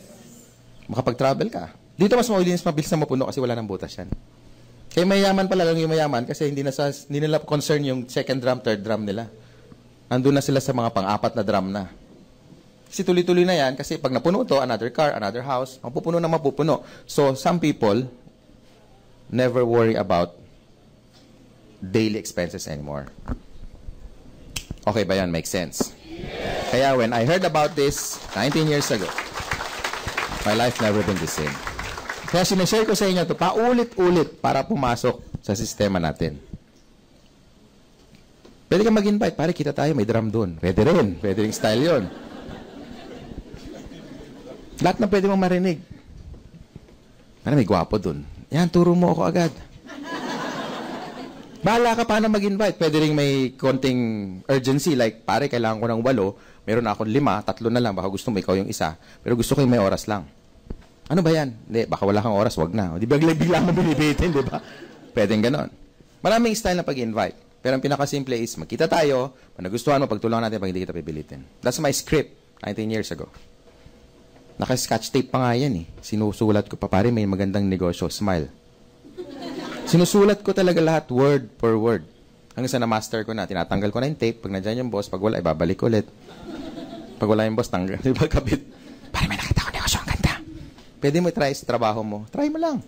Makapag-travel ka. Dito, mas mabilis na mapuno kasi wala nang butas yan. Kaya mayaman pala lang yung mayaman kasi hindi nila concern yung second drum, third drum nila. Nandun na sila sa mga pang-4 na drum na. Kasi tuloy-tuloy na yan kasi pag napuno to, another car, another house, mapupuno na mapupuno. So, some people never worry about daily expenses anymore. Okay ba yan? Makes sense? Yes. Kaya when I heard about this 19 years ago, my life never been the same. Kaya sinashare ko sa inyo ito, paulit-ulit para pumasok sa sistema natin. Pwede ka mag-invite, pare, kita tayo, may drum doon. Pwede rin, pwede rin style yun. Lahat na pwede mong marinig. Pare, may gwapo doon. Yan, turo mo ako agad. Bahala ka paano mag-invite. Pwede rin may konting urgency, like, pare, kailangan ko ng 8, meron na akong 5, 3 na lang, baka gusto mo ikaw yung isa, pero gusto ko yung may oras lang. Ano ba yan? Hindi, baka wala kang oras, wag na. Di ba bigla mo binibitin, di ba? Pwedeng ganon. Maraming style na pag-invite. Pero ang pinakasimple is, magkita tayo, pag nagustuhan mo, pagtulungan natin, pag hindi kita pipilitin. That's my script, 19 years ago. Naka-scotch tape pa nga yan eh. Sinusulat ko pa, pare, may magandang negosyo, smile. Sinusulat ko talaga lahat, word per word. Hanggang sa na-master ko na, tinatanggal ko na yung tape, pag nandiyan yung boss, pag wala, ibabalik ulit. Pag wala yung boss, tanggal. Di ba, kapit? Pare, may nakita ko negosyo, ang ganda. Pwede mo try sa trabaho mo. Try mo lang.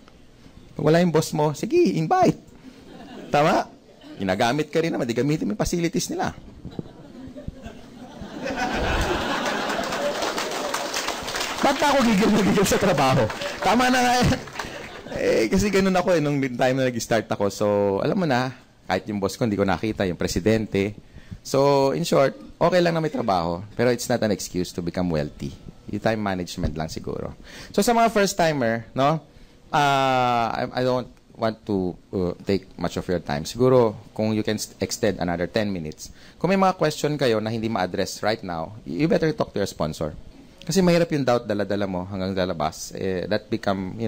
Pag wala yung boss mo, sige, invite. Tama? Ginagamit ka rin naman. Di gamitin mo yung facilities nila. Ba't ako gigil sa trabaho? Tama na nga kasi ganun ako nung time na nag-start ako. So, alam mo na, kahit yung boss ko, hindi ko nakita, yung presidente. So, in short, okay lang na may trabaho. Pero it's not an excuse to become wealthy. Yung time management lang siguro. So, sa mga first-timer, no, I don't want to take much of your time. Siguro, kung you can extend another 10 minutes. Kung may mga question kayo na hindi ma-address right now, you better talk to your sponsor. Kasi mahirap yung doubt dala-dala mo hanggang lalabas. That become,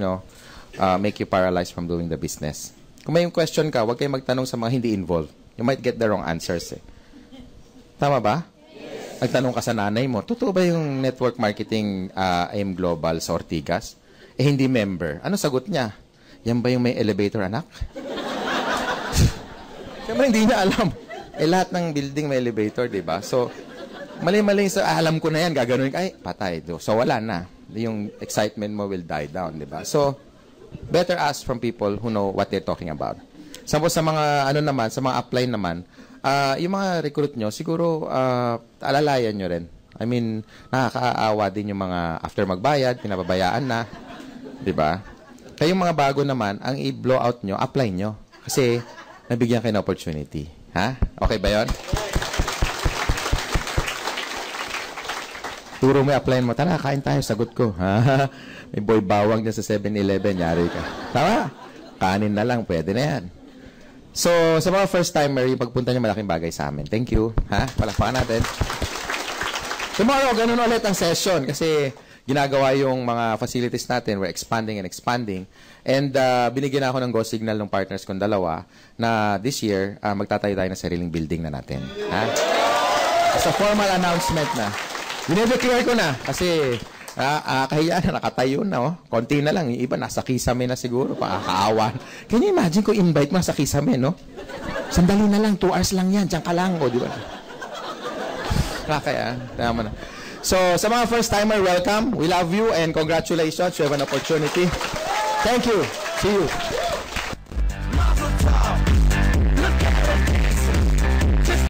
make you paralyzed from doing the business. Kung may question ka, huwag kayong magtanong sa mga hindi involved. You might get the wrong answers. Tama ba? Nagtanong ka sa nanay mo, totoo ba yung network marketing AM Global sa Ortigas? Hindi member. Ano sagot niya? Yan ba yung may elevator, anak? Siyempre, hindi niya alam. Lahat ng building may elevator, di ba? So, mali-mali sa alam ko na yan, gaganoin ka, ay, patay. So, wala na. Yung excitement mo will die down, di ba? So, better ask from people who know what they're talking about. Sa mga, sa mga upline naman, yung mga recruit nyo, siguro, alalayan nyo rin. I mean, nakakaawa din yung mga after magbayad, pinababayaan na. Diba? Kayong mga bago naman, ang i-blow out nyo, apply nyo. Kasi, nabigyan kayo ng opportunity. Ha? Okay ba yun? Turo mo, apply mo. Tara, kain tayo. Sagot ko. May boy bawang dyan sa 7-Eleven. Yari ka. Tama? Kanin na lang. Pwede na yan. So, sa mga first-timer, yung pagpunta niyo malaking bagay sa amin. Thank you. Ha? Palakpakan natin. Tomorrow, ganun ulit ang session kasi ginagawa yung mga facilities natin. We're expanding and expanding. And binigyan ako ng go signal ng partners kong dalawa na this year, magtatayo tayo ng sariling building na natin. Ha? As a formal announcement na. Dinedeclare ko na kasi kahiya na, nakatayo na. Oh. Konti na lang. Yung iba, nasa kisame na siguro. Pakakaawan. Can you imagine kung invite mo sa kisame, no? Sandali na lang. 2 hours lang yan. Diyan ka lang. O, di ba? Kaya, tama na. So, sa mga first-timer, welcome. We love you and congratulations. You have an opportunity. Thank you. See you.